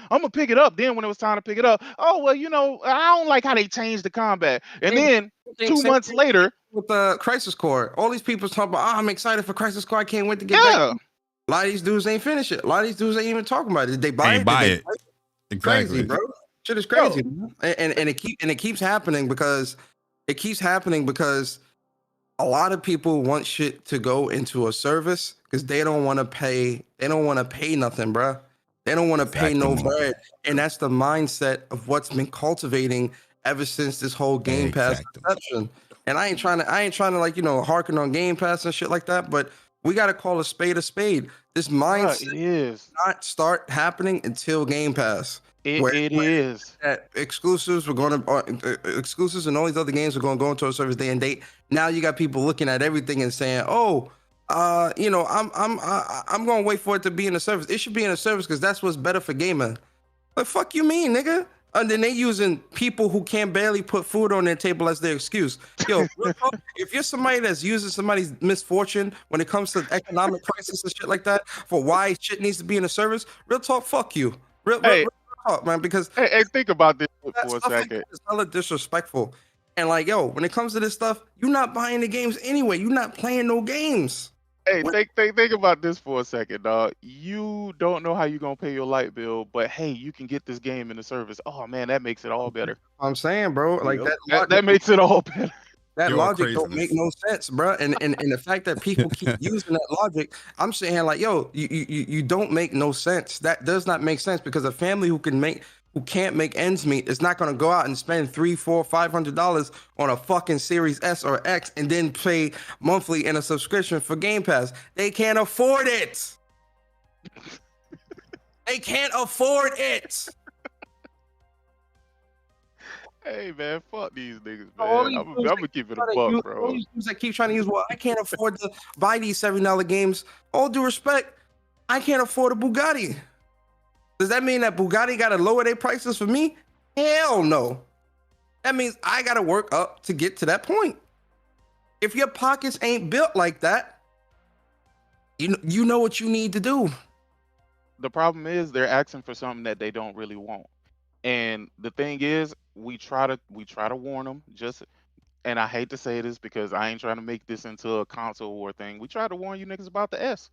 Then when it was time to pick it up, oh well, I don't like how they changed the combat. And then 2 months later, with the Crisis Core, all these people talk about, I'm excited for Crisis Core. I can't wait to get back. A lot of these dudes ain't finished it. A lot of these dudes ain't even talking about it. Did they buy it? Exactly, crazy, bro. Shit is crazy, and it keeps happening because a lot of people want shit to go into a service because they don't want to pay. They don't want to pay nothing, bro. They don't want to pay no bread, and that's the mindset of what's been cultivating ever since this whole Game Pass conception. And I ain't trying to like harken on Game Pass and shit like that, but we got to call a spade a spade. This mindset is not start happening until Game Pass. It is that exclusives were going to exclusives and all these other games are going to go into a service day and date. Now you got people looking at everything and saying, "Oh, I'm going to wait for it to be in a service. It should be in a service because that's what's better for gaming." But fuck you mean, nigga? And then they using people who can barely put food on their table as their excuse. Yo, if you're somebody that's using somebody's misfortune when it comes to economic crisis and shit like that for why shit needs to be in a service, real talk, fuck you. Real talk, man. Because hey, think about this for a second. It's hella disrespectful. And like, yo, when it comes to this stuff, you're not buying the games anyway. You're not playing no games. Hey, think about this for a second, dog. You don't know how you're gonna pay your light bill, but hey, you can get this game in the service. Oh man, that makes it all better. I'm saying, bro, like that makes it all better. That logic don't make no sense, bro. And the fact that people keep using that logic, I'm saying like, yo, you don't make no sense. That does not make sense because a family who can't make ends meet is not going to go out and spend $300, $400, $500 on a fucking Series S or X and then pay monthly in a subscription for Game Pass. They can't afford it. They can't afford it. Hey man, fuck these niggas, man. I'm gonna keep it a buck, bro. All these dudes that keep trying to use, well, I can't afford to buy these $7 games. All due respect, I can't afford a Bugatti. Does that mean that Bugatti got to lower their prices for me? Hell no. That means I got to work up to get to that point. If your pockets ain't built like that, You know what you need to do. The problem is they're asking for something that they don't really want. And the thing is, we try to warn them. Just and I hate to say this because I ain't trying to make this into a console war thing. We try to warn you niggas about the S.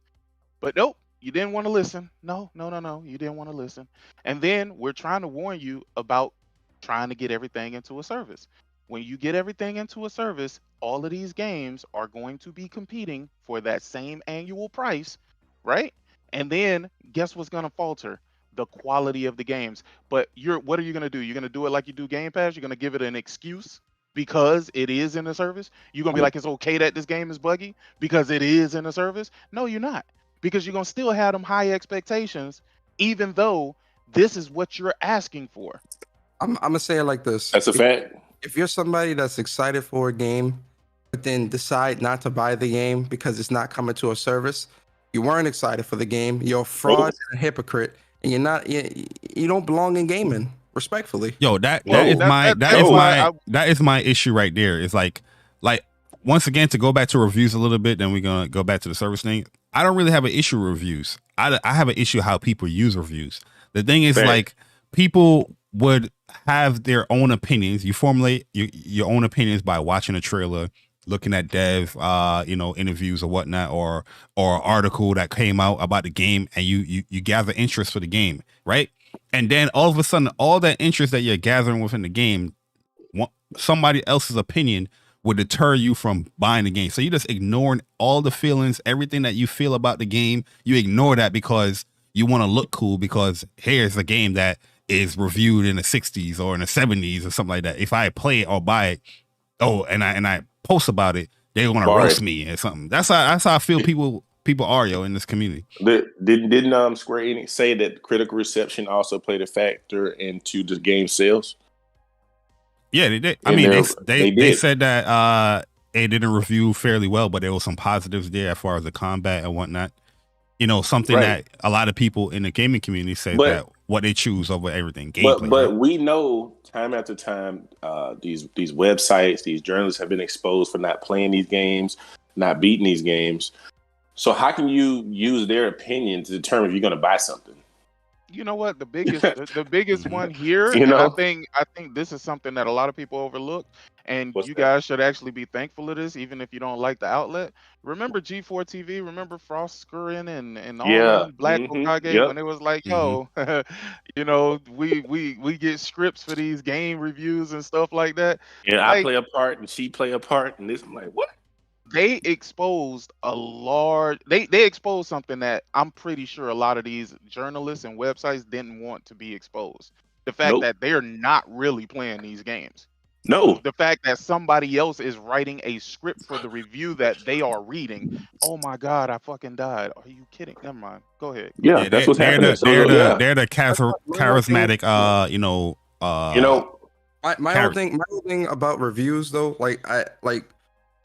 But nope, you didn't want to listen. No, you didn't want to listen. And then we're trying to warn you about trying to get everything into a service. When you get everything into a service, all of these games are going to be competing for that same annual price, right? And then guess what's going to falter? The quality of the games. But what are you going to do? You're going to do it like you do Game Pass? You're going to give it an excuse because it is in a service? You're going to be like, it's okay that this game is buggy because it is in a service? No, you're not, because you're gonna still have them high expectations, even though this is what you're asking for. I'm gonna say it like this. That's a fact. If you're somebody that's excited for a game, but then decide not to buy the game because it's not coming to a service, you weren't excited for the game. You're a fraud and a hypocrite, and you don't belong in gaming. Respectfully, Yo, that is my issue right there. It's like once again, to go back to reviews a little bit, then we're gonna go back to the service thing. I don't really have an issue with reviews. I have an issue how people use reviews. The thing is, like, people would have their own opinions. You formulate your own opinions by watching a trailer, looking at dev, interviews or whatnot, or article that came out about the game, and you gather interest for the game, right? And then all of a sudden, all that interest that you're gathering within the game, somebody else's opinion would deter you from buying the game. So you're just ignoring all the feelings, everything that you feel about the game. You ignore that because you want to look cool, because here's a game that is reviewed in the 60s or in the 70s or something like that. If I play it or buy it, and I post about it, they're gonna roast me or something. That's how I feel people are, yo, in this community. Didn't Square Enix say that critical reception also played a factor into the game sales? Yeah, they did. I mean, they said that it didn't review fairly well, but there was some positives there as far as the combat and whatnot. Something that a lot of people in the gaming community say that what they choose over everything. Gameplay, but we know time after time, these websites, these journalists have been exposed for not playing these games, not beating these games. So how can you use their opinion to determine if you're going to buy something? You know what? The biggest one here, and I think this is something that a lot of people overlook, and you guys should actually be thankful of this, even if you don't like the outlet. Remember G4 TV? Remember Frostgreen and all them Black Okage when it was like, yo, we get scripts for these game reviews and stuff like that. Yeah, I play a part and she play a part, and this, I'm like, what? They exposed they exposed something that I'm pretty sure a lot of these journalists and websites didn't want to be exposed. The fact that they're not really playing these games. No. The fact that somebody else is writing a script for the review that they are reading. Oh my God, I fucking died. Are you kidding? Never mind. Go ahead. Yeah, that's what's happening. They're the charismatic, my whole thing about reviews though,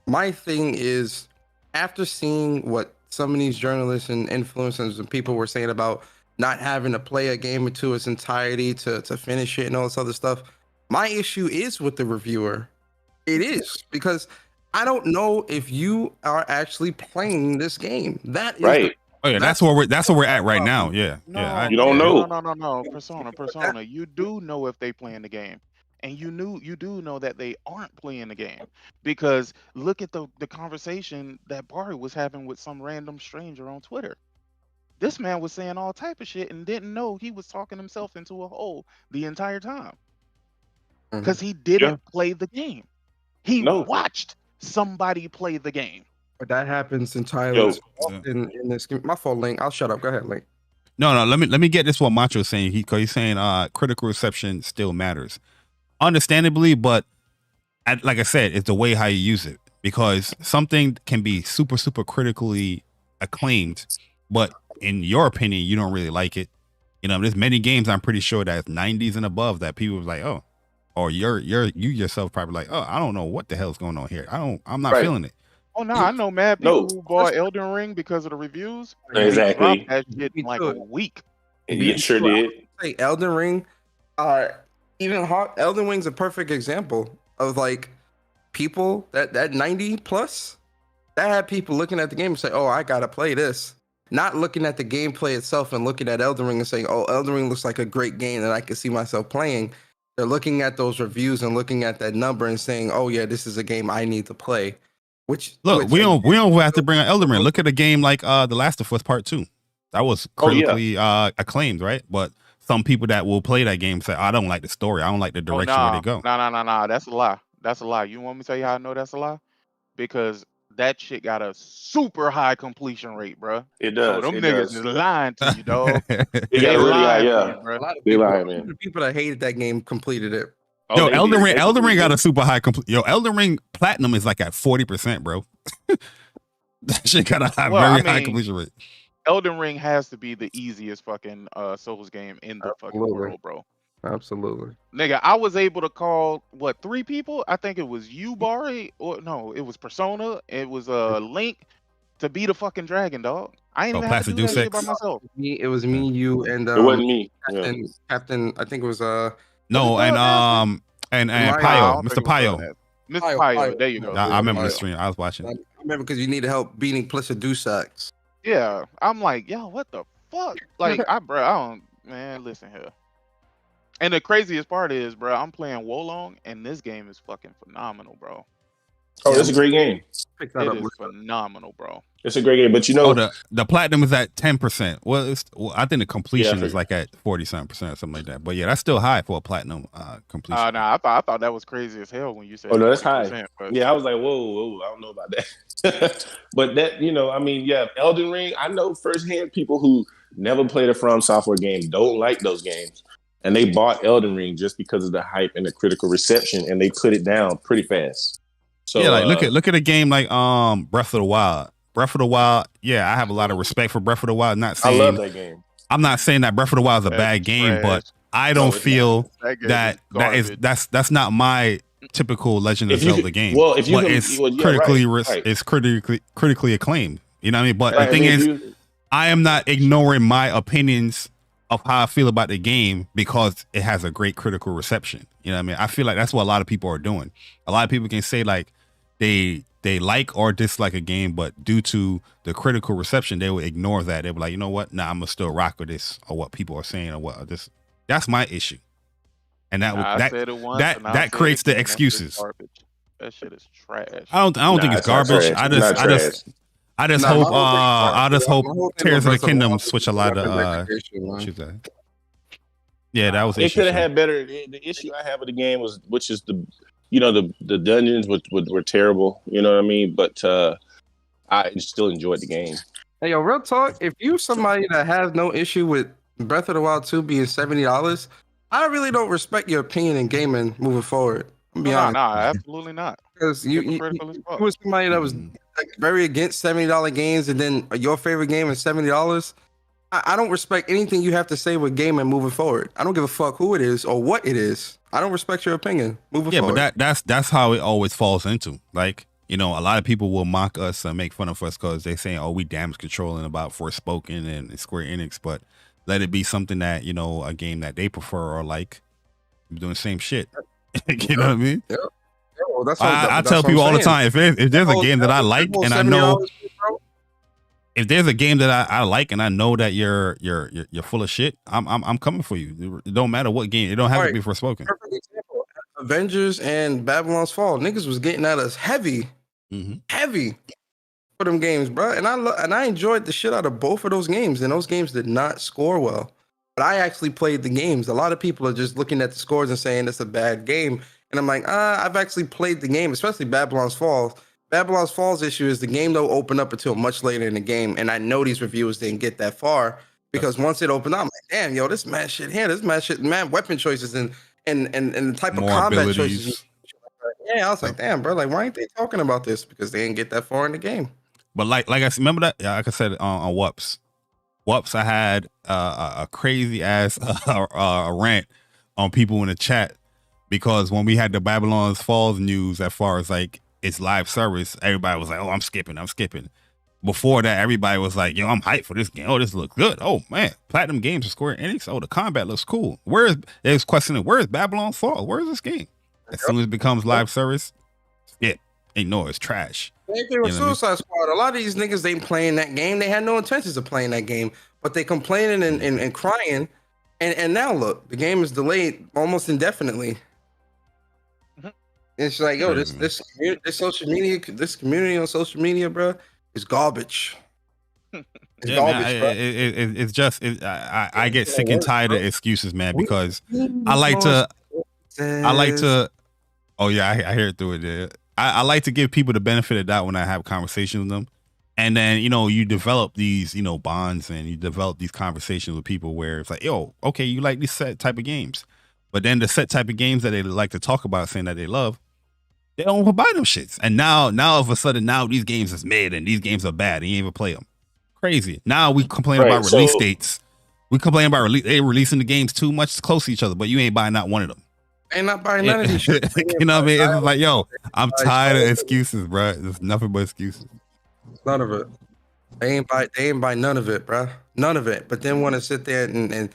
my thing is, after seeing what some of these journalists and influencers and people were saying about not having to play a game into its entirety to finish it and all this other stuff, my issue is with the reviewer. It is, because I don't know if you are actually playing this game. That is right. That's where we're at right now. Yeah. You don't know. No. Persona. You do know if they playing the game. And you do know that they aren't playing the game, because look at the conversation that Barry was having with some random stranger on Twitter. This man was saying all type of shit and didn't know he was talking himself into a hole the entire time, because he didn't play the game. He watched somebody play the game. But that happens entirely in this game. My fault, Link. I'll shut up. Go ahead, Link. No. Let me get this. What Macho's saying. He's saying critical reception still matters. Understandably, but like I said, it's the way how you use it, because something can be super, super critically acclaimed, but in your opinion, you don't really like it. There's many games I'm pretty sure that's 90s and above that people was like, oh, or you yourself probably like, oh, I don't know what the hell's going on here. I'm not feeling it. Oh no, I know mad people who bought Elden Ring because of the reviews. Exactly. That shit in like a week. It sure did. Say Elden Ring, even Elden Ring's a perfect example of like people that 90 plus That had people looking at the game and say, "Oh, I gotta play this." Not looking at the gameplay itself and looking at Elden Ring and saying, "Oh, Elden Ring looks like a great game that I can see myself playing." They're looking at those reviews and looking at that number and saying, "Oh yeah, this is a game I need to play." Look, we don't have to bring an Elden Ring. Look at a game like The Last of Us Part 2. That was critically acclaimed, right? But some people that will play that game say, I don't like the story. I don't like the direction where they go. Nah. That's a lie. That's a lie. You want me to tell you how I know that's a lie? Because that shit got a super high completion rate, bro. It does. So them it niggas does. is lying to you, dog. It got They really high, lying to yeah. you, bro. A lot of They people, lying, man. the people that hated that game completed it. Oh, Yo, they Elden did. Ring, They Elden Ring completed got it. a super high complete. Yo, Elden Ring Platinum is like at 40%, bro. That shit got a very high completion rate. Elden Ring has to be the easiest fucking Souls game in the fucking world, bro. Absolutely. Nigga, I was able to call 3 people? I think it was you, Bari, or no, it was Persona, it was Link to beat a fucking dragon, dog. I ain't even have to do that shit by myself. It was me, you, and It wasn't me. Yeah. Captain. I think it was No, and Pio, Mr. Pio. Mr. Pio, there you go. I remember the stream. I was watching. I remember because you needed help beating Plissa Dussax. Yeah, I'm like, yo, what the fuck? Like, I don't, man, listen here. And the craziest part is, bro, I'm playing Wolong, and this game is fucking phenomenal, bro. Oh, it's a great game. It is phenomenal, bro. It's a great game, but you know, the platinum is at 10%. Well, I think the completion is like at 40-something percent or something like that. But yeah, that's still high for a platinum completion. Nah, I thought that was crazy as hell when you said. Oh no, that's high. But... Yeah, I was like, whoa, I don't know about that. But that, I mean, yeah, Elden Ring. I know firsthand people who never played a From Software game don't like those games, and they bought Elden Ring just because of the hype and the critical reception, and they put it down pretty fast. So yeah, like look at a game like Breath of the Wild. Breath of the Wild, yeah, I have a lot of respect for Breath of the Wild. I love that game. I'm not saying that Breath of the Wild is a bad game, but I don't feel that's not my typical Legend of Zelda game. Well, if you but it's critically acclaimed. You know what I mean? But the thing is, I am not ignoring my opinions of how I feel about the game because it has a great critical reception. You know what I mean? I feel like that's what a lot of people are doing. A lot of people can say like they like or dislike a game, but due to the critical reception, they will ignore that. They'll be like, you know what? Nah, I'm gonna still rock with this or what people are saying or what this. That's my issue, and that creates the excuses. That shit is trash. I don't think it's garbage. I just hope Tears of the Kingdom switch a lot of yeah, that was. It could have had better. The issue I have with the game was, which is the dungeons were terrible. You know what I mean? But I still enjoyed the game. Hey, yo, real talk. If you somebody that has no issue with Breath of the Wild 2 being $70, I really don't respect your opinion in gaming moving forward. Nah, absolutely not. Because you was somebody that was very against $70 games, and then your favorite game is $70. I don't respect anything you have to say with gaming moving forward. I don't give a fuck who it is or what it is. I don't respect your opinion moving forward. Yeah, but that's how it always falls into. Like, a lot of people will mock us and make fun of us because they're saying, oh, we damage controlling about Forspoken and Square Enix, but let it be something that, a game that they prefer or like. We're doing the same shit. You know what I mean? Yeah. Well, I tell people all the time, if there's a game that I like and I know, if there's a game that I like and I know that you're full of shit, I'm coming for you. It don't matter what game. It don't have to be Forspoken. Perfect example. Avengers and Babylon's Fall. Niggas was getting at us heavy for them games, bro. And I enjoyed the shit out of both of those games. And those games did not score well. But I actually played the games. A lot of people are just looking at the scores and saying it's a bad game. And I'm like, I've actually played the game, especially Babylon's Fall. Babylon's Fall's issue is the game don't open up until much later in the game, and I know these reviewers didn't get that far because once it opened up, I'm like, damn, yo, this mad shit here, mad weapon choices and the type of combat choices. Yeah, I was like, damn, bro, like why ain't they talking about this? Because they didn't get that far in the game. But like I remember that, like I said on Wups, I had a crazy ass rant on people in the chat because when we had the Babylon's Falls news, as far as like it's live service, everybody was like, oh, I'm skipping. Before that, everybody was like, yo, I'm hyped for this game. Oh, this looks good. Oh man, Platinum Games for Square Enix. Oh, the combat looks cool. There's questioning, where is Babylon Fall? Where is this game? As soon as it becomes live service, skip. ignore. It's trash. Same thing with Suicide Squad. A lot of these niggas ain't playing that game. They had no intentions of playing that game, but they complaining and crying. And now look, the game is delayed almost indefinitely. It's like, yo, this social media, this community on social media, bro, is garbage. It's garbage, bro. It's just I get sick and tired of excuses, man, because I like to. Oh yeah, I hear it through it. There. I like to give people the benefit of that when I have conversations with them, and then you develop these bonds and you develop these conversations with people where it's like, yo, okay, you like these set type of games, but then the set type of games that they like to talk about, saying that they love, they don't buy them shits, and now all of a sudden now these games is mid and these games are bad and you ain't even play them. Crazy. Now we complain about release dates. We complain about they releasing the games too much close to each other, but you ain't buying not one of them. Ain't not buying none of these shit. You know what I mean? It's like, yo, I'm tired of excuses, bro. There's nothing but excuses. None of it. They ain't buy none of it, bro. None of it. But then want to sit there and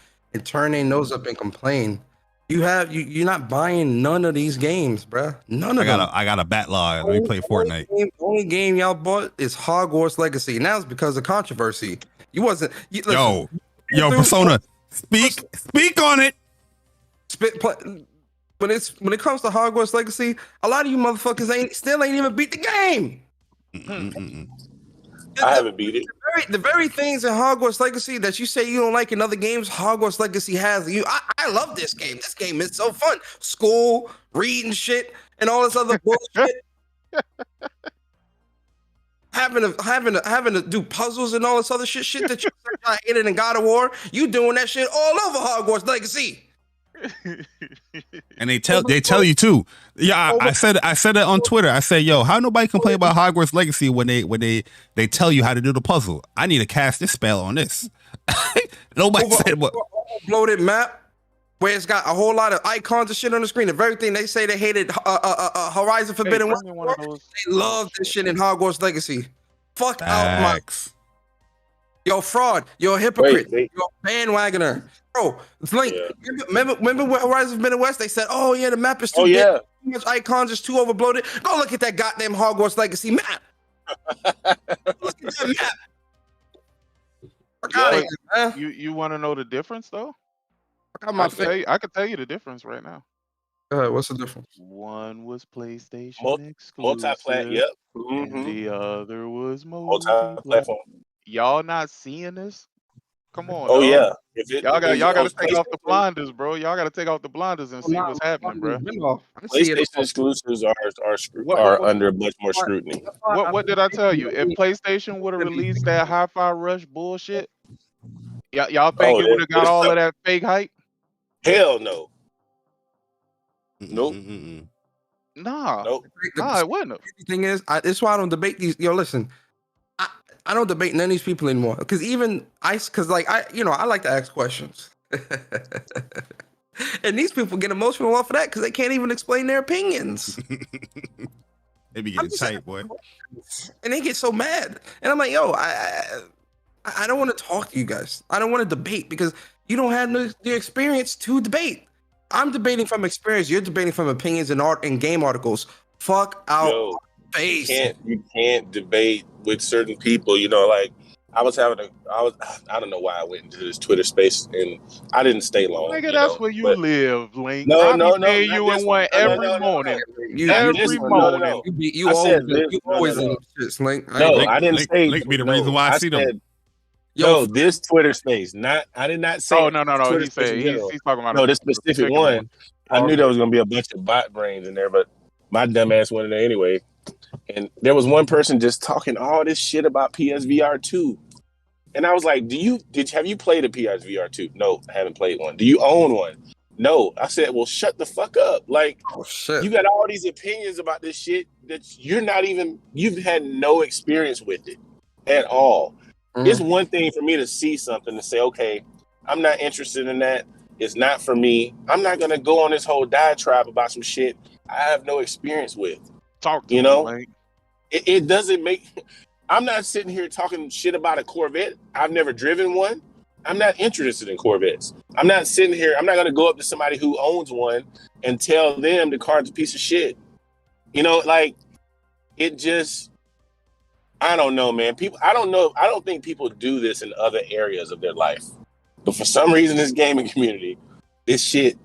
turn their nose up and complain. You're not buying none of these games, bro. None of them. I got a backlog. Let me play Fortnite. The only game y'all bought is Hogwarts Legacy, and that was because of controversy. Listen, yo, Persona, speak on it. When it comes to Hogwarts Legacy, a lot of you motherfuckers still ain't even beat the game. I haven't beat it. The very things in Hogwarts Legacy that you say you don't like in other games, Hogwarts Legacy has. I love this game. This game is so fun. School, reading shit, and all this other bullshit. having to do puzzles and all this other shit that you hated in God of War. You doing that shit all over Hogwarts Legacy. And they tell you too. Yeah, I said it on Twitter. I said, yo, how nobody complain about Hogwarts Legacy when they tell you how to do the puzzle? I need to cast this spell on this. Nobody said what. Bloated map where it's got a whole lot of icons and shit on the screen. The very thing they say they hated Horizon Forbidden West. They love this shit in Hogwarts Legacy. Fuck out my. Yo, fraud. You're a hypocrite. You're a bandwagoner. Bro, it's like, remember when Horizon Forbidden West, they said, oh, yeah, the map is too big. Too much icons, is too overbloated. Go look at that goddamn Hogwarts Legacy map. Look at that map. You want to know the difference, though? I can tell you the difference right now. What's the difference? One was PlayStation exclusive. Multi-plat, yep. And the other was multi-platform. Y'all not seeing this? Come on. Oh, yeah. Y'all got to take off the blinders, bro. Y'all got to take off the blinders and see what's happening, bro. PlayStation exclusives are under much more scrutiny. What did I tell you? If PlayStation would have released that Hi-Fi Rush bullshit, y'all think it would have got all of that fake hype? Hell no. Nope. Nah, it wasn't. The thing is, it's why I don't debate these. Yo, listen. I don't debate none of these people anymore because I like to ask questions, and these people get emotional off of that because they can't even explain their opinions. They be getting tight, boy, and they get so mad. And I'm like, yo, I don't want to talk to you guys. I don't want to debate because you don't have the experience to debate. I'm debating from experience. You're debating from opinions and art and game articles. Fuck out. Face. You can't debate with certain people. Like I don't know why I went into this Twitter space and I didn't stay long. Nigga, that's where you live, Link. No. You in one every morning. Every morning. You always in shit, Link. I didn't say. Link be the reason why I see them. No, this Twitter space. I did not say. Oh no. He said he's talking about this specific one. I knew there was gonna be a bunch of bot brains in there, but my dumb ass went in there anyway. And there was one person just talking all this shit about PSVR 2. And I was like, have you played a PSVR 2? No, I haven't played one. Do you own one? No. I said, well, shut the fuck up. Like, you got all these opinions about this shit that you've had no experience with it at all. It's one thing for me to see something and say, okay, I'm not interested in that. It's not for me. I'm not going to go on this whole diatribe about some shit I have no experience with. Talk to me, Link. It doesn't make. I'm not sitting here talking shit about a Corvette. I've never driven one. I'm not interested in Corvettes. I'm not sitting here. I'm not going to go up to somebody who owns one and tell them the car's a piece of shit. Like it just, I don't know, man. People, I don't know. I don't think people do this in other areas of their life. But for some reason, this gaming community, this shit,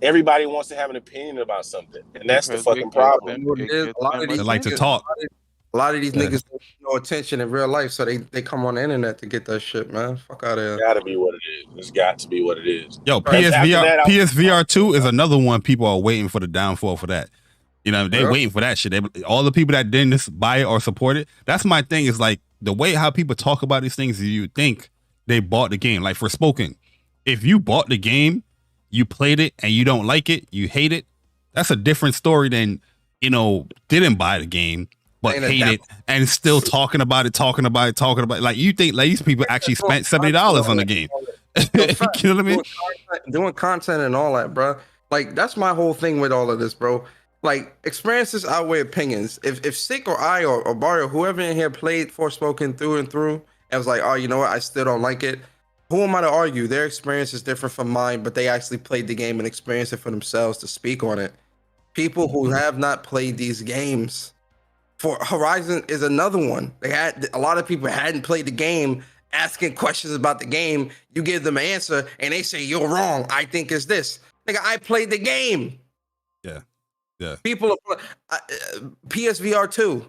everybody wants to have an opinion about something. And that's the Because fucking it gets problem. them, What it it is, gets a lot them of these They like to niggas, talk. a lot of these Yeah. niggas don't know attention in real life, so they come on the internet to get that shit, man. Fuck out of here. Gotta be what it is. It's got to be what it is. Yo, After PSVR that, I- PSVR 2 is another one people are waiting for the downfall for that. You know, they Yeah. waiting for that shit. All the people that didn't just buy it or support it. That's my thing. Is like the way how people talk about these things. You think they bought the game. Like Forspoken, if you bought the game, you played it and you don't like it, you hate it. That's a different story than, you know, didn't buy the game but Ain't hate that- it and still talking about it. Like you think like these people actually spent $70 on the game. You know what I mean? Doing content and all that, bro. Like that's my whole thing with all of this, bro. Like experiences outweigh opinions. If Sfth or I or Barrio, whoever in here played Forspoken through and through, and was like, oh, you know what, I still don't like it. Who am I to argue? Their experience is different from mine, but they actually played the game and experienced it for themselves to speak on it. People who have not played these games, for Horizon is another one. They had a lot of people hadn't played the game, asking questions about the game. You give them an answer, and they say you're wrong. I think it's this. Nigga, I played the game. Yeah. People, PSVR 2.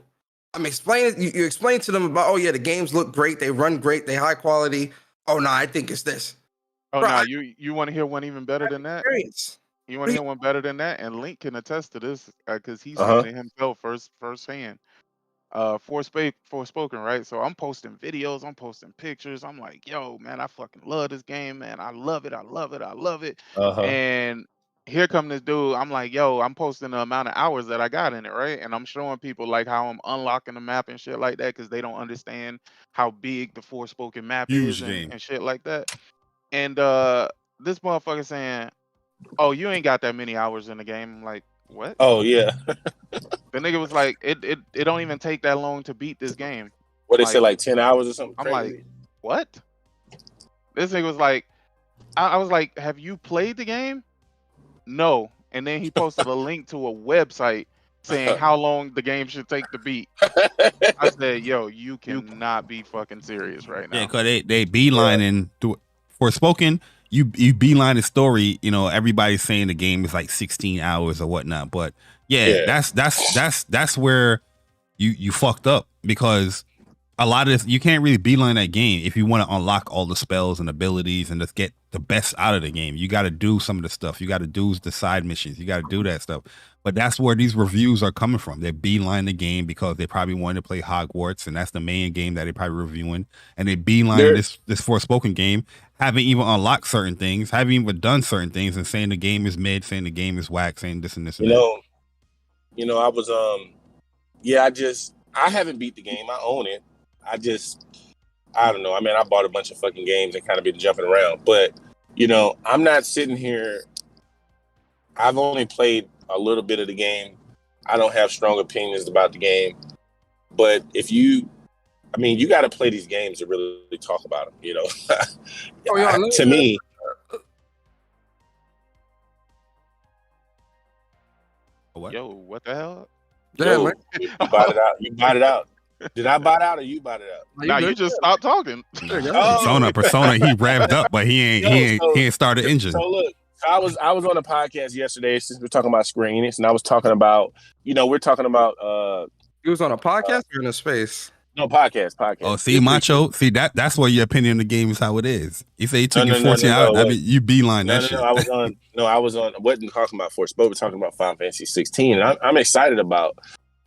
I'm explaining. You explain to them about. Oh yeah, the games look great. They run great. They high quality. Oh no, I think it's this. Oh Bro, no, I- you want to hear one even better than that? Experience. You want to hear one better than that? And Link can attest to this because he's Uh-huh. seen it himself firsthand. Forspoken, right? So I'm posting videos, I'm posting pictures. I'm like, yo, man, I fucking love this game, man. I love it, I love it, I love it. Uh-huh. And here come this dude. I'm like, yo, I'm posting the amount of hours that I got in it, right? And I'm showing people like how I'm unlocking the map and shit like that because they don't understand how big the Forspoken map Huge is game. and shit like that. And this motherfucker saying, oh, you ain't got that many hours in the game. I'm like, what? Oh yeah. The nigga was like, it don't even take that long to beat this game. What they say, like 10 hours or something? I'm crazy? like, what? This nigga was like, I was like, have you played the game? No. And then he posted a link to a website saying how long the game should take to beat. I said, yo, you cannot be fucking serious right now. Yeah, because they beelining through Forspoken. You beeline the story. You know, everybody's saying the game is like 16 hours or whatnot. But yeah. that's where you fucked up, because a lot of this, you can't really beeline that game if you want to unlock all the spells and abilities and just get the best out of the game. You got to do some of the stuff. You got to do the side missions. You got to do that stuff. But that's where these reviews are coming from. They beeline the game because they probably wanted to play Hogwarts, and that's the main game that they're probably reviewing. And they beeline this Forspoken game, haven't even unlocked certain things, haven't even done certain things, and saying the game is mid, saying the game is whack, saying this and this and that. I was I haven't beat the game. I own it. I don't know. I mean, I bought a bunch of fucking games and kind of been jumping around, but I'm not sitting here. I've only played a little bit of the game. I don't have strong opinions about the game, but you got to play these games to really talk about them. To me. What? Yo, what the hell? Yeah, man. You bought it out. You bought it out. Did I buy it out or you bought it out? Nah, you just stopped talking. Persona, he revved up, but he ain't started the engine. So look, I was on a podcast yesterday since we're talking about Square Enix, and I was talking about, we're talking about He was on a podcast or in a space? no podcast. Oh, see, Macho, that's where your opinion of the game is how it is. You say it took you 14 hours. I mean, you beeline that shit. I wasn't talking about Forspoken, we're talking about Final Fantasy 16, and I'm excited about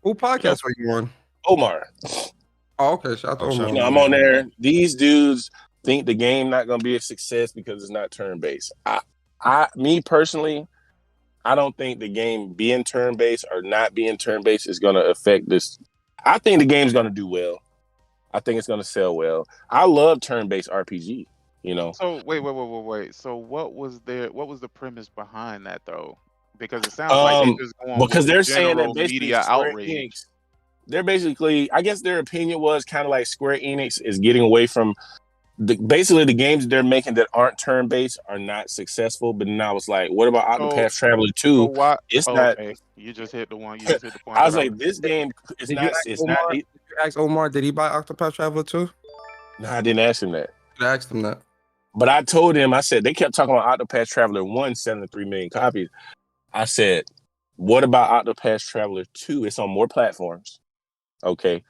Who podcast are you on? Omar. Oh, okay. Shout out to Omar. I'm on there. These dudes think the game not going to be a success because it's not turn-based. Me personally, I don't think the game being turn-based or not being turn-based is going to affect this. I think the game's going to do well. I think it's going to sell well. I love turn-based RPG, So wait. So what was the premise behind that though? Because it sounds like they just going because with they're the saying that general basically media Square outrage. Enix, they're basically, I guess their opinion was kind of like Square Enix is getting away from basically the games they're making that aren't turn-based are not successful. But then I was like, what about Octopath Traveler So 2? why? It's Oh, not. okay, you just hit the one. You just hit the point. I was that like, this game is Did not. you ask It's Omar? not. Did you ask Omar? Did he buy Octopath Traveler 2? No, I didn't ask him that. I asked him that. But I told him, I said, they kept talking about Octopath Traveler 1 selling 3 million copies. I said, what about Octopath Traveler 2? It's on more platforms. Okay.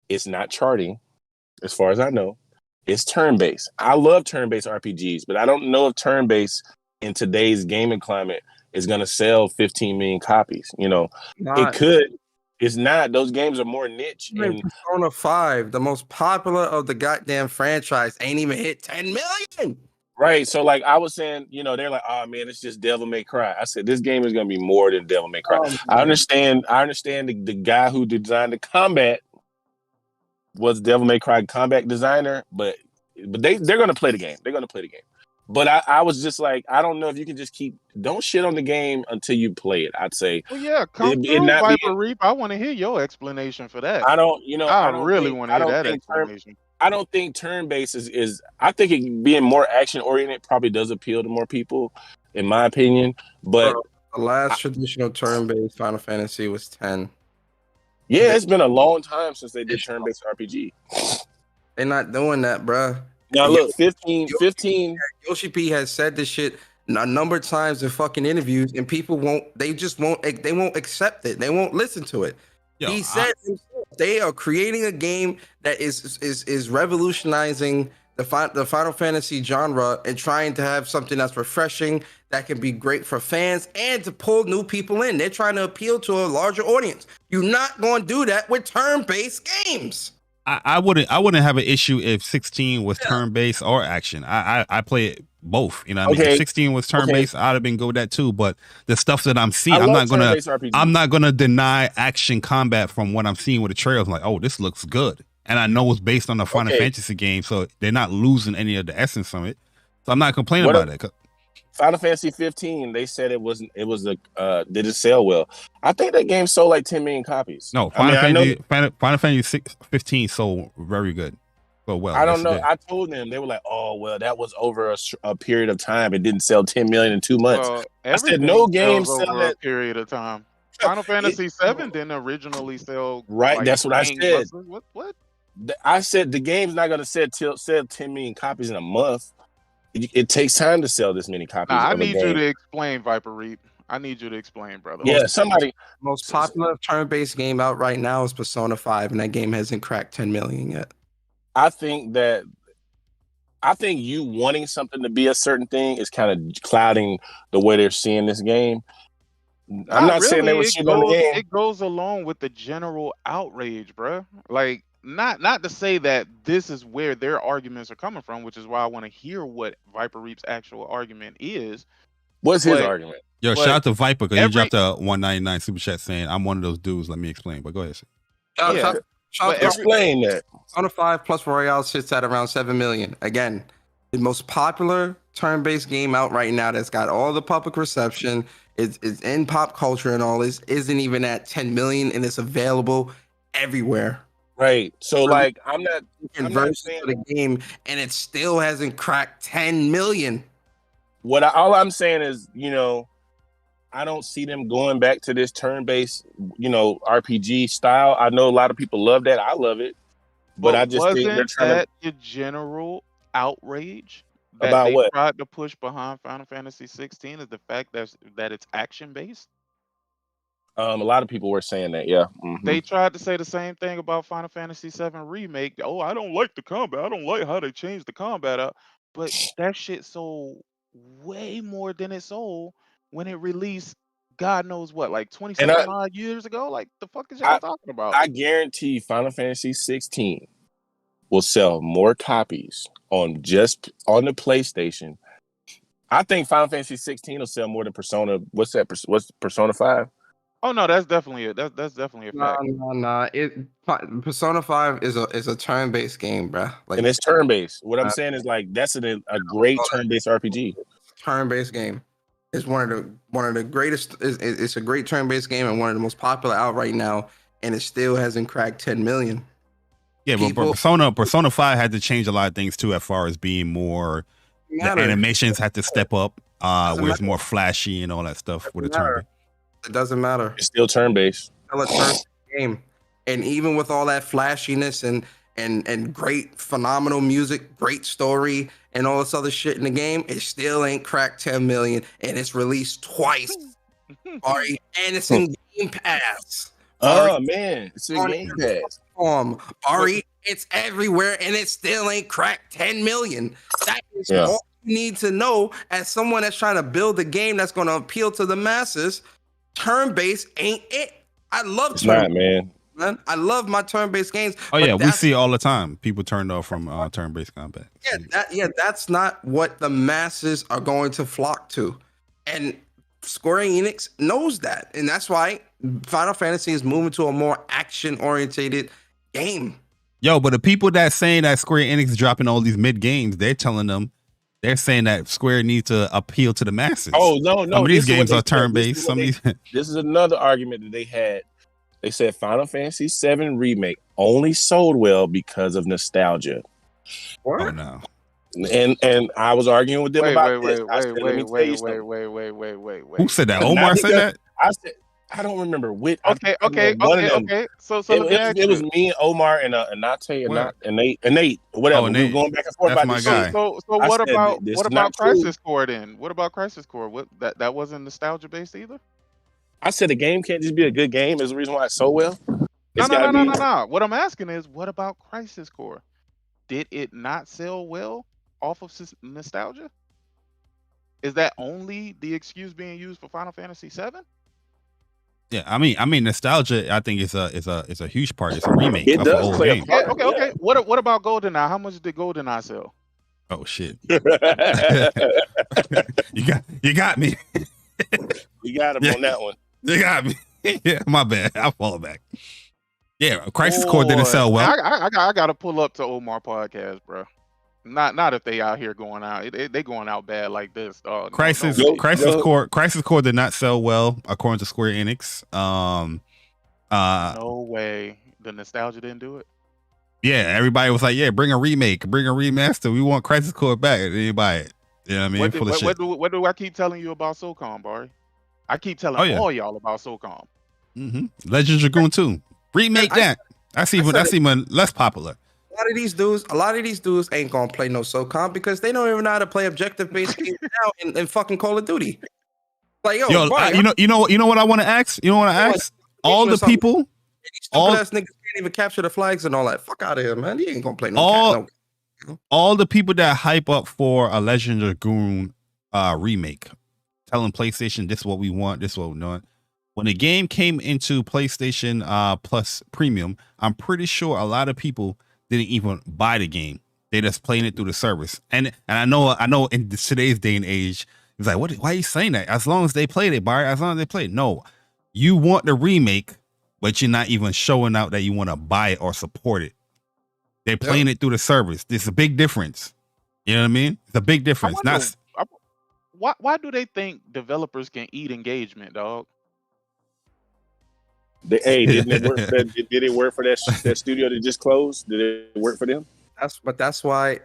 It's not charting, as far as I know. It's turn-based. I love turn-based RPGs, but I don't know if turn-based in today's gaming climate is going to sell 15 million copies. You know, it could. It's not. Those games are more niche. And Persona 5, the most popular of the goddamn franchise, ain't even hit 10 million. Right. So, like I was saying, you know, they're like, oh man, it's just Devil May Cry. I said, this game is going to be more than Devil May Cry. I understand the guy who designed the combat was Devil May Cry combat designer, but they're going to play the game. They're going to play the game. But I was just like, I don't know if you can just don't shit on the game until you play it. I'd say. Well, yeah, come through, Viper Reap. I want to hear your explanation for that. I don't, you know, I really want to hear that explanation. I don't think turn-based is. I think it being more action-oriented probably does appeal to more people, in my opinion. But the last traditional turn-based Final Fantasy was 10. Yeah, it's been a long time since they did turn-based RPG. They're not doing that, bruh. Now look, 15. Yoshi P has said this shit a number of times in fucking interviews, and people won't accept it. They won't listen to it. Yo, he said they are creating a game that is revolutionizing the Final Fantasy genre and trying to have something that's refreshing, that can be great for fans and to pull new people in. They're trying to appeal to a larger audience. You're not going to do that with turn-based games. I wouldn't have an issue if 16 was turn-based or action. I play it both. You know what I mean? If 16 was turn-based, I'd have been good with that too. But the stuff that I'm seeing, I'm not gonna deny action combat from what I'm seeing with the trailers. I'm like, oh, this looks good. And I know it's based on the Final Fantasy game, so they're not losing any of the essence from it. So I'm not complaining about it. Final Fantasy 15, they said didn't sell well. I think that game sold like 10 million copies. No, Final Fantasy 15 sold very good. So well. I don't know. I told them, they were like, oh, well, that was over a period of time. It didn't sell 10 million in 2 months. Well, I said no game sell that period of time. Final Fantasy 7 didn't originally sell. Right, like, that's what I said. What? I said the game's not going to sell 10 million copies in a month. It takes time to sell this many copies. I need you to explain, Viper Reap. I need you to explain, brother. Yeah, somebody. Most popular turn-based game out right now is Persona 5, and that game hasn't cracked 10 million yet. I think you wanting something to be a certain thing is kind of clouding the way they're seeing this game. I'm not saying they were shit on the game. It goes along with the general outrage, bro. Like, not to say that this is where their arguments are coming from, which is why I want to hear what Viper Reap's actual argument is. What's his argument? Yo, shout out to Viper because he dropped a 199 super chat saying, "I'm one of those dudes. Let me explain." But go ahead. Explain that. Persona 5 plus Royale sits at around 7 million. Again, the most popular turn-based game out right now that's got all the public reception. It's in pop culture and all this. Isn't even at 10 million, and it's available everywhere. Right. So like I'm not saying the game, and it still hasn't cracked 10 million. All I'm saying is, you know, I don't see them going back to this turn-based, you know, RPG style. I know a lot of people love that. I love it, but I just think they're trying the general outrage that about what tried to push behind Final Fantasy 16 is the fact that it's action-based. A lot of people were saying that, yeah. Mm-hmm. They tried to say the same thing about Final Fantasy 7 Remake. Oh, I don't like the combat. I don't like how they changed the combat up. But that shit sold way more than it sold when it released, God knows what, like 27 odd years ago? Like, the fuck is y'all talking about? I guarantee Final Fantasy 16 will sell more copies on the PlayStation. I think Final Fantasy 16 will sell more than Persona. What's Persona 5? Oh no, that's definitely it. That's definitely a fact. No. Persona 5 is a turn-based game, bro. Like, and it's turn-based. What I'm saying is like that's a great turn-based RPG. Turn-based game. It's one of the greatest. It's a great turn-based game and one of the most popular out right now, and it still hasn't cracked 10 million. Yeah, but Persona 5 had to change a lot of things too, as far as being more. The animations had to step up, where it's more flashy and all that stuff with the turn. It doesn't matter. It's still turn-based. Still a turn game, and even with all that flashiness and great, phenomenal music, great story, and all this other shit in the game, it still ain't cracked 10 million, and it's released twice. Ari, and it's in Game Pass. Oh man, it's in Game Pass. Ari, it's everywhere, and it still ain't cracked 10 million. That is all you need to know as someone that's trying to build a game that's going to appeal to the masses. Turn-based ain't it. I love man. I love my turn-based games. Oh yeah, we see all the time people turned off from turn-based combat. That's not what the masses are going to flock to, and Square Enix knows that, and that's why Final Fantasy is moving to a more action-oriented game. Yo, but the people that saying that Square Enix is dropping all these mid games, they're saying that Square needs to appeal to the masses. Oh no, some of these games are turn-based. This is another argument that they had. They said Final Fantasy VII Remake only sold well because of nostalgia. What? Oh no. And I was arguing with them about this. Wait. Who said that? Omar said that? I said I don't remember which. Okay. So it was me and Omar and Anate and Nate, whatever. We were going back and forth That's about my this guy. shit. So what about Crisis Core then? What about Crisis Core? What that wasn't nostalgia based either? I said the game can't just be a good game. Is the reason why it's so well. No. What I'm asking is, what about Crisis Core? Did it not sell well off of nostalgia? Is that only the excuse being used for Final Fantasy VII? Yeah, I mean, nostalgia. I think is a huge part. It's a remake It of does the old play a game. part. Okay. What about GoldenEye? How much did GoldenEye sell? Oh shit! you got me. You got him on that one. You got me. Yeah, my bad. I'll fall back. Yeah, Crisis Core didn't sell well. I got to pull up to Omar podcast, bro. Not if they out here going out. They going out bad like this. Crisis Core did not sell well according to Square Enix. No way. The nostalgia didn't do it. Yeah, everybody was like, "Yeah, bring a remake, bring a remaster. We want Crisis Core back." And they buy it. You know what I mean? What do I keep telling you about SOCOM, Barry? I keep telling all y'all about SOCOM. Legend Dragoon 2. Remake that. That's even less popular. A lot of these dudes ain't gonna play no SOCOM because they don't even know how to play objective-based games now in fucking Call of Duty. Like, you know what I want to ask? You know what I ask? All the people, all ass niggas can't even capture the flags and all that. Fuck out of here, man. He ain't gonna play no. All the people that hype up for a Legend Dragoon remake, telling PlayStation this is what we want, this is what we want. When the game came into PlayStation Plus Premium, I'm pretty sure a lot of people didn't even buy the game. They just playing it through the service. And I know in today's day and age, it's like, why are you saying that? As long as they played it, Barry, as long as they played it. No, you want the remake, but you're not even showing out that you want to buy it or support it. They're playing it through the service. There's a big difference. You know what I mean? It's a big difference. Why do they think developers can eat engagement, dog? Didn't it work? Did it work for that studio that just closed? Did it work for them? That's why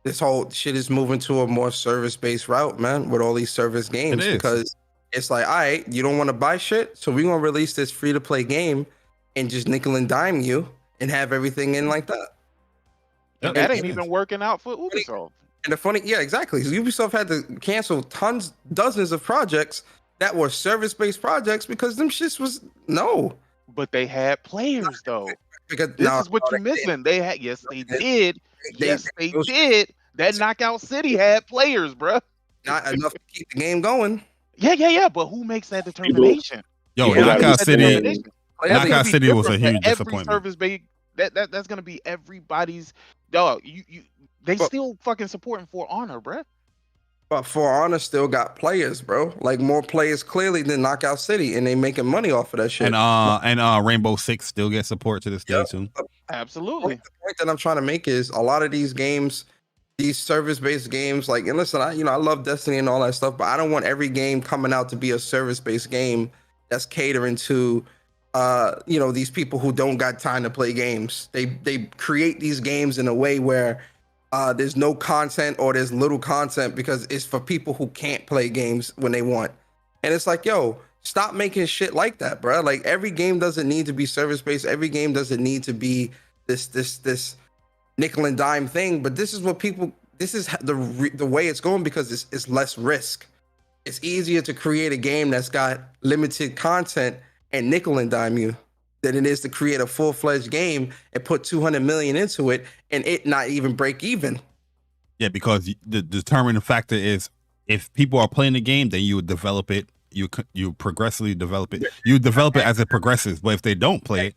this whole shit is moving to a more service-based route, man, with all these service games. Because it's like, all right, you don't want to buy shit, so we're gonna release this free-to-play game and just nickel and dime you and have everything in like that. And that ain't even working out for Ubisoft. And the funny, exactly. Ubisoft had to cancel dozens of projects that were service-based projects because them shits was no. But they had players though. Because this is what you're missing. They had they did. They did. That Knockout City had players, bro. Not enough to keep the game going. Yeah. But who makes that determination? Knockout City. Knockout City was a huge disappointment. Service-based, that's gonna be everybody's dog. They still fucking supporting For Honor, bro. But For Honor still got players, bro. Like more players clearly than Knockout City, and they making money off of that shit. And Rainbow Six still gets support to this day too. Absolutely. The point that I'm trying to make is a lot of these games, these service-based games, like, and listen, I love Destiny and all that stuff, but I don't want every game coming out to be a service-based game that's catering to these people who don't got time to play games. They create these games in a way where there's no content or there's little content because it's for people who can't play games when they want. And it's like, yo, stop making shit like that, bro. Like every game doesn't need to be service based. Every game doesn't need to be this nickel and dime thing. But this is what people. This is the way it's going because it's less risk. It's easier to create a game that's got limited content and nickel and dime you than it is to create a full-fledged game and put 200 million into it and it not even break even. Yeah, because the determining factor is if people are playing the game, then you would develop it. You progressively develop it. You develop it as it progresses. But if they don't play it,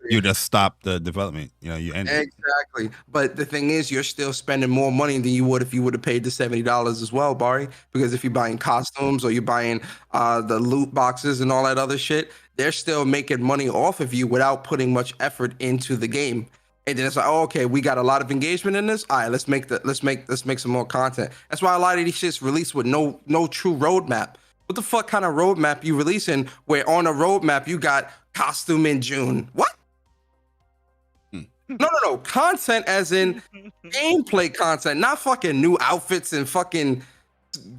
you just stop the development. You end it. Exactly. But the thing is, you're still spending more money than you would if you would have paid the $70 as well, Barry. Because if you're buying costumes or you're buying the loot boxes and all that other shit, they're still making money off of you without putting much effort into the game. And then it's like, oh, okay, we got a lot of engagement in this. All right, let's make some more content. That's why a lot of these shits released with no true roadmap. What the fuck kind of roadmap you releasing where on a roadmap you got costume in June? What? No. Content as in gameplay content, not fucking new outfits and fucking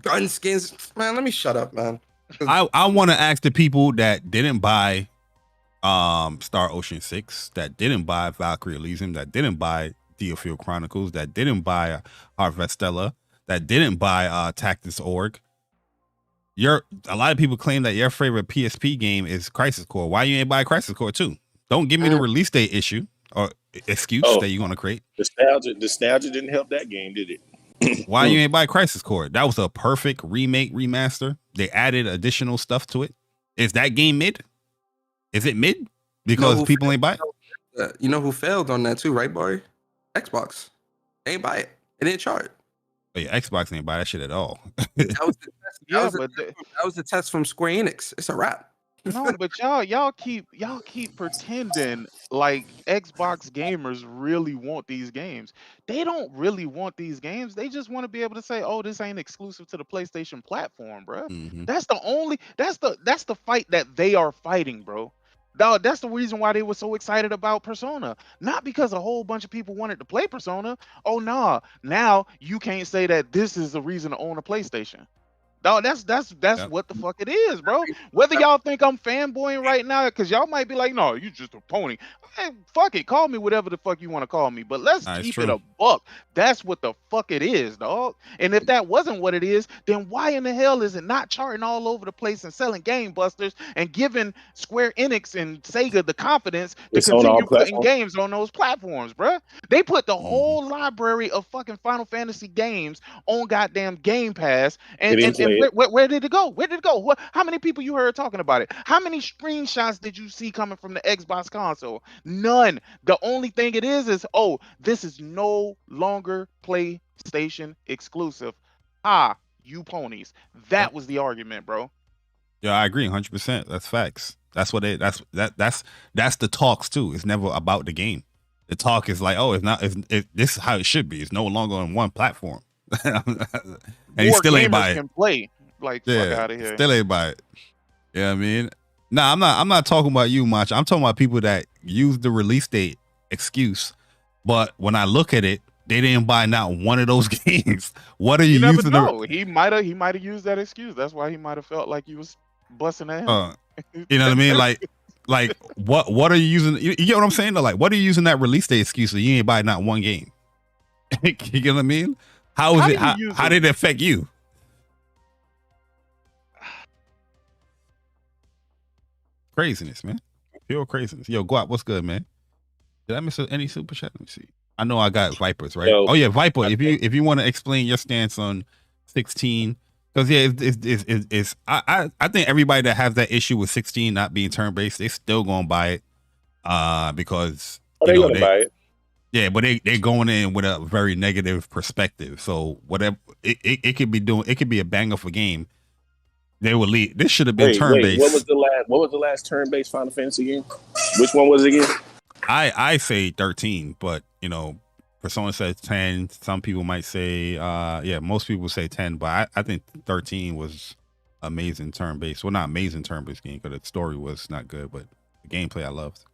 gun skins. Man, let me shut up, man. I want to ask the people that didn't buy Star Ocean 6, that didn't buy Valkyrie Elysium, that didn't buy Theofield Chronicles, that didn't buy Harvestella, that didn't buy Tactics Org. A lot of people claim that your favorite PSP game is Crisis Core. Why you ain't buy Crisis Core 2? Don't give me the release date issue or excuse that you're gonna create. Nostalgia didn't help that game, did it? Why you ain't buy Crisis Core? That was a perfect remake remaster. They added additional stuff to it. Is that game mid? Is it mid? Because people ain't buy it? You know who failed on that too, right, Barry? Xbox. They ain't buy it. It didn't chart. Oh, yeah, Xbox ain't buy that shit at all. That was the test. That was the test from Square Enix. It's a wrap. No, but y'all keep pretending like Xbox gamers really want these games. They don't really want these games. They just want to be able to say, "Oh, this ain't exclusive to the PlayStation platform, bro." Mm-hmm. That's the fight that they are fighting, bro. Dog, that's the reason why they were so excited about Persona. Not because a whole bunch of people wanted to play Persona. Oh, nah. Now you can't say that this is the reason to own a PlayStation. Dog, that's what the fuck it is, bro. Whether y'all think I'm fanboying right now, because y'all might be like, no, you just a pony. Hey, fuck it, call me whatever the fuck you want to call me, but let's keep it a buck. That's what the fuck it is, dog. And if that wasn't what it is, then why in the hell is it not charting all over the place and selling game busters and giving Square Enix and Sega the confidence to continue putting games on those platforms, bro? They put the whole library of fucking Final Fantasy games on goddamn Game Pass, and where did it go? Where did it go? How many people you heard talking about it? How many screenshots did you see coming from the Xbox console? None. The only thing it is, oh, this is no longer PlayStation exclusive. You ponies. That was the argument, bro. Yeah, I agree 100%. That's facts. That's what that's the talks too. It's never about the game. The talk is like, oh, this is how it should be. It's no longer on one platform. And he still ain't buy it. Can play. Like, fuck out of here. Still ain't buy it. Yeah, I mean, nah, I'm not talking about you much. I'm talking about people that use the release date excuse, but when I look at it, they didn't buy not one of those games. What are you using? He might have used that excuse. That's why he might have felt like he was busting ass. You know what I mean? Like what are you using? You get what I'm saying? Like, what are you using that release date excuse so you ain't buy not one game? You get what I mean? How did it affect you? Craziness, man. Pure craziness. Yo, Guap, what's good, man? Did I miss any super chat? Let me see. I know I got Vipers, right? Oh yeah, Viper. If you want to explain your stance on 16, because it's I think everybody that has that issue with 16 not being turn based, they still gonna buy it, because they're gonna buy it. Yeah, but they're going in with a very negative perspective. So whatever it could be doing, it could be a bang of a game. They will lead. This should have been turn based. What was the last turn based Final Fantasy game? Which one was it again? I say 13, but Persona says 10. Some people might say most people say 10, but I think 13 was amazing turn based. Well, not amazing turn based game because the story was not good, but The gameplay I loved.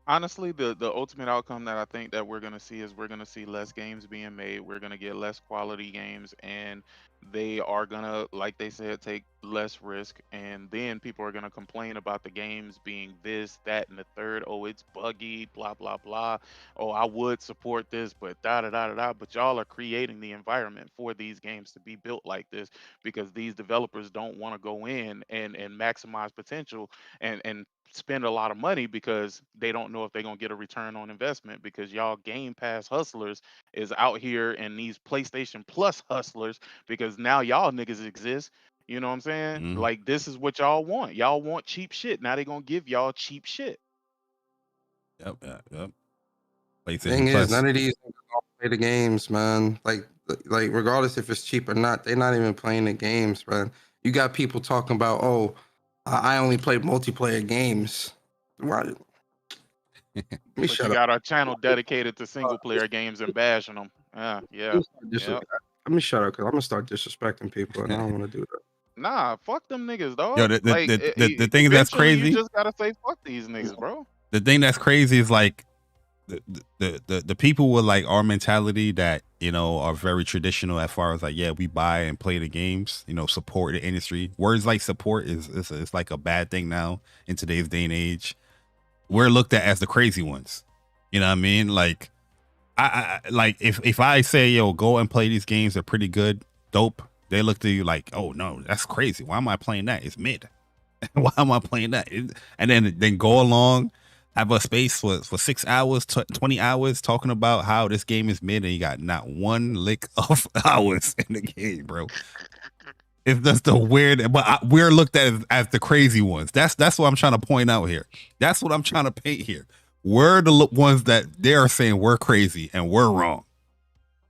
Honestly, the ultimate outcome that I think that we're gonna see is we're gonna see less games being made. We're gonna get less quality games, and they are gonna, like they said, take less risk. And then people are gonna complain about the games being this, that, and the third. Oh, it's buggy, blah blah blah. Oh, I would support this, but da da da da da. But y'all are creating the environment for these games to be built like this because these developers don't want to go in and maximize potential and spend a lot of money because they don't know if they're gonna get a return on investment because y'all Game Pass hustlers is out here and these PlayStation Plus hustlers because now y'all niggas exist. You know what I'm saying? Mm. Like this is what y'all want. Y'all want cheap shit. Now they gonna give y'all cheap shit. Yep. Thing PlayStation is, Plus. none of these niggas don't play the games, man. Like regardless if it's cheap or not, they're not even playing the games, man. You got people talking about, oh, I only play multiplayer games. Why? Let me But shut you up. got our channel dedicated to single player games and bashing them. Yeah. Let me shut up because I'm gonna start disrespecting people, and I don't want to do that. Nah, fuck them niggas, dog. Yo, like the thing that's eventually you crazy. just gotta say fuck these niggas, bro. The thing that's crazy is like the people with like our mentality that, you know, are very traditional as far as like, yeah, we buy and play the games, you know, support the industry. Words like support is like a bad thing now in today's day and age. We're looked at as the crazy ones. You know what I mean? Like I like if I say, yo, go and play these games, they're pretty good, dope, they look to you like, oh no, that's crazy. Why am I playing that? It's mid. Why am I playing that? And then go along, have a space for 6 hours, 20 hours talking about how this game is mid, and you got not one lick of hours in the game, bro. It's just the weird, but we're looked at as the crazy ones. That's what I'm trying to point out here. That's what I'm trying to paint here. We're the ones that they're saying we're crazy and we're wrong.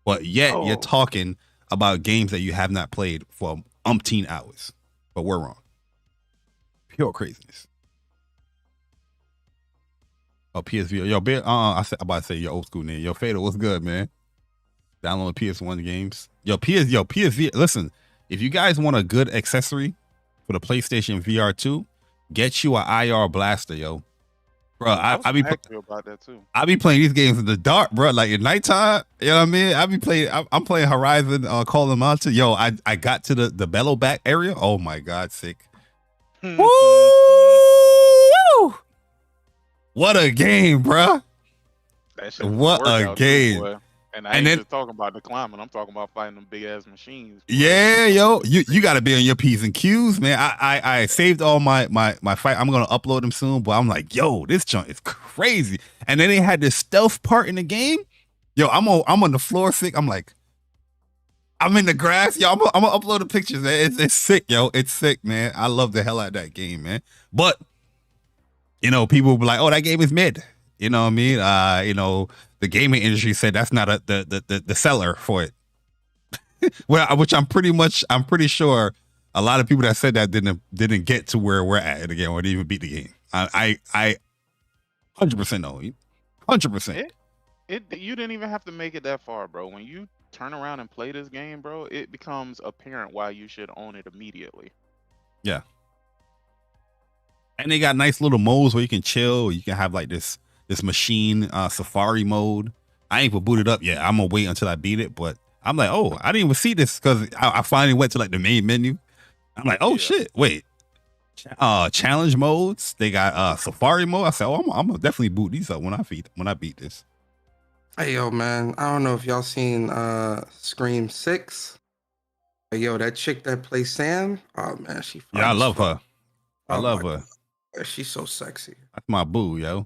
But yet you're talking about games that you have not played for umpteen hours. But we're wrong. Pure craziness. Oh, PSV. Yo, I'm about to say your old school name. Yo, Fatal, what's good, man? Download PS1 games. Yo, PSV. Listen, if you guys want a good accessory for the PlayStation VR 2, get you an IR blaster, yo. Bro, I be about that too. I be playing these games in the dark, bro. Like at nighttime, you know what I mean? I be playing. I'm playing Horizon, Call of Mountain. Yo, I got to the bellow back area. Oh my god, sick. Woo! What a game, bro. What a game. Too, and I ain't just talking about the climbing. I'm talking about fighting them big ass machines. Bro. Yeah, yo, you got to be on your P's and Q's, man. I saved all my fight. I'm gonna upload them soon, but I'm like, yo, this junk is crazy. And then they had this stealth part in the game. Yo, I'm on the floor sick. I'm like, I'm in the grass. Yo, I'm gonna upload the pictures, man. It's sick, yo. It's sick, man. I love the hell out of that game, man. But you know, people will be like, oh, that game is mid. You know what I mean? You know, the gaming industry said that's not the seller for it. Well, which I'm pretty sure a lot of people that said that didn't get to where we're at in the game or didn't even beat the game. I 100% know. 100%. You didn't even have to make it that far, bro. When you turn around and play this game, bro, it becomes apparent why you should own it immediately. Yeah. And they got nice little modes where you can chill. You can have like this machine safari mode. I ain't even booted up yet. I'm gonna wait until I beat it, but I'm like, oh, I didn't even see this because I finally went to like the main menu. I'm like, oh shit, wait. Challenge modes. They got safari mode. I said, oh, I'm gonna definitely boot these up when I beat this. Hey yo, man, I don't know if y'all seen Scream 6. Hey, yo, that chick that plays Sam. Oh man, she. Yeah, I love her. I love her. God. She's so sexy. That's my boo, yo.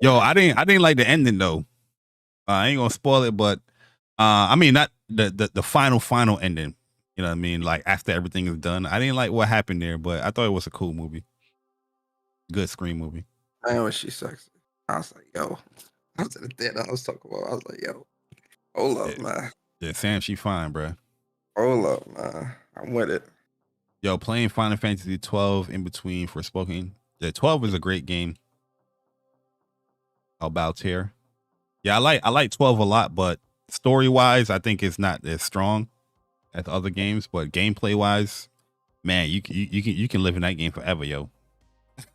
Yo, I didn't like the ending though. I ain't gonna spoil it, but I mean not the final ending. You know what I mean? Like after everything is done, I didn't like what happened there, but I thought it was a cool movie. Good Scream movie. I know she's sexy. I was like, yo. I was at the theater. I was talking about. I was like, yo, hold up, man. Yeah, Sam, she fine, bro. Hold up, man. I'm with it. Yo, playing Final Fantasy 12 in between Forspoken. Yeah, 12 is a great game. About here. Yeah, I like 12 a lot, but story wise, I think it's not as strong as other games. But gameplay wise, man, you can live in that game forever, yo.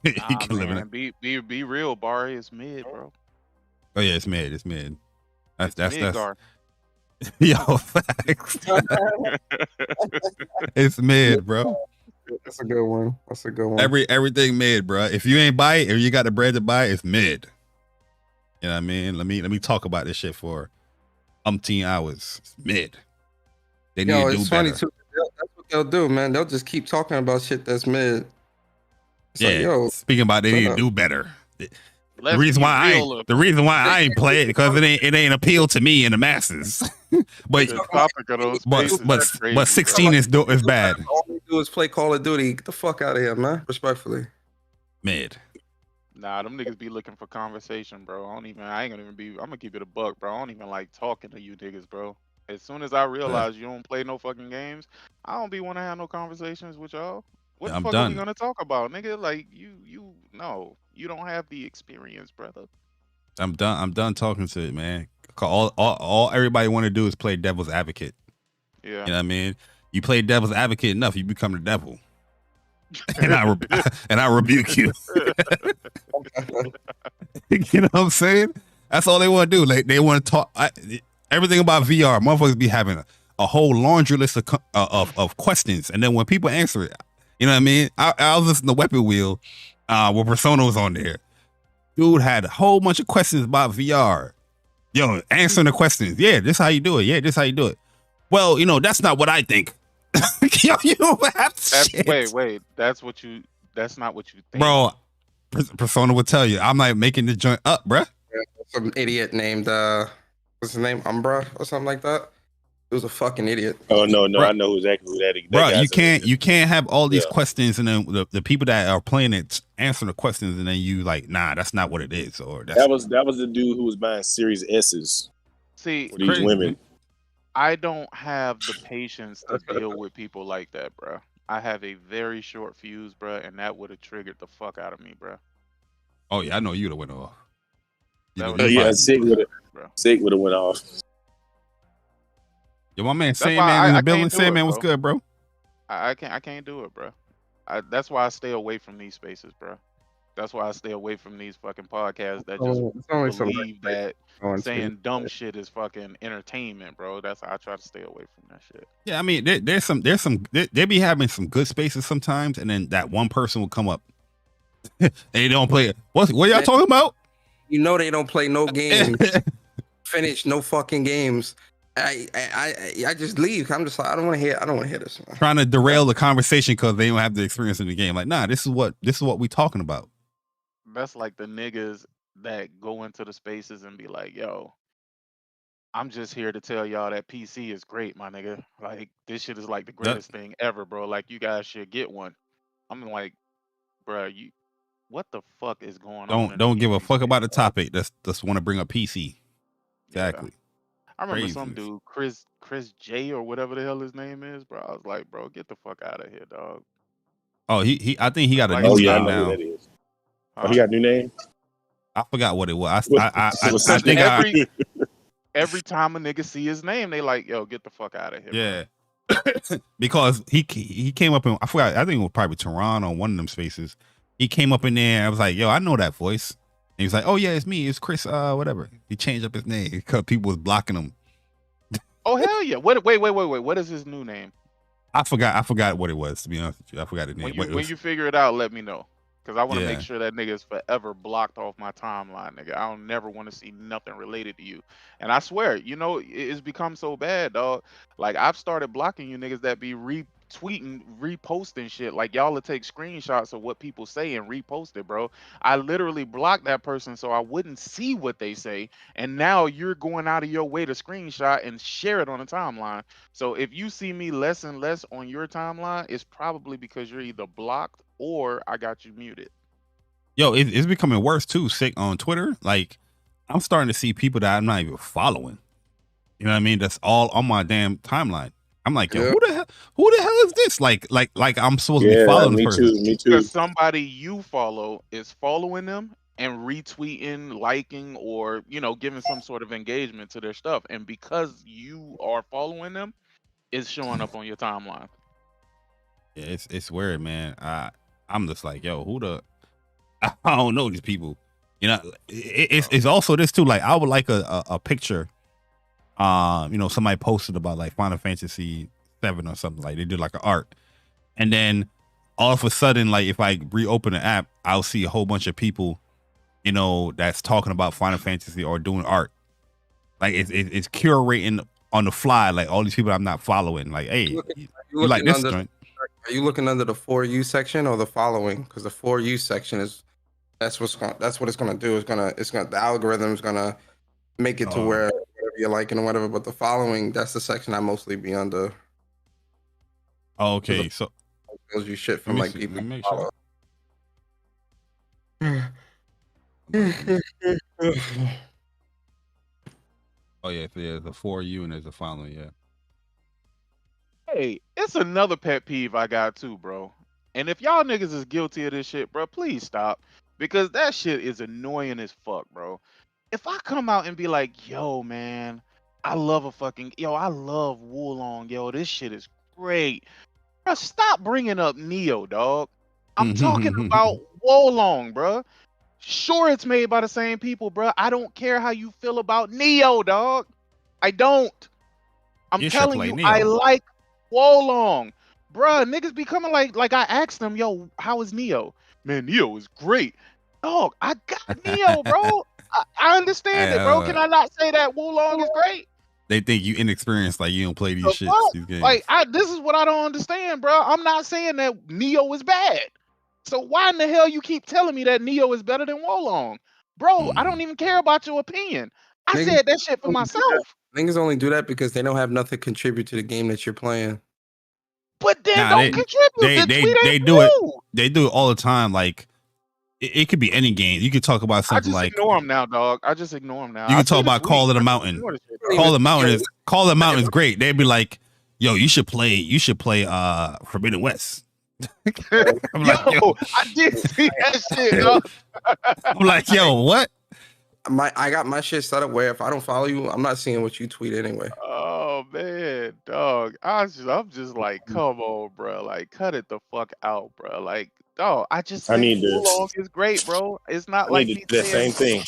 You Nah, can live in man, it. be real, Barry. It's mid, bro. Oh yeah, it's mid. It's mid. That's Midgar. yo facts. It's mid, bro. That's a good one. That's a good one. Everything mid, bro. If you ain't buy it, if you got the bread to buy it, it's mid. You know what I mean? Let me talk about this shit for umpteen hours. It's mid. They need Yo, to do it's funny better. too. That's what they'll do, man. They'll just keep talking about shit that's mid. It's Yeah. like, yo, Speaking about they shut need to up. do better. Let's The reason be why real. the reason why I ain't play it because it ain't appeal to me and the masses. but The topic of those spaces are crazy, but 16 is bad. All they do is play Call of Duty. Get the fuck out of here, man. Respectfully. Mid. Nah, them niggas be looking for conversation, bro. I ain't gonna even be. I'm gonna keep it a buck, bro. I don't even like talking to you niggas, bro. As soon as I realize you don't play no fucking games, I don't be want to have no conversations with y'all. What the I'm fuck are we done. gonna talk about, nigga? Like no, you don't have the experience, brother. I'm done talking to it, man. All everybody want to do is play devil's advocate. Yeah. You know what I mean? You play devil's advocate enough, you become the devil. And I rebuke you. You know what I'm saying? That's all they want to do. Like they want to talk everything about VR. Motherfuckers be having a whole laundry list of questions, and then when people answer it, you know what I mean? I was listening to Weapon Wheel, where Persona was on there. Dude had a whole bunch of questions about VR. Yo, answering the questions. Yeah, this how you do it. Yeah, this how you do it. Well, that's not what I think. Yo, you don't have shit. Wait. That's not what you think. Bro, Persona would tell you. I'm like making the joint up, bruh. Some idiot named what's his name? Umbra or something like that. It was a fucking idiot. Oh no, Bro. I know exactly who that is. Bro, you can't have all these Yeah. questions and then the people that are playing it answering the questions and then you like, nah, that's not what it is. Or That was the dude who was buying Series S's See, for these crazy. women. I don't have the patience to deal with people like that, bro. I have a very short fuse, bro, and that would have triggered the fuck out of me, bro. Oh yeah, I know you'd have went off. That You would've Yeah, fucked Sig me would up, bro. have went off. Yo, my man why Sandman in I the building. can't do it, Sandman was bro. good, bro. I can't do it, bro. That's why I stay away from these spaces, bro. That's why I stay away from these fucking podcasts that just It's only some believe that going saying to. dumb shit is fucking entertainment, bro. That's how I try to stay away from that shit. Yeah, I mean, they be having some good spaces sometimes, and then that one person will come up. They don't play it. What y'all talking about? You know they don't play no games. Finish no fucking games. I just leave. I'm just like, I don't want to hear this. Trying to derail the conversation because they don't have the experience in the game. Like, nah, this is what we talking about. That's like the niggas that go into the spaces and be like, yo, I'm just here to tell y'all that PC is great, my nigga. Like, this shit is like the greatest thing ever, bro. Like, you guys should get one. I'm like, bro, what the fuck is going on? in Don't the give a PC fuck about space, the bro? topic. Just want to bring up PC. Yeah. Exactly. I remember some Craziness. dude, Chris J or whatever the hell his name is, bro. I was like, bro, get the fuck out of here, dog. Oh, he I think he got a Like, new Oh yeah, I name know now. who that is. Oh, Huh? he got a new name. I forgot what it was. What- I what's I his think name? Every time a nigga see his name, they like, yo, get the fuck out of here. yeah. Because he came up in, I forgot, I think it was probably Toronto on one of them spaces. He came up in there and I was like, yo, I know that voice. And he was like, oh yeah, it's me, it's Chris, whatever. He changed up his name because people was blocking him. Oh hell yeah! Wait. What is his new name? I forgot what it was, to be honest with you. I forgot the name. When you figure it out, let me know. Because I want to Yeah. make sure that nigga is forever blocked off my timeline, nigga. I don't never want to see nothing related to you. And I swear, it's become so bad, dog. Like, I've started blocking you niggas that be retweeting, reposting shit. Like, y'all will take screenshots of what people say and repost it, bro. I literally blocked that person so I wouldn't see what they say. And now you're going out of your way to screenshot and share it on the timeline. So if you see me less and less on your timeline, it's probably because you're either blocked or I got you muted. Yo, it's becoming worse too, sick on Twitter. Like, I'm starting to see people that I'm not even following. You know what I mean? That's all on my damn timeline. I'm like, yo, Yeah. who the hell is this? Like I'm supposed to be Yeah, following me this person. too. Because somebody you follow is following them and retweeting, liking, or giving some sort of engagement to their stuff. And because you are following them, it's showing up on your timeline. Yeah, it's weird, man. I'm just like, yo, I don't know these people. You know, it's also this too. Like, I would like a picture. You know, somebody posted about like Final Fantasy 7 or something. Like they did like an art, and then all of a sudden, like if I reopen the app, I'll see a whole bunch of people, you know, that's talking about Final Fantasy or doing art. Like it's curating on the fly. Like all these people I'm not following. Like, hey, you like this joint? Are you looking under the For You section or the following? Because the For You section is that's what it's gonna do. The algorithm is gonna make it to where whatever you're liking or whatever. But the following, that's the section I mostly be under. Oh, okay, so tells you shit from like people. Make sure. Oh yeah, so there's a For You and there's a following. Yeah. Hey, it's another pet peeve I got too, bro. And if y'all niggas is guilty of this shit, bro, please stop. Because that shit is annoying as fuck, bro. If I come out and be like, yo, man, I love Wulong, yo, this shit is great. Bro, stop bringing up Neo, dog. I'm talking about Wolong, bro. Sure, it's made by the same people, bro. I don't care how you feel about Neo, dog. I don't. I'm telling you, Neo. I like Wolong. Bruh, niggas be coming like I asked them, yo, how is Neo? Man, Neo is great. Dog, I got Neo, bro. I understand it, bro. Can I not say that Wulong is great? They think you inexperienced, like you don't play these shits, these games. Like, this is what I don't understand, bro. I'm not saying that Neo is bad. So why in the hell you keep telling me that Neo is better than Wolong? Bro, I don't even care about your opinion. I said that shit for myself. Niggas only do that because they don't have nothing to contribute to the game that you're playing. But then don't contribute. They do it. They do it all the time. Like it could be any game. You could talk about something like. I just ignore them now, dog. I just ignore them now. You can talk about Call of the Mountain. Call of the Mountain is great. They'd be like, "Yo, you should play Forbidden West." I'm like, yo, I did see that shit, dog. I'm like, yo, what? I got my shit set up where if I don't follow you, I'm not seeing what you tweet anyway. Oh man, dog. I'm just like, come on, bro. Like, cut it the fuck out, bro. Like, dog. I need Wulong is great, bro. It's not like the same thing.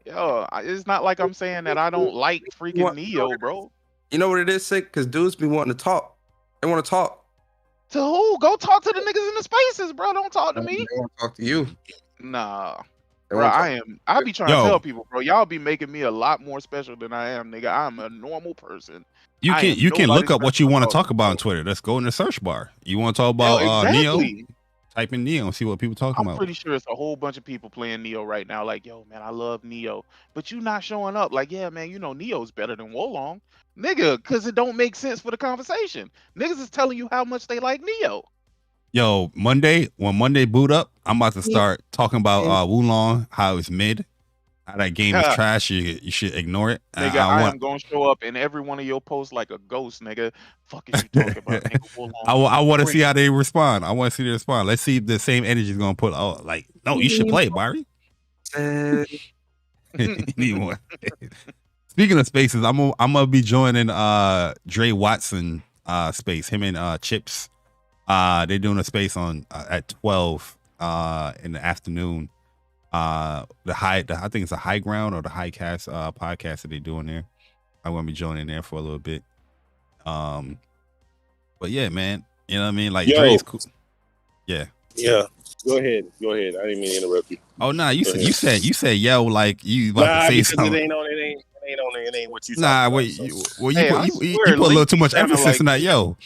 Yo, it's not like I'm saying that I don't like freaking Neo, bro. You know what it is, sick? Because dudes be wanting to talk. They want to talk. To who? Go talk to the niggas in the spaces, bro. Don't talk to me. They want to talk to you. Nah. Bro, I be trying to tell people, bro, y'all be making me a lot more special than I am, nigga. I'm a normal person. You can look up what you want to talk about on Twitter. Let's go in the search bar. You want to talk about Neo? Type in Neo and see what people talking about. I'm pretty sure it's a whole bunch of people playing Neo right now. Like, yo, man, I love Neo. But you not showing up. Like, yeah, man, you know Neo's better than Wolong. Nigga, because it don't make sense for the conversation. Niggas is telling you how much they like Neo. Yo, when Monday boot up, I'm about to start talking about Wulong, how it's mid, how that game is trash. You should ignore it. Nigga, I am gonna show up in every one of your posts like a ghost, nigga. Fuck is you talking about? Nigga, Wulong, I want to see how they respond. I want to see they respond. Let's see if the same energy is gonna put. Oh, like no, you should play, Barry. Anyway, speaking of spaces, I'm gonna be joining Dre Watson space. Him and Chips. They're doing a space on at 12 in the afternoon. I think it's a High Ground or the High Cast podcast that they're doing there. I'm gonna be joining there for a little bit. But yeah, man, you know what I mean? Like Dre's cool. Yeah. Yeah. Go ahead. I didn't mean to interrupt you. Oh no, you said yo, like you about to say something. It ain't on it ain't what you. Nah, wait. You put a little too much emphasis in that, yo.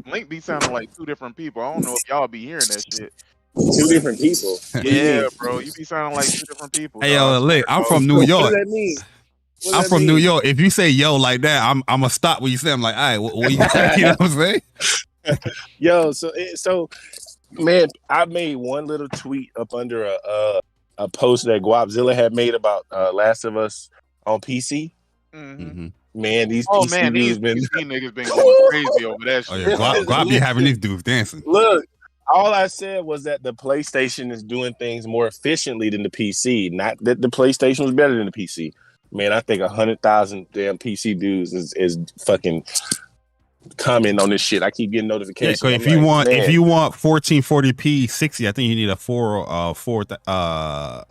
Link be sounding like two different people. I don't know if y'all be hearing that shit. Two different people. Yeah, bro. You be sounding like two different people. Hey, yo, Link, I'm from New York. What does that mean? I'm from New York. If you say yo like that, I'm gonna stop what you say. I'm like, all right, what you know what I'm saying? Yo, so man, I made one little tweet up under a post that Guapzilla had made about Last of Us on PC. Mm-hmm. Man, these PC these niggas been going crazy over that shit. Oh yeah, Guap be having these dudes dancing. Look, all I said was that the PlayStation is doing things more efficiently than the PC. Not that the PlayStation was better than the PC. Man, I think 100,000 damn PC dudes is fucking comment on this shit. I keep getting Yeah, notifications. because if you want 1440p 60, I think you need a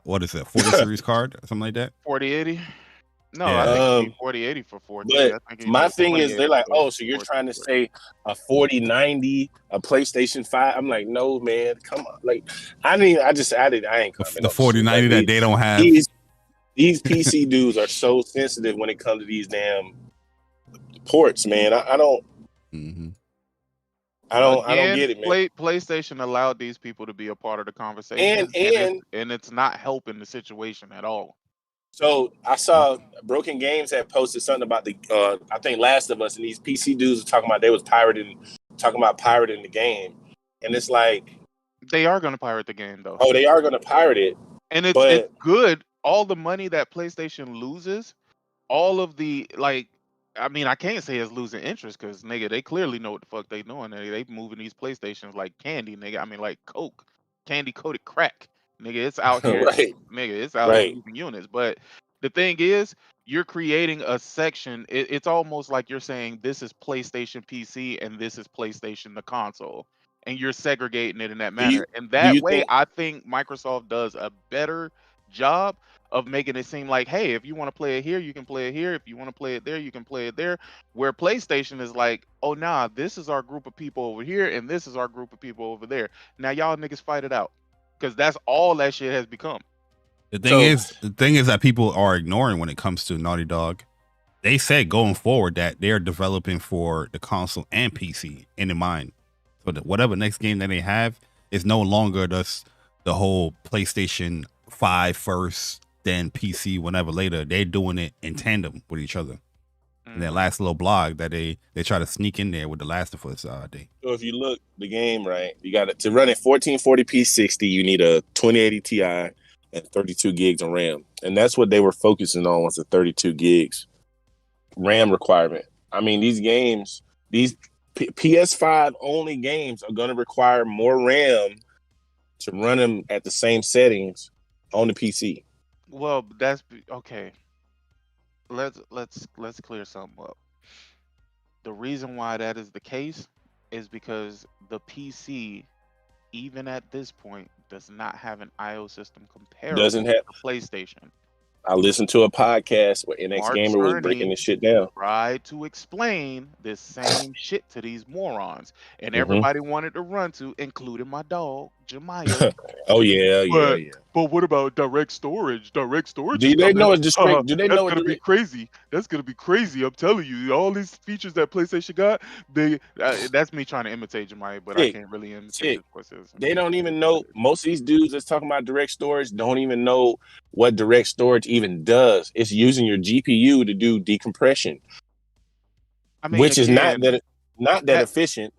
what is it, 40 series card or something like that. 4080. No, Yeah. I think you need 4080 for 4K. But I think you my need thing is, they're like, 2080 oh, so you're trying to say a 4090, a PlayStation 5? I'm like, no, man, come on. Like, I ain't coming. The 4090 that they don't have. These PC dudes are so sensitive when it comes to these damn ports, man. I don't. Mm-hmm. I don't get it, man. PlayStation allowed these people to be a part of the conversation, and it's not helping the situation at all. So I saw Broken Games had posted something about the I think Last of Us, and these PC dudes are talking about they was pirating the game, and it's like they are going to pirate the game though. Oh, they are going to pirate it, and it's good. All the money that PlayStation loses, all of the I mean, I can't say it's losing interest because nigga, they clearly know what the fuck they doing. They moving these PlayStations like candy, nigga. I mean, like Coke, candy coated crack, nigga. It's out here, right. Nigga. It's out here moving units. But the thing is, you're creating a section. It's almost like you're saying this is PlayStation PC and this is PlayStation the console, and you're segregating it in that manner. And that way, I think Microsoft does a better job of making it seem like, hey, if you want to play it here, you can play it here. If you want to play it there, you can play it there. Where PlayStation is like, oh, nah, this is our group of people over here, and this is our group of people over there. Now y'all niggas fight it out, because that's all that shit has become. The thing is that people are ignoring when it comes to Naughty Dog. They said going forward that they're developing for the console and PC in mind. So that whatever next game that they have is no longer just the whole PlayStation 5 first, then PC whenever later. They're doing it in tandem with each other. And that last little blog that they try to sneak in there with the Last of Us thing. So if you look the game, right, you got to run it 1440p 60, you need a 2080 Ti and 32 gigs of RAM. And that's what they were focusing on, was the 32 gigs RAM requirement. I mean, these games, these PS5 only games are going to require more RAM to run them at the same settings on the PC. Well, that's okay. Let's clear something up. The reason why that is the case is because the PC, even at this point, does not have an IO system comparable to PlayStation. I listened to a podcast where NX Gamer was breaking this shit down. Tried to explain this same shit to these morons, and everybody wanted to run to, including my dog, Jemiah. Oh yeah. But what about direct storage? Direct storage. Do they know it's discreet? Do they know it's gonna be crazy? That's gonna be crazy. I'm telling you, all these features that PlayStation got, that's me trying to imitate Jemiah, but I can't really imitate it. They don't even know. Most of these dudes that's talking about direct storage don't even know what direct storage even does. It's using your GPU to do decompression, which is not that efficient.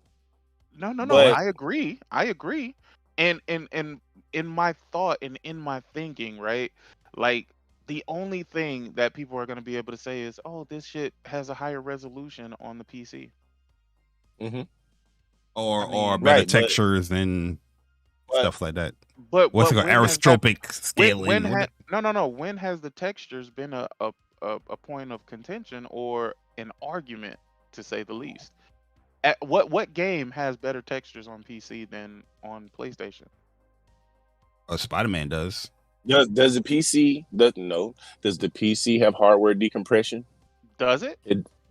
No. I agree. And in my thought and in my thinking, right? Like, the only thing that people are going to be able to say is, oh, this shit has a higher resolution on the PC. Or better textures and stuff like that. But what's it called? Aerotropic scaling. When has the textures been a point of contention or an argument, to say the least? What game has better textures on PC than on PlayStation? Spider-Man does. Does the PC Does the PC have hardware decompression? Does it?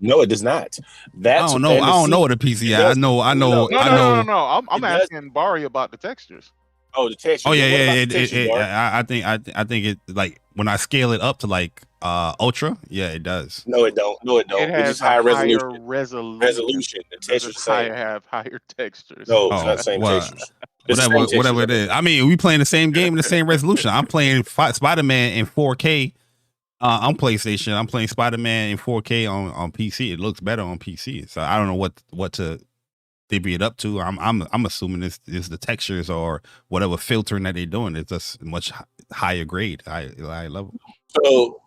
No, it does not. I don't know what a PC has. I know. No. I'm asking Barry about the textures. Oh, the textures. Oh yeah. I think it, like, when I scale it up to like ultra, yeah, it does. No, it don't. It has higher resolution. The textures have higher textures. No, it's not the same textures. Whatever it is. I mean, we playing the same game in the same resolution. I'm playing Spider-Man in 4K on PlayStation. I'm playing Spider-Man in 4K on PC. It looks better on PC. So I don't know what to divvy it up to. I'm assuming it's the textures or whatever filtering that they're doing. It's just much higher grade, high level. So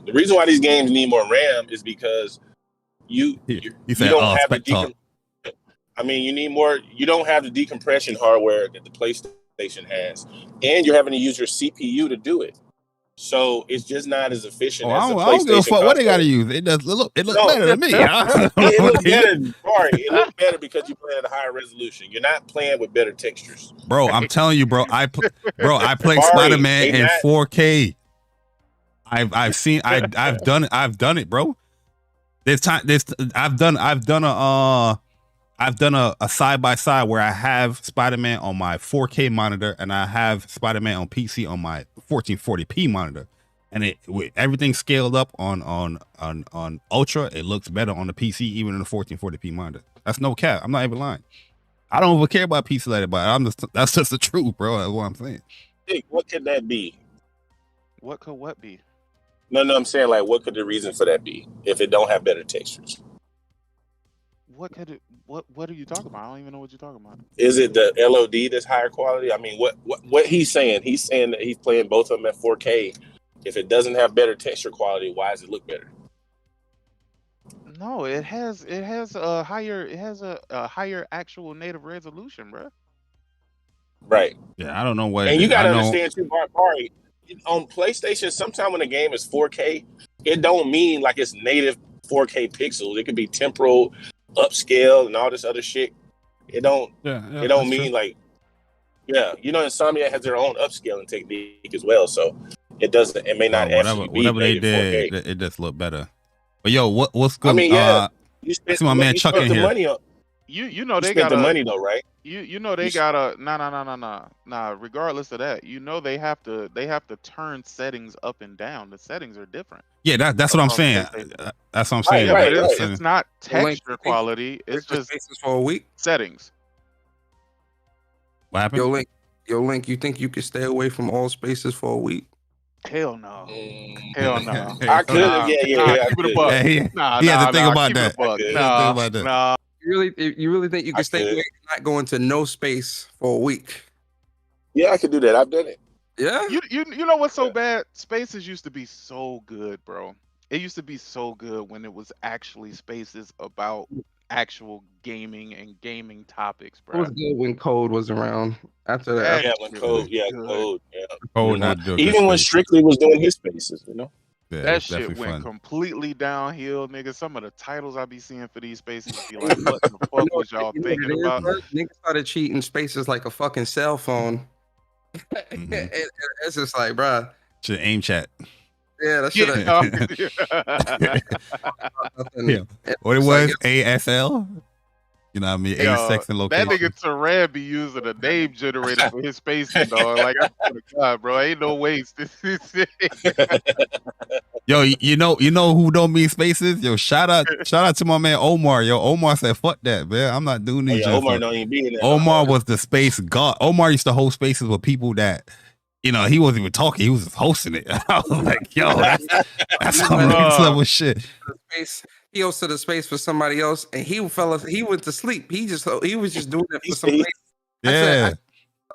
the reason why these games need more RAM is because you don't have the you need more. You don't have the decompression hardware that the PlayStation has, and you're having to use your CPU to do it. So it's just not as efficient Oh, as the I don't give a PlayStation fuck what they got to console. use. It does look. It look No. better than me. I don't know It what looks they- better. Sorry, it looks better because you play at a higher resolution. You're not playing with better textures. Bro, I'm telling you, bro. I played Sorry, Spider-Man they in not- 4K. I've done it, bro. I've done a side by side where I have Spider-Man on my 4K monitor and I have Spider-Man on PC on my 1440p monitor, and it with everything scaled up on Ultra, it looks better on the PC even in the 1440p monitor. That's no cap. I'm not even lying. I don't even care about PC like that, but that's just the truth, bro. That's what I'm saying. Hey, what could that be? What could what be? No, I'm saying like, what could the reason for that be if it don't have better textures? What could it? What are you talking about? I don't even know what you're talking about. Is it the LOD that's higher quality? I mean, what he's saying? He's saying that he's playing both of them at 4K. If it doesn't have better texture quality, why does it look better? No, it has a higher actual native resolution, bro. Right. Yeah, I don't know what. And you got to I know- understand too, Bari, on PlayStation, sometimes when a game is 4K, it don't mean like it's native 4K pixels. It could be temporal, upscale, and all this other shit. It don't Yeah, it don't that's mean true. like, yeah, Insomniac has their own upscaling technique as well, so it doesn't. It may not Well, actually be whatever they native 4K. did, it just looked better. But yo, what's good? I mean, yeah, you spent, see my man you Chuck spent in the here. money on. You know You they spent got the money though, right? You know they got a nah. Regardless of that, you know they have to turn settings up and down. The settings are different. Yeah, that's what I'm saying. That's what I'm saying. Right, but right. It's not Link, texture quality. It's just Spaces for a week. settings. What happened? Yo, Link, you think you could stay away from all spaces for a week? Hell no. Hell no. I could, Nah, yeah, nah, I keep it a could. buck. Yeah, he Nah, had to think about keep it a that. buck. He had to Nah, think about that. nah. You really think you I could stay could. away and not go into no space for a week? Yeah, I could do that. I've done it. Yeah. You know what's so Yeah. bad? Spaces used to be so good, bro. It used to be so good when it was actually spaces about actual gaming and gaming topics, It was bro. good when Code was around. After that, That Yeah, when shit Code, was yeah, good. Code, yeah. Code Nah, would do a good Even when space. Strictly was doing his spaces, Yeah, That it's shit definitely went fun. completely downhill, nigga. Some of the titles I be seeing for these spaces be like, what the fuck was y'all you know what thinking it is, about? bro? Niggas started cheating spaces like a fucking cell phone. Mhm. It's just like, bruh. Should aim chat. Yeah, that should Yeah. have. Yeah. What it was? ASL. You know what I mean? Yo, Age, sex, and that location. nigga Teran be using a name generator for his spaces, dog. Like, I swear to God, bro, ain't no waste. Yo, you know who don't mean spaces? Yo, shout out to my man Omar. Yo, Omar said, "Fuck that, man. I'm not doing Oh, these." yeah, jokes." Omar don't even be in there. Omar was the space god. Omar used to host spaces with people that, he wasn't even talking. He was just hosting it. I was like, yo, that's some next level shit. Space. He hosted a space for somebody else, and he went to sleep. He was just doing it for somebody. Yeah.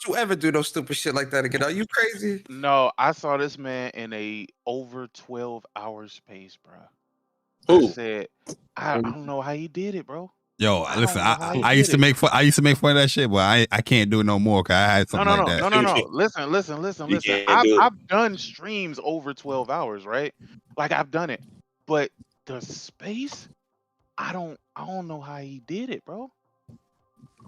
Don't you ever do no stupid shit like that again? Are you crazy? No, I saw this man in a over 12-hour space, bro. Who? I said, I don't know how he did it, bro. Yo, I listen, don't know how he I used did to it. make fun. I used to make fun of that shit, but I can't do it no more because I had something like that. No. Listen. You can't do it. I've done streams over 12 hours, right? Like I've done it, but the space, I don't know how he did it, bro.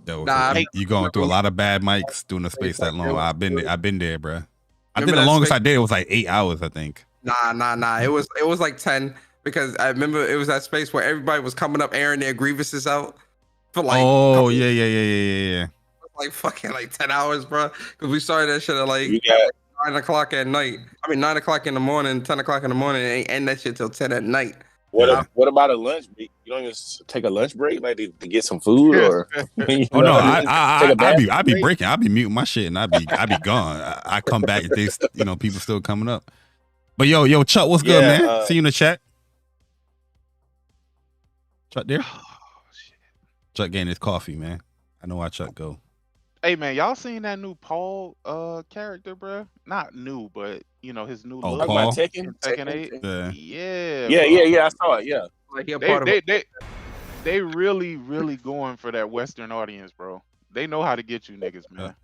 Yo, Nah, you going through a lot of bad mics doing the space that long. I've been there, bro. I think Remember the that longest space- I did it was like 8 hours. I think. Nah. It was like 10 because I remember it was that space where everybody was coming up airing their grievances out for like Yeah. like fucking like 10 hours, bro. Because we started that shit at like You got 9 o'clock at night. I mean 9 o'clock in the morning, 10 o'clock in the morning, and ain't end that shit till 10 at night. what about a lunch break? You don't even take a lunch break, like to get some food or? Oh no, I be break? breaking. I be muting my shit and I be gone. I come back if they people still coming up. But yo, Chuck, what's good, Yeah, man? See you in the chat. Chuck there? Oh, shit. Chuck getting his coffee, man. I know why Chuck go. Hey man, y'all seen that new Paul character, bro? Not new, but his new Oh, look. Paul? About Tekken? in Tekken 8. Yeah. Yeah, I saw it. Yeah, Like he a part of They really going for that Western audience, bro. They know how to get you niggas, man.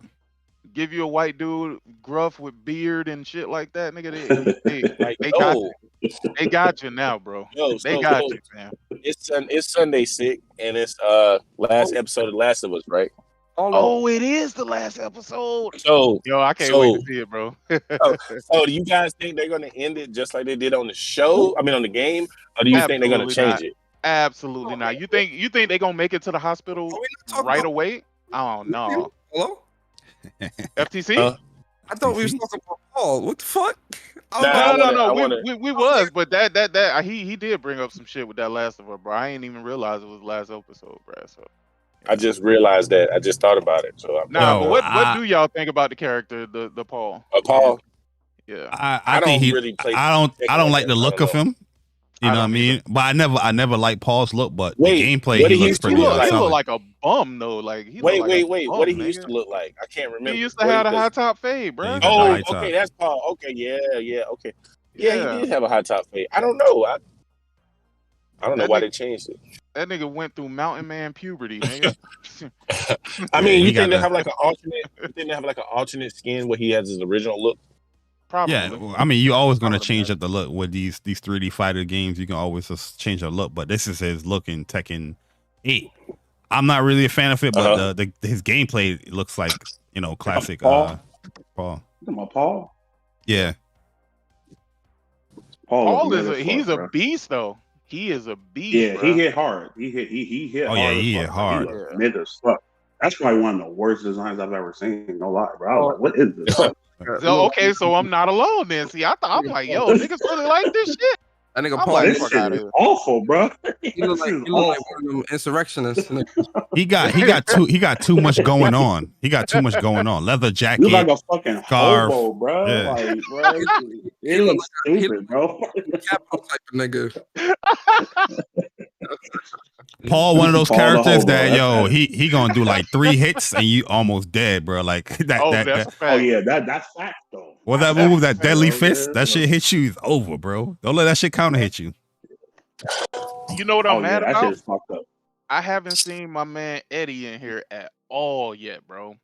give you a white dude, gruff with beard and shit like that, nigga. Like, They got no, you. They got you now, bro. no. They So, got so you, man. it's Sunday sick, and it's last episode of Last of Us, right? Oh, it is the last episode. So, Yo, I can't wait to see it, bro. so do you guys think they're gonna end it just like they did on the show? I mean, on the game, or do you think they're gonna Absolutely change not. it? Absolutely not. You think they're gonna make it to the hospital Are we not talking right about- away? Oh no. Hello? FTC? I thought we was talking about Paul. What the fuck? Nah, No. I wanna- We was, but that he did bring up some shit with that Last of Us, bro. I ain't even realize it was the last episode, bro. So I just realized that. I just thought about it. So I'm nah, Yo, but what do y'all think about the character, the Paul? Paul. Yeah. I don't think he. really play I don't like the Tekken. look I of don't him. You I know what I don't mean? But I never liked Paul's look. But Wait, the gameplay, what he did he looks used to pretty look He like? solid. look like a bum though. Like he Wait. look like a What bum, did he used nigga. to look like? I can't remember. He used to have a high What top fade, bro. Yeah, he's Oh, high top. okay, that's Paul. Okay, yeah, okay. Yeah. Yeah, he did have a high top fade. I don't know. I don't know That why nigga- they changed it. That nigga went through mountain man puberty, nigga. I mean, he you got think they the- have like an alternate? You think they have like an alternate skin where he has his original look? Probably. Yeah, well, I mean, you're always going to Probably change not. up the look with these 3D fighter games. You can always just change the look, but this is his look in Tekken 8. I'm not really a fan of it, but his gameplay looks like classic. Paul? Paul. You talking about Paul? Yeah, Paul look is good as he's fuck, a bro. beast though. He is a beast. Yeah, bro. he hit hard. He hit Oh, hard. yeah, as he fuck. hit Like, hard. He looked mid as fuck. That's probably one of the worst designs I've ever seen. No lie, bro. I was like, what is this? So okay, so I'm not alone then. See, I'm like, yo, niggas really like this shit. That nigga I'm Paul, like, This fuck shit outta is here. awful, bro. he look like This is one of awful. them insurrectionists. nigga. he got too much going on. He got too much going on. Leather You jacket. look like a fucking scarf. hobo, bro. Yeah. Like, bro, it looks stupid, bro. Capital type of nigga. Paul, one of those Paul the characters hobo, that that's he gonna do like 3 hits and you almost dead, bro. Like that. Oh, that, that's that a fact. Oh yeah, that's fact though. well, that That's move, that fact, deadly bro. fist, Yeah, that shit hits you, is over, bro. Don't let that shit counter hit you. You know what I'm Oh yeah, mad that about? shit is fucked up. I haven't seen my man Eddie in here at all yet, bro.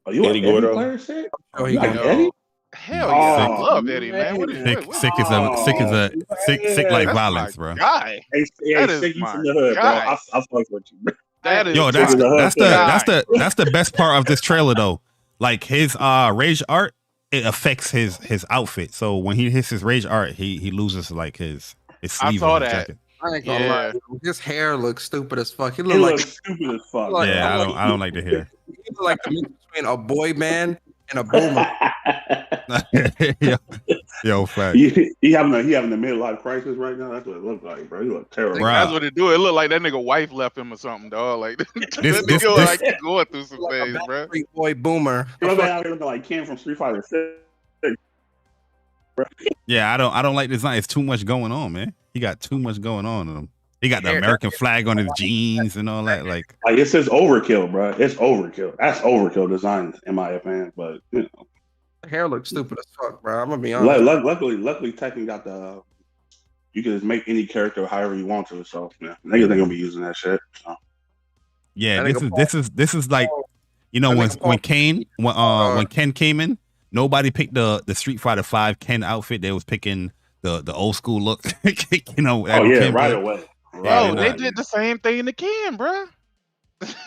Oh, you Eddie an Eddie Gordo? player shit? Oh, he You like gonna- Eddie? Hell yeah, I Oh, love Eddie, man. What is man. Sick like That's violence, my bro. guy? Hey, That is Sick, you my from the hood, bro. guy. I fuck with you, bro. That is Yo, my that's guy. the best part of this trailer though. Like his rage art, it affects his outfit. So when he hits his rage art, he loses like his sleeve saw on his that. jacket. I ain't gonna Yeah. lie. His hair looks stupid as fuck. He He look like looks stupid as fuck. Like- Yeah, I don't like to hear. he look like the mix between a boy band and a boomer. yo, fact. he having a midlife crisis right now. That's what it looks like, bro. He look terrible. Bruh. That's what it do. It look like that nigga wife left him or something, dog. Like that This- nigga this- like he going through some Like a things, bro. Backstreet boy boomer. You know what I'm looking like Ken from Street Fighter 6. Yeah, I don't like design. It's too much going on, man. He got too much going on in him. He got the Yeah. American flag on his jeans and all that. Like, Like it's just overkill, bro. It's overkill. That's overkill design, in my opinion. But you know, Hair looks stupid as fuck, bro. I'm gonna be honest. luckily, Tekken got the. You can just make any character however you want to. So yeah, niggas ain't gonna be using that shit. So. yeah, That nigga this is like, you know, That when nigga Paul- when Kane when Ken came in, nobody picked the Street Fighter 5 Ken outfit. They was picking the old school look. You know. Oh yeah, Ken right played. away. Yo, Right they away. did the same thing to Ken, bro.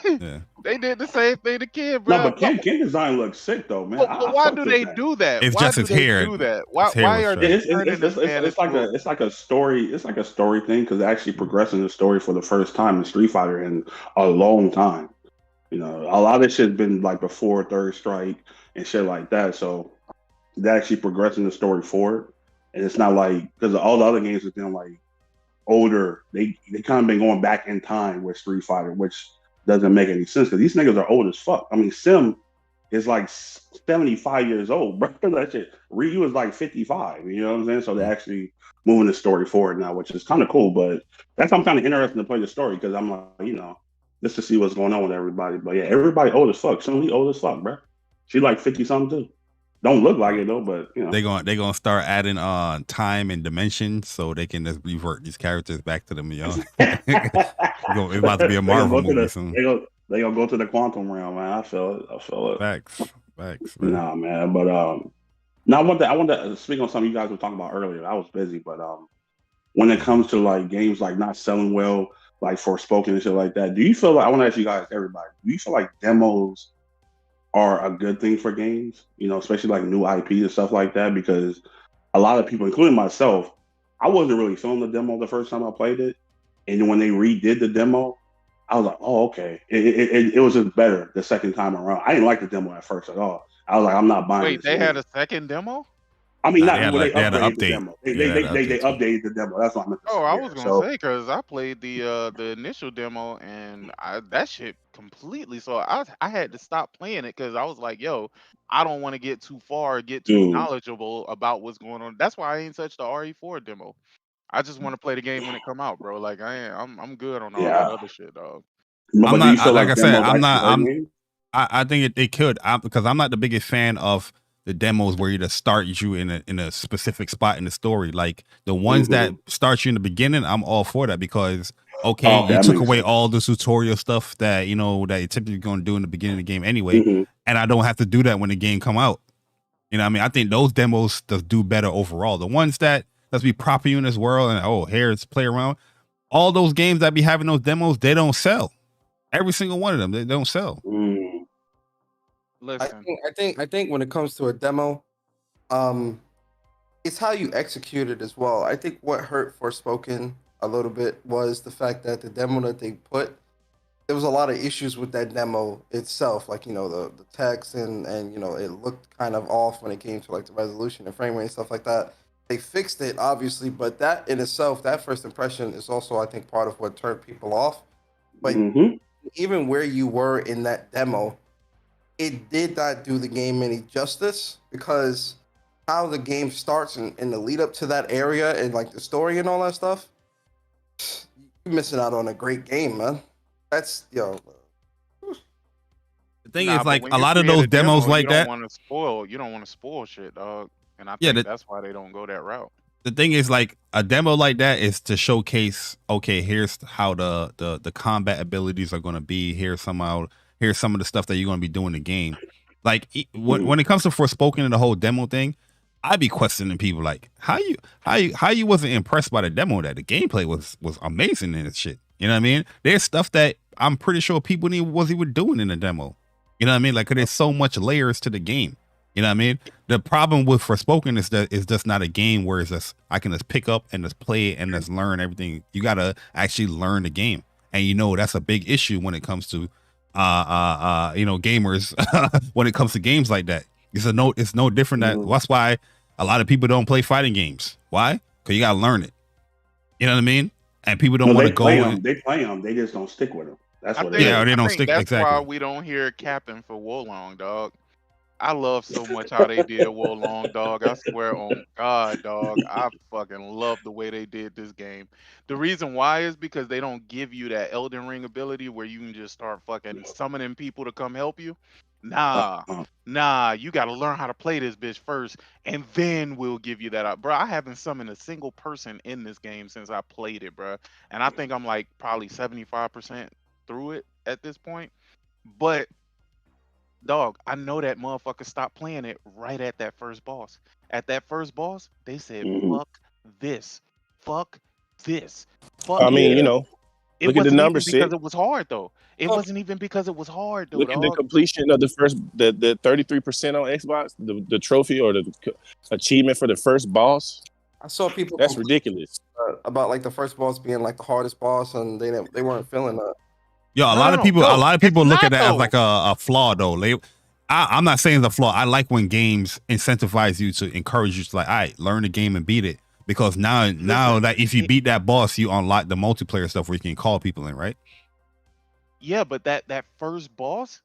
Yeah. They did the same thing to Ken, bro. No, but Ken design looks sick though, man. But why do they do that? It's Why just do his they hair. do that? Why His hair why was are trash. they It's turning this man into it's like a story. It's like a story thing because actually progressing the story for the first time in Street Fighter in a long time. You know, a lot of this shit's been like before Third Strike and shit like that. So they're actually progressing the story forward, and it's not like because all the other games have been like older. They kind of been going back in time with Street Fighter, which doesn't make any sense because these niggas are old as fuck. I mean, Sim is like 75 years old, bro. That shit. Ryu is like 55. You know what I'm saying? So they're actually moving the story forward now, which is kind of cool. But that's I'm kind of interested to play the story because I'm like, you know, just to see what's going on with everybody. But yeah, everybody old as fuck. Sim old as fuck, bro. She like 50 something too. Don't look like it though, but you know. They gonna start adding time and dimension so they can just revert these characters back to them young. It's about to be a Marvel movie soon. They gonna go to the quantum realm, man. I feel it. Facts. Facts, man. Nah, man. But now I want to speak on something you guys were talking about earlier. I was busy, but when it comes to like games like not selling well, like Forspoken and shit like that, do you feel like I want to ask you guys, everybody, do you feel like demos are a good thing for games? You know, especially like new IPs and stuff like that, because a lot of people, including myself, I wasn't really feeling the demo the first time I played it, and then when they redid the demo, I was like, oh, okay. It was just better the second time around. I didn't like the demo at first at all. I was like, I'm not buying Wait, this they game. had a second demo? I mean, Nah, not when they had an upgraded the update. demo. They Yeah, they, had an they, they update too. updated the demo. That's what I meant to say. Oh, I Yeah. was gonna So say because I played the initial demo and that shit completely. So I had to stop playing it because I was like, yo, I don't want to get too far, get too knowledgeable about what's going on. That's why I ain't touched the RE4 demo. I just want to play the game when it come out, bro. Like I'm good on all that yeah. other shit, dog. But I'm do you not feel like like I said. demos I'm actually not. hurt games? I think it could because I'm not the biggest fan of the demos where you just start you in a specific spot in the story. Like the ones that start you in the beginning, I'm all for that because okay, Oh, okay, you that took makes away sense. all the tutorial stuff that you know that you're typically going to do in the beginning of the game anyway, and I don't have to do that when the game come out. You know what I mean? I think those demos does do better overall. The ones that let's be proper you in this world and oh here's play around. All those games that be having those demos, they don't sell. Every single one of them, they don't sell. Listen, I think when it comes to a demo, it's how you execute it as well. I think what hurt Forspoken a little bit was the fact that the demo that they put, there was a lot of issues with that demo itself, like the text and it looked kind of off when it came to like the resolution and frame rate and stuff like that. They fixed it obviously, but that in itself, that first impression is also I think part of what turned people off. But even where you were in that demo, it did not do the game any justice because how the game starts and the lead up to that area and like the story and all that stuff, you're missing out on a great game, man. That's The thing nah, is, but like when a you lot of create those a demos demo, like that. you don't want to spoil shit, dog. And I Yeah, think that's why they don't go that route. the thing is, like a demo like that is to showcase. Okay, here's how the combat abilities are going to be. Here's some of the stuff that you're going to be doing in the game. Like when it comes to Forspoken and the whole demo thing, I'd be questioning people like how you wasn't impressed by the demo that the gameplay was amazing in this shit. You know what I mean? There's stuff that I'm pretty sure people wasn't even doing in the demo. You know what I mean? Like 'cause there's so much layers to the game. You know what I mean? The problem with Forspoken is that it's just not a game where it's just I can just pick up and just play and just learn everything. You gotta actually learn the game, and that's a big issue when it comes to gamers when it comes to games like that. It's no different. That's why a lot of people don't play fighting games. Why? Because you gotta learn it. You know what I mean? And people don't want to go. They play them. They just don't stick with them. That's what. They don't stick. That's exactly. why we don't hear capping for Wolong, dog. I love so much how they did Wolong, dog. I swear on God, dog. I fucking love the way they did this game. The reason why is because they don't give you that Elden Ring ability where you can just start fucking summoning people to come help you. Nah, you got to learn how to play this bitch first, and then we'll give you that. Bro, I haven't summoned a single person in this game since I played it, bro. And I think I'm like probably 75% through it at this point. But dog, I know that motherfucker stopped playing it right at that first boss. At that first boss, they said, fuck this. Fuck this. Fuck I mean, this. It look at the wasn't numbers, even because it was hard, though. It wasn't even because it was hard, though, Look at the dog. completion of the 33% on Xbox, the trophy or the achievement for the first boss. I saw people. That's ridiculous. About like the first boss being like the hardest boss, and they weren't feeling that. Yo, a lot of people look at that as like a flaw, though. I'm not saying it's a flaw. I like when games incentivize you to encourage you to like, all right, learn the game and beat it. Because now that if you beat that boss, you unlock the multiplayer stuff where you can call people in, right? Yeah, but that first boss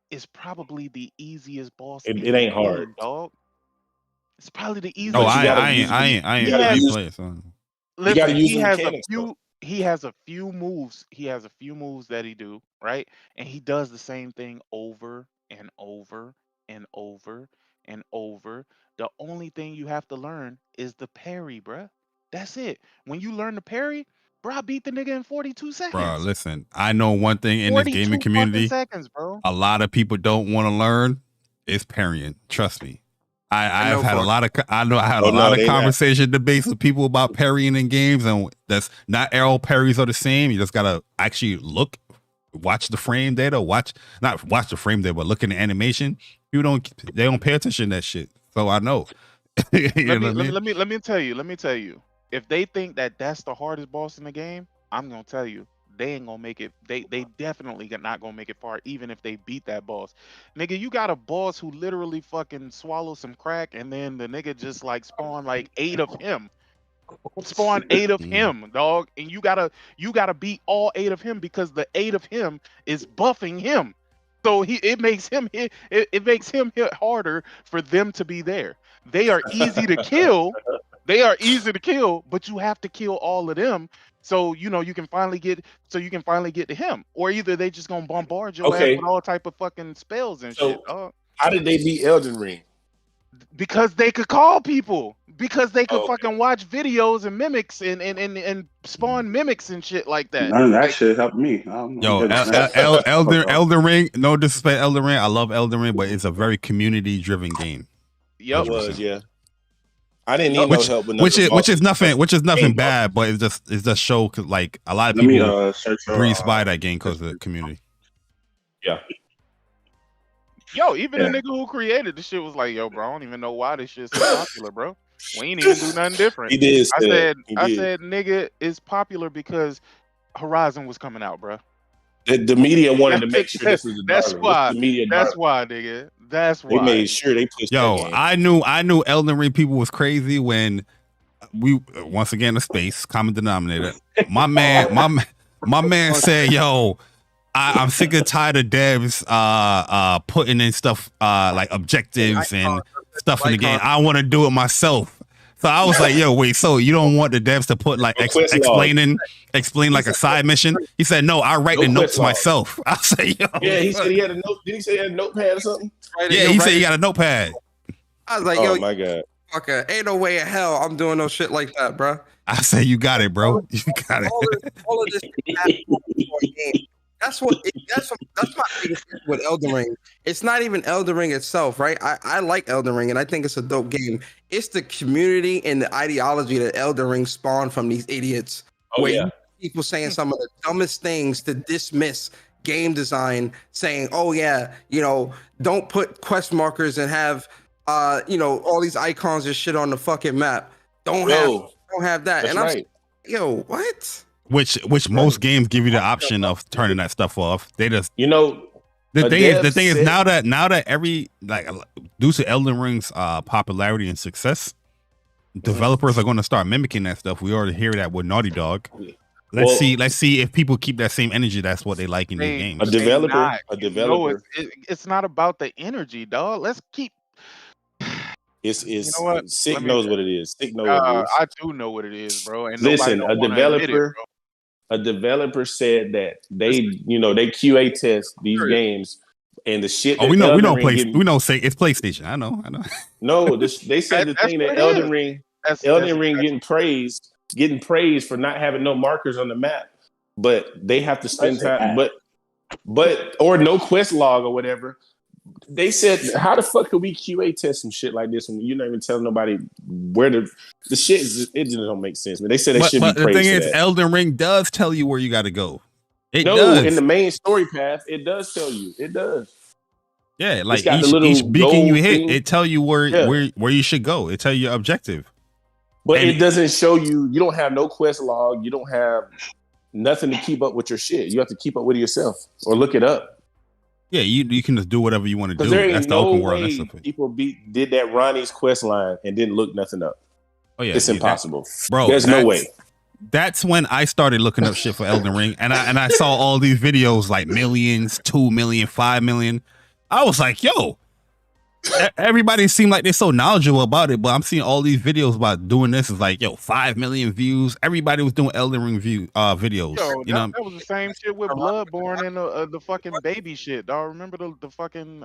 is probably the easiest boss. It ain't hard, dog. It's probably the easiest. Oh, I ain't play it. So. Listen, he has a few moves. He has a few moves that he do, right? And he does the same thing over and over and over and over. The only thing you have to learn is the parry, bruh. That's it. When you learn the parry, bro, I beat the nigga in 42 seconds. Bro, listen, I know one thing in this gaming community. 42 seconds, bro. A lot of people don't want to learn. It's parrying. Trust me. I know I've had for- a lot of I had Oh, a no, lot of they not. conversation debates with people about parrying in games, and that's not all parries are the same. You just gotta actually watch the frame data, not watch the frame data, but look in the animation. They don't pay attention to that shit. So I know. You know what I mean? Let me tell you. If they think that that's the hardest boss in the game, I'm gonna tell you, they ain't gonna make it. They definitely not gonna make it far, even if they beat that boss. Nigga, you got a boss who literally fucking swallows some crack, and then the nigga just like spawn like 8 of him. Spawn 8 of him, dog, and you gotta beat all 8 of him because the 8 of him is buffing him. So it makes him hit harder for them to be there. They are easy to kill. But you have to kill all of them. So you can finally get to him, or either they just gonna bombard your ass with all type of fucking spells and shit. How did they beat Elden Ring? Because they could call people. Because they could fucking watch videos and mimics and spawn mimics and shit like that. None of that shit helped me. I don't know. Yo, Elden Ring. No disrespect, Elden Ring. I love Elden Ring, but it's a very community-driven game. Yep. It was, yeah. I didn't need no help with which is nothing bad, but it's just show like a lot of people breeze by that game because of the community. Yeah. Yo, even the nigga who created the shit was like, yo, bro, I don't even know why this shit's so popular, bro. We ain't even do nothing different. He did. I said, nigga, it's popular because Horizon was coming out, bro. The media wanted to make sure this was That's why, nigga. That's why. They made sure they pushed that game. I knew Elden Ring people was crazy when we once again the space common denominator. My man said, yo, I'm sick and tired of devs putting in stuff like objectives and stuff in the game. I want to do it myself. So I was like, yo, wait, so you don't want the devs to put like explain like a side mission? He said, no, I write the notes myself. I say, yo. Yeah, he said he had a note. Did he say he had a notepad or something? Yeah, he said he got a notepad. I was like, yo, my God. Fucker, ain't no way in hell I'm doing no shit like that, bro. I say, you got it, bro. You got it. All of this game. That's my biggest issue with Elden Ring. It's not even Elden Ring itself, right? I like Elden Ring and I think it's a dope game. It's the community and the ideology that Elden Ring spawned from these idiots. People saying some of the dumbest things to dismiss game design, saying, oh yeah, don't put quest markers and have all these icons and shit on the fucking map. Don't have that. And I'm like, yo, what? Which most games give you the option of turning that stuff off. They just the thing is now that every like due to Elden Ring's popularity and success, developers are going to start mimicking that stuff. We already hear that with Naughty Dog. Let's see if people keep that same energy. That's what they like in their games. A developer. It's not about the energy, dog. Let's keep. It's Sick knows what it is. Sick knows what it is. I do know what it is, bro. And listen, a developer said that they QA test these games and the shit. Oh, we know say it's PlayStation. I know. No, they said the thing that Elden Ring getting praised for not having no markers on the map, but they have to spend time, but or no quest log or whatever. They said, how the fuck could we QA test some shit like this when you're not even telling nobody where the shit is? It just don't make sense, man. They said they should be praised. But the thing is, Elden Ring does tell you where you got to go. It does. In the main story path, it does tell you. It does. Yeah, like each beacon you hit, it tell you where you should go. It tell you your objective. But it doesn't show you. You don't have no quest log. You don't have nothing to keep up with your shit. You have to keep up with it yourself or look it up. Yeah, you can just do whatever you want to do. That's the open world. People did that Ronnie's quest line and didn't look nothing up. Oh yeah, it's impossible, bro. There's no way. That's when I started looking up shit for Elden Ring, and I saw all these videos like millions, 2 million, 5 million. I was like, yo, everybody seemed like they're so knowledgeable about it, but I'm seeing all these videos about doing this. It's like, yo, 5 million views. Everybody was doing Elden Ring videos. Yo, that was the same shit with Bloodborne and the fucking baby shit. Dog, remember the fucking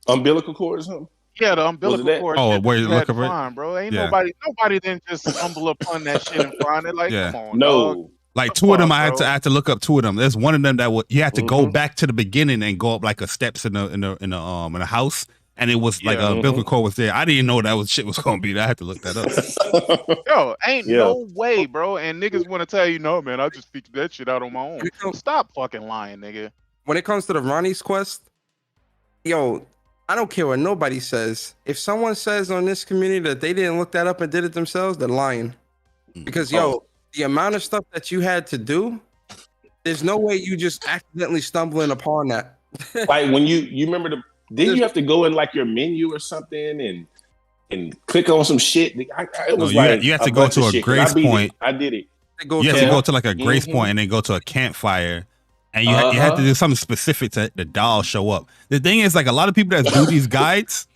umbilical cord or something? Yeah, the umbilical cord. Oh, where you look for it, bro? Ain't nobody didn't just stumble upon that shit and find it. Like, come on, no. Dog. Like two of them, I had to look up two of them. There's one of them that you had to go back to the beginning and go up like a steps in a house. and it was like a biblical code was there. I didn't know that was shit was gonna be. I had to look that up. Yo, ain't no way, bro. And niggas want to tell you, no, man, I just figured that shit out on my own. Stop fucking lying, nigga. When it comes to the Ronnie's quest, yo, I don't care what nobody says. If someone says on this community that they didn't look that up and did it themselves, they're lying. Because the amount of stuff that you had to do, there's no way you just accidentally stumbling upon that. Like when you remember didn't you have to go in like your menu or something and click on some shit? It was you have to go to a grace point. I did it. You have to go to like a grace point and then go to a campfire. And you have to do something specific to the doll show up. The thing is, like a lot of people that do these guides,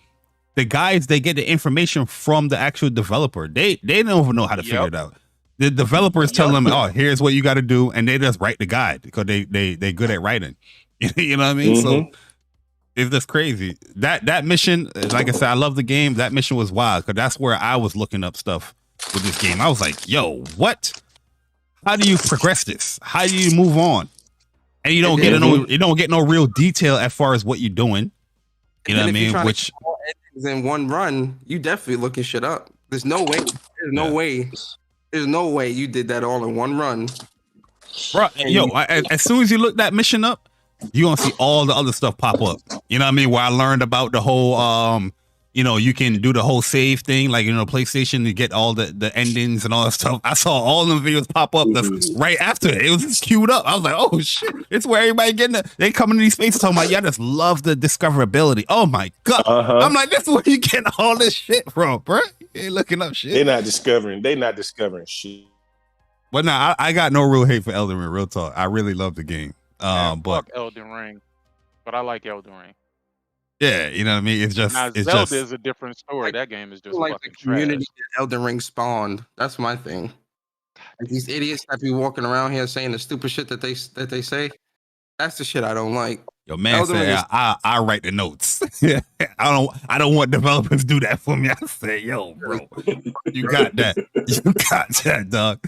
they get the information from the actual developer. They don't even know how to figure it out. The developers tell them, oh, here's what you got to do, and they just write the guide because they good at writing. You know what I mean? So it's just crazy. That mission, like I said, I love the game. That mission was wild because that's where I was looking up stuff with this game. I was like, yo, what? How do you progress this? How do you move on? And you don't get no real detail as far as what you're doing. You know what I mean? Which in one run, you definitely looking shit up. There's no way. There's no way you did that all in one run. Bro, as soon as you look that mission up, you're gonna see all the other stuff pop up. You know what I mean? Where I learned about the whole you can do the whole save thing, like PlayStation to get all the endings and all that stuff. I saw all them videos pop up right after it. It was just queued up. I was like, oh shit, it's where everybody they coming to these spaces talking about, yeah, I just love the discoverability. Oh my god. I'm like, that's where you getting all this shit from, bro. You ain't looking up shit. They're not discovering shit. But nah, I got no real hate for Elden Ring, real talk. I really love the game. But fuck Elden Ring. But I like Elden Ring. Yeah, you know what I mean? It's Zelda is a different story. That game is just like fucking the community trash. that Elden Ring spawned. That's my thing. Like these idiots that be walking around here saying the stupid shit that they say. That's the shit I don't like. Yo, man said I write the notes. I don't want developers to do that for me. I say, yo, bro, you got that. You got that, dog.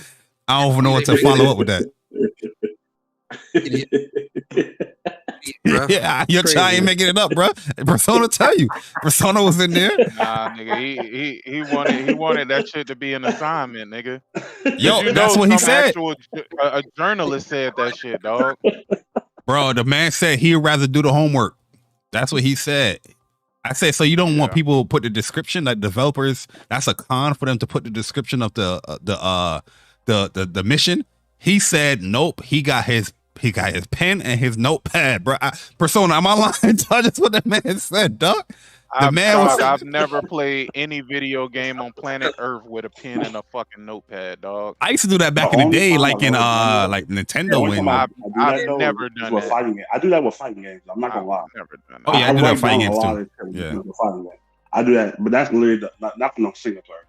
I don't even know what to follow up with that. Yeah, your child ain't making it up, bro. Persona tell you. Persona was in there. Nah, nigga, he wanted that shit to be an assignment, nigga. Yo, that's what he said. A journalist said that shit, dog. Bro, the man said he'd rather do the homework. That's what he said. I said, so you don't want people to put the description, like developers, that's a con for them to put the description of the mission. He said, nope, he got his pen and his notepad, bro. Persona, am I lying? That's what that man said, dog. I've never played any video game on planet Earth with a pen and a fucking notepad, dog. I used to do that back in the day, like in like Nintendo. When I've never done that. Fighting game. I do that with fighting games. I'm not gonna lie. Never done that. Oh yeah, I do that with fighting games too. Yeah, I do that, but that's literally not for no single player.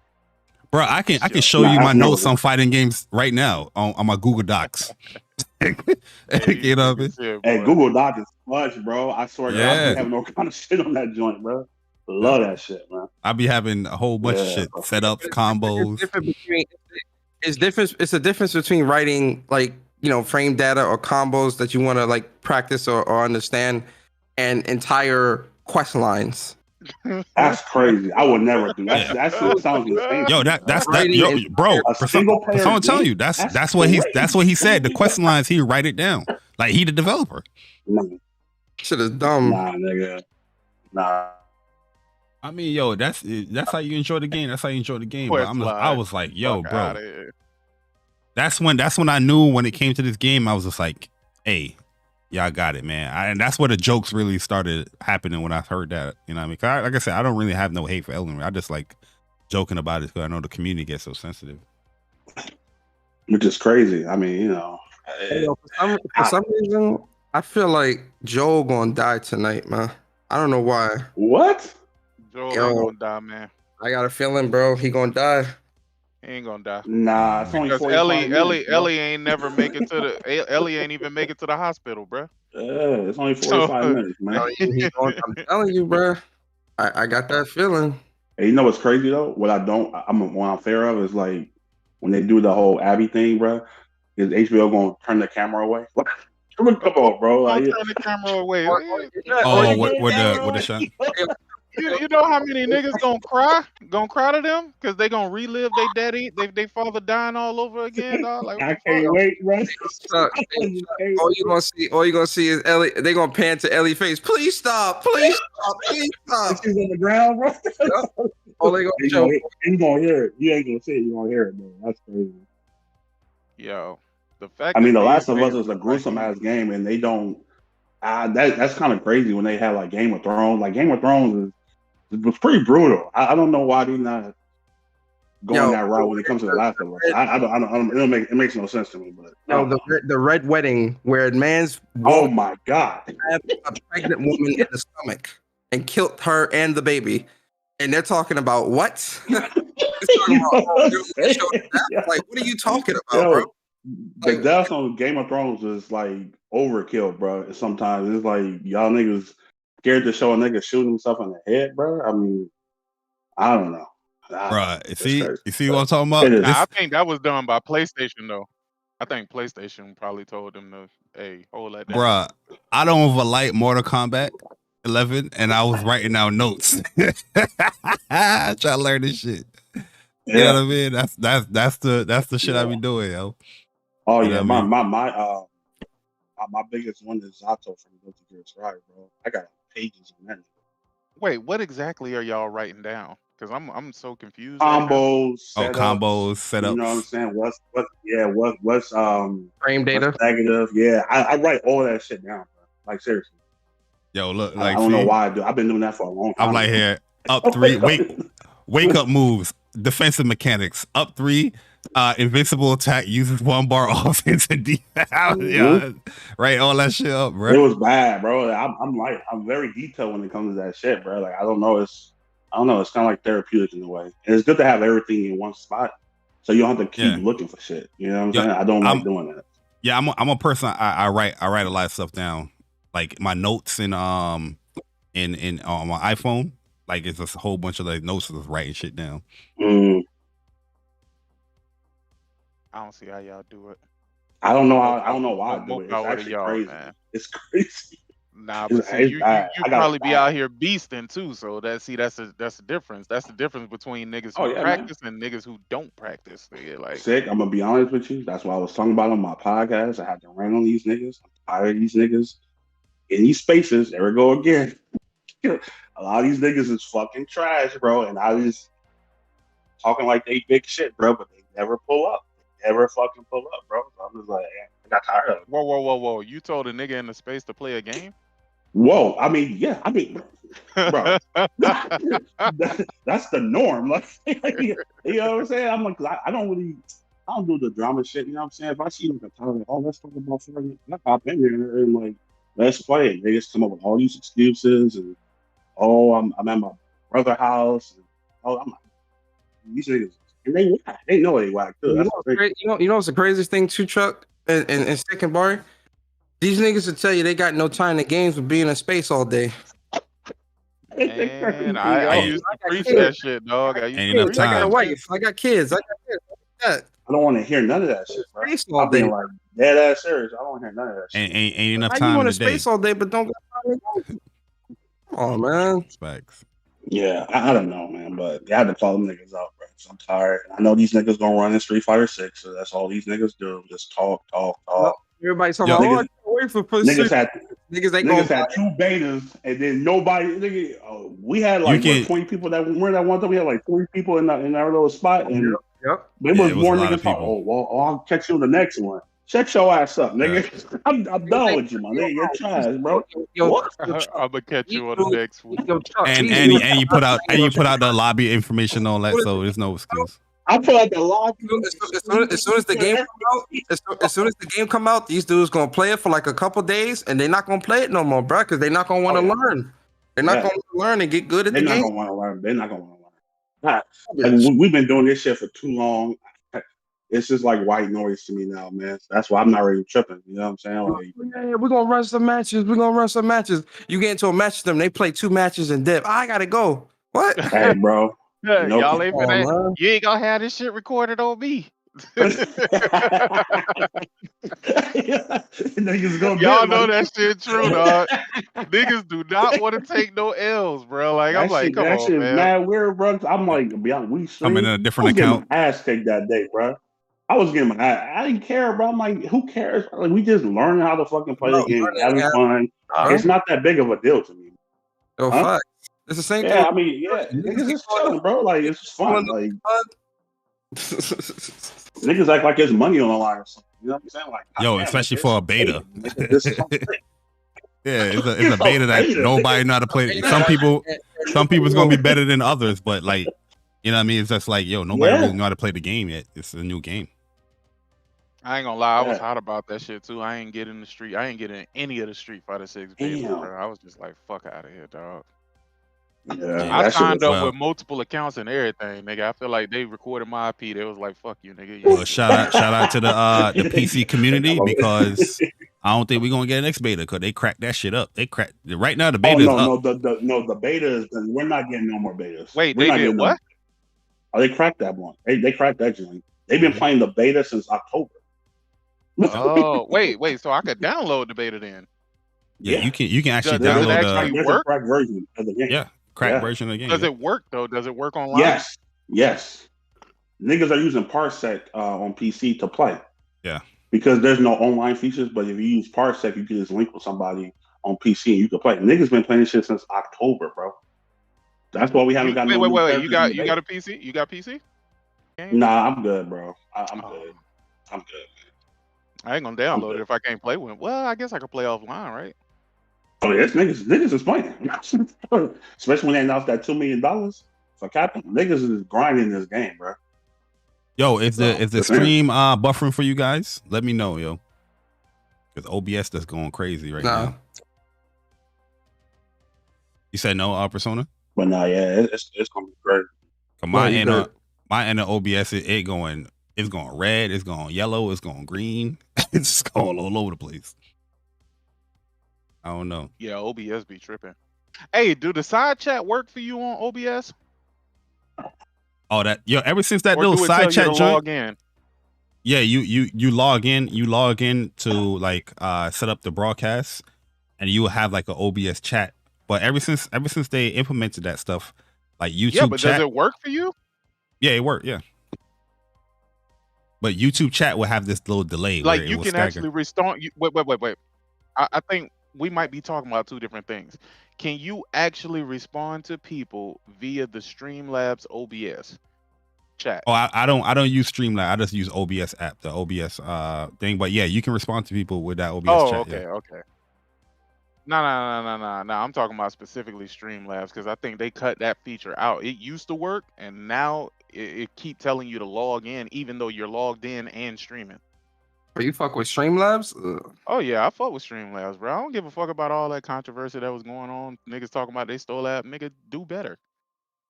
Bro, I can show you my notes on fighting games right now on my Google Docs. You know what I mean? Hey, Google Docs is clutch, bro. I swear to God, I don't have no kind of shit on that joint, bro. Love that shit, man. I be having a whole bunch of shit, setups, combos. It's a difference between writing like frame data or combos that you want to like practice or understand, and entire quest lines. That's crazy. I would never do that. That shit sounds insane. Yo, bro. Someone tell you that's what he said. The quest lines, he write it down. Like he the developer. Shit is dumb. Nah, nigga. Nah. I mean, yo, that's how you enjoy the game. That's how you enjoy the game. But I was like, yo, bro. That's when I knew when it came to this game, I was just like, hey, y'all got it, man. And that's where the jokes really started happening when I heard that. You know what I mean? 'Cause like I said, I don't really have no hate for Elden Ring. I just like joking about it because I know the community gets so sensitive. Which is crazy. I mean, for some reason, I feel like Joel gonna die tonight, man. I don't know why. What? Joel ain't gonna die, man. I got a feeling, bro. He gonna die. He ain't gonna die. Nah, it's only 45 minutes, Ellie ain't never make it to the Ellie ain't even make it to the hospital, bro. Yeah, it's only 45 minutes, man. I'm telling you, bro. I got that feeling. Hey, you know what's crazy though? What I'm fair of is like when they do the whole Abby thing, bro. Is HBO gonna turn the camera away? Come on, bro. Turn the camera away. Oh, with the shot. You know how many niggas gonna cry to them because they gonna relive their daddy, they father dying all over again, dog. Like, what I the can't fuck? wait, bro. Chuck, all you gonna see is Ellie. They gonna pan to Ellie's face. Please stop. Please stop. Please stop. She's on the ground, bro. Yep. All they gonna show. You gonna hear it. You ain't gonna see it. You gonna hear it, man. That's crazy. Yo, the fact. I mean, that The me Last and of Us Jay is a look gruesome like ass game, and they don't. That's kind of crazy when they had like Game of Thrones. Like Game of Thrones was pretty brutal. I don't know why they not going that route when it comes to The Last of Us. I don't. It makes no sense to me. But No, the red wedding where a man's oh my god, a pregnant woman in the stomach and killed her and the baby, and they're talking about what? Talking about, like, what are you talking about, bro? The deaths on Game of Thrones is like overkill, bro. Sometimes it's like y'all niggas scared to show a nigga shooting himself in the head, bro. I mean, I don't know. Right. Crazy. You see what I'm talking about? Nah, I think that was done by PlayStation though. I think PlayStation probably told them to, hey, hold that down. Bruh, I don't even like Mortal Kombat 11, and I was writing down notes. Try to learn this shit. You know what I mean? That's the shit I be doing, yo. Oh You yeah, know what my biggest one is Zato from Guilty Gear Strive, bro. I got pages on that. Wait, what exactly are y'all writing down? Because I'm so confused. Combos, right combos, setups. You know what I'm saying? What's frame data, what's negative? Yeah, I write all that shit down, bro. Like seriously. Yo, look, I like don't know why I do. I've been doing that for a long time. I'm like here, up 3, wake up moves, defensive mechanics, up 3, invincible attack uses 1 bar offense and defense. Yeah, right, all that shit up, bro. It was bad, bro. I'm very detailed when it comes to that shit, bro. Like I don't know, it's kind of like therapeutic in a way. And it's good to have everything in one spot, so you don't have to keep looking for shit. You know what I'm saying? I don't like doing that. Yeah, I'm a person. I write a lot of stuff down, like my notes in on my iPhone. Like it's just a whole bunch of like notes of writing shit down. I don't see how y'all do it. I don't know why I do it. It's actually crazy. Man. It's crazy. Nah, but see, you probably be out here beasting too. So that's the difference. That's the difference between niggas who practice and niggas who don't practice. Like sick. I'm gonna be honest with you. That's what I was talking about on my podcast. I had to rant on these niggas. I'm tired of these niggas in these spaces. There we go again. A lot of these niggas is fucking trash, bro. And I was talking like they big shit, bro, but they never pull up. They never fucking pull up, bro. So I'm just like, I got tired of it. Whoa. You told a nigga in the space to play a game? Whoa. I mean, bro. That's the norm. Like, you know what I'm saying? I'm like, I don't do the drama shit, you know what I'm saying? If I see like a title, let's talk about Fortnite, I pop in there and like, let's play it. They just come up with all these excuses and I'm at my brother's house. And, these niggas, and they know they whack too. You know what's the craziest thing too, Chuck? And second bar, these niggas will tell you they got no time to games with being in space all day. Man, I used to preach that shit, dog. I got a wife. I got kids. I don't want to hear none of that shit, bro. I'm being like dead ass serious. I don't want to hear none of that shit. Ain't enough How time. You want to space all day, but don't. Oh man, Facts. Yeah, I don't know, man, but you had to call them niggas out, bro. So I'm tired. I know these niggas gonna run in Street Fighter 6, so that's all these niggas do. Just talk. Everybody's talking about niggas had 2 betas, and then nobody. We had like 20 people that were that one time. We had like 40 people in our little spot, and there was more niggas talking. I'll catch you in the next one. Shut your ass up, nigga. I'm done with you, man. You're trash, bro. I'm gonna catch you on the next one. And you put out the lobby information on that, so there's no excuse. I put out the lobby. As soon as the game come out, as soon as the game come out, these dudes gonna play it for like a couple days, and they're not gonna play it no more, bro, because they're not gonna want to learn. They're not gonna learn and get good at the game. They're not gonna want to learn. They're not gonna want to learn. Like, we've been doing this shit for too long. It's just like white noise to me now, man. That's why I'm not really tripping. You know what I'm saying? Like, we're gonna run some matches. You get into a match with them, they play 2 matches and dip. I gotta go. What? Hey, bro. Y'all ain't you ain't gonna have this shit recorded on me. Niggas gonna Y'all get know like that shit true, dog. Niggas do not want to take no L's, bro. Like, I'm like, come that on, shit is man. mad weird, bro. I'm like, beyond we Come in stream. a I different was getting my account. ass kicked that day, bro. I was getting my ass. I didn't care, bro. I'm like, who cares? Like, we just learning how to fucking play Bro, the game, learning having how, fun. bro. It's not that big of a deal to me, Yo, huh? fuck. It's the same thing. Yeah, I mean, yeah, niggas is chilling, bro. Like, it's just fun. Like, niggas act like there's money on the line or something. You know what I'm saying? Like, Yo, goddamn, especially nigga, for a it's beta. nigga, this is something. Yeah, it's a beta that Beta, nobody nigga. know how to play. Some people's gonna be better than others, but like, you know what I mean? It's just like, yo, nobody Yeah. really know how to play the game yet. It's a new game. I ain't gonna lie, I was Yeah. hot about that shit too. I ain't get in the street. I ain't get in any of the Street Fighter 6 beta, Damn. bro. I was just like, fuck out of here, dog. Yeah, I that shit signed was up well. with multiple accounts and everything, nigga. I feel like they recorded my IP. They was like, fuck you, nigga. Well, shout out to the PC community, because I don't think we're gonna get an X beta because they cracked that shit up. They cracked right now. The Oh beta is up. no, the beta is. We're not getting no more betas. Wait, we're they not did getting what? Oh, they cracked that one. They cracked that joint. They've been playing the beta since October. Oh, wait. So I could download the beta then. Yeah, you can actually Does it download actually There's work? a cracked version of the game. yeah, cracked Yeah. version of the game. Does yeah. it work though? Does it work online? Yes. Niggas are using Parsec on PC to play. Yeah. Because there's no online features, but if you use Parsec, you can just link with somebody on PC and you can play. Niggas been playing this shit since October, bro. That's why we haven't got no new Wait. characters You in got the you beta. got a PC? You got PC? Game? Nah, I'm good, bro. I'm Oh, good. I'm good. I ain't gonna download it if I can't play with it. Well, I guess I could play offline, right? Oh, yes, niggas is playing. Especially when they announced that $2 million for Captain. Niggas is grinding this game, bro. Yo, is the That's stream buffering for you guys? Let me know, yo. Because OBS that's going crazy right Nah. now. You said no, Persona? But nah, yeah, it's gonna be great. My you end good. my end of OBS it's going red, it's going yellow, it's going green. It's going all over the place. I don't know. Yeah, OBS be tripping. Hey, do the side chat work for you on OBS? Oh, that ever since that Or little do it side tell you chat to joint, log in? yeah, you log in to like set up the broadcast, and you will have like an OBS chat. But ever since they implemented that stuff, like YouTube Yeah, but chat, does it work for you? yeah, it worked, yeah. But YouTube chat will have this little delay. Like where it you will can stagger. actually restart. Wait. I think we might be talking about two different things. Can you actually respond to people via the Streamlabs OBS chat? Oh, I don't use Streamlabs. I just use OBS app, the OBS thing. But yeah, you can respond to people with that OBS Oh, chat. okay, Yeah. okay. No. I'm talking about specifically Streamlabs because I think they cut that feature out. It used to work, and now it keep telling you to log in, even though you're logged in and streaming. Are you fuck with Streamlabs? Oh yeah, I fuck with Streamlabs, bro. I don't give a fuck about all that controversy that was going on. Niggas talking about they stole that. Nigga, do better.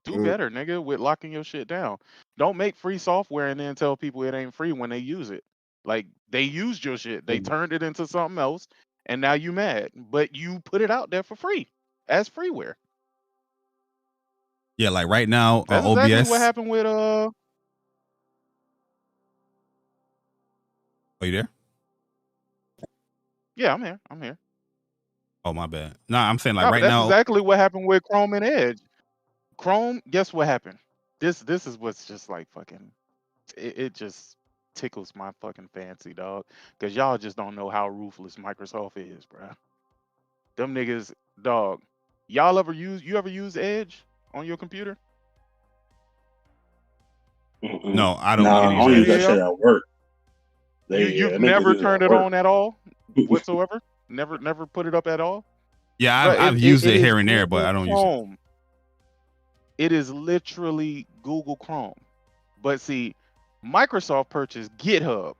Do better, nigga, with locking your shit down. Don't make free software and then tell people it ain't free when they use it. Like they used your shit, they turned it into something else, and now you mad. But you put it out there for free as freeware. Yeah, like right now, That's OBS. exactly what happened with Are you there? Yeah, I'm here. I'm here. Oh, my bad. Nah, I'm saying like No, right that's now. exactly what happened with Chrome and Edge. Chrome, guess what happened? This is what's just like fucking. It just tickles my fucking fancy, dog. Cause y'all just don't know how ruthless Microsoft is, bro. Them niggas, dog. Y'all ever use Edge on your computer? No, I don't. Nah, I use don't use that. that shit at work. You've niggas never use it turned at it work. on at all, whatsoever. Never put it up at all. Yeah, Bruh, I've used it is here and there, but Google I don't use it. Chrome. It is literally Google Chrome. But see, Microsoft purchased GitHub.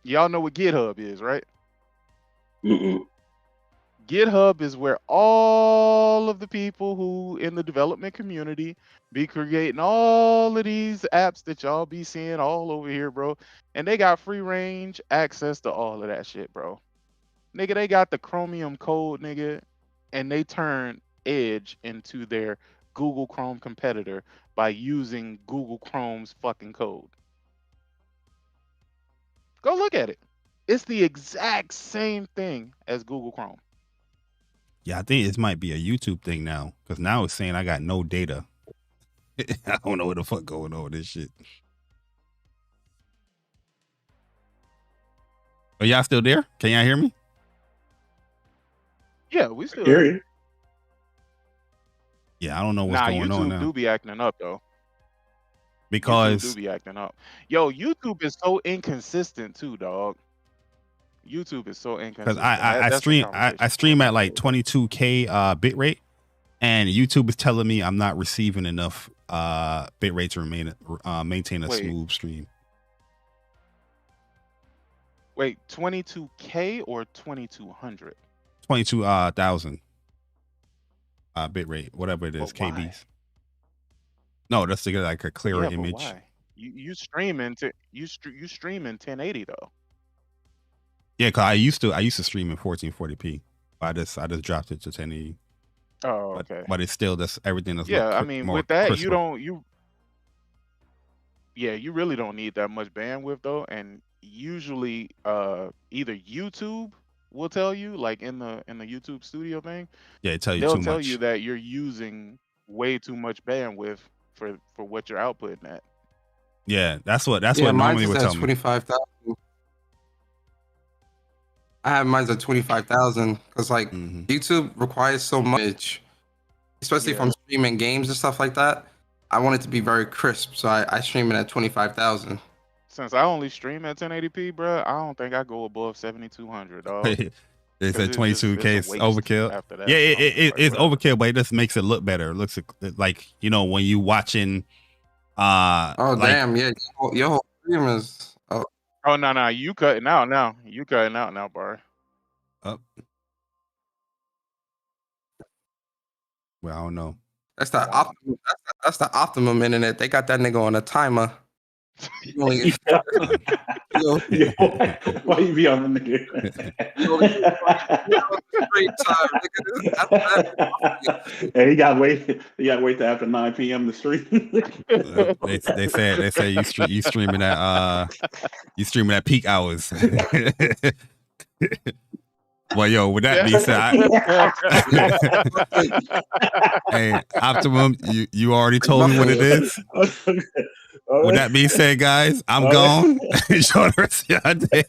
Y'all know what GitHub is, right? GitHub is where all of the people who in the development community be creating all of these apps that y'all be seeing all over here, bro. And they got free range access to all of that shit, bro. Nigga, they got the Chromium code, nigga, and they turn Edge into their Google Chrome competitor by using Google Chrome's fucking code. Go look at it. It's the exact same thing as Google Chrome. Yeah, I think it might be a YouTube thing now because now it's saying I got no data. I don't know what the fuck going on with this shit. Are y'all still there? Can y'all hear me? Yeah, we still. Hear you. Yeah, I don't know what's going on YouTube now. do be acting up though. Because YouTube do be acting up. Yo, YouTube is so inconsistent too, dog. YouTube is so inconsistent. I stream at like 22K bit rate, and YouTube is telling me I'm not receiving enough bit rate to maintain a smooth stream. Wait, 22K or 2200? 22,000 bit rate, whatever it is, But why? KBs. No, that's to get like a clearer Yeah, but image. why? You streaming 1080 though. Yeah, cause I used to stream in 1440p. I just dropped it to 1080. Oh, okay. But it's still everything that's Yeah, I mean with that crisper. you really don't need that much bandwidth though, and usually either YouTube will tell you, like in the YouTube studio thing. Yeah, it tell you they'll too tell much. you that you're using way too much bandwidth for what you're outputting at. Yeah, that's what normally would tell me. 25,000. I have mine at 25,000 because like YouTube requires so much, especially if I'm streaming games and stuff like that. I want it to be very crisp, so I stream it at 25,000. Since I only stream at 1080p, bro, I don't think I go above 7200, dog. They said 22K is overkill. After that, yeah, it's overkill, but it just makes it look better. It looks like, you know, when you watching. Damn, yeah, your whole stream is. Oh no, you cutting out now. You cutting out now, bro. Up. Well, I don't know. That's the optimum. That's the optimum internet. They got that nigga on a timer. Why you be on the nigga? Hey, he got wait till after 9 p.m. to stream. They say you streaming at peak hours. Well, yo, with that being said, hey, Optimum, you already told me what it is. With that being said, guys, I'm gone. Enjoy the rest of your day.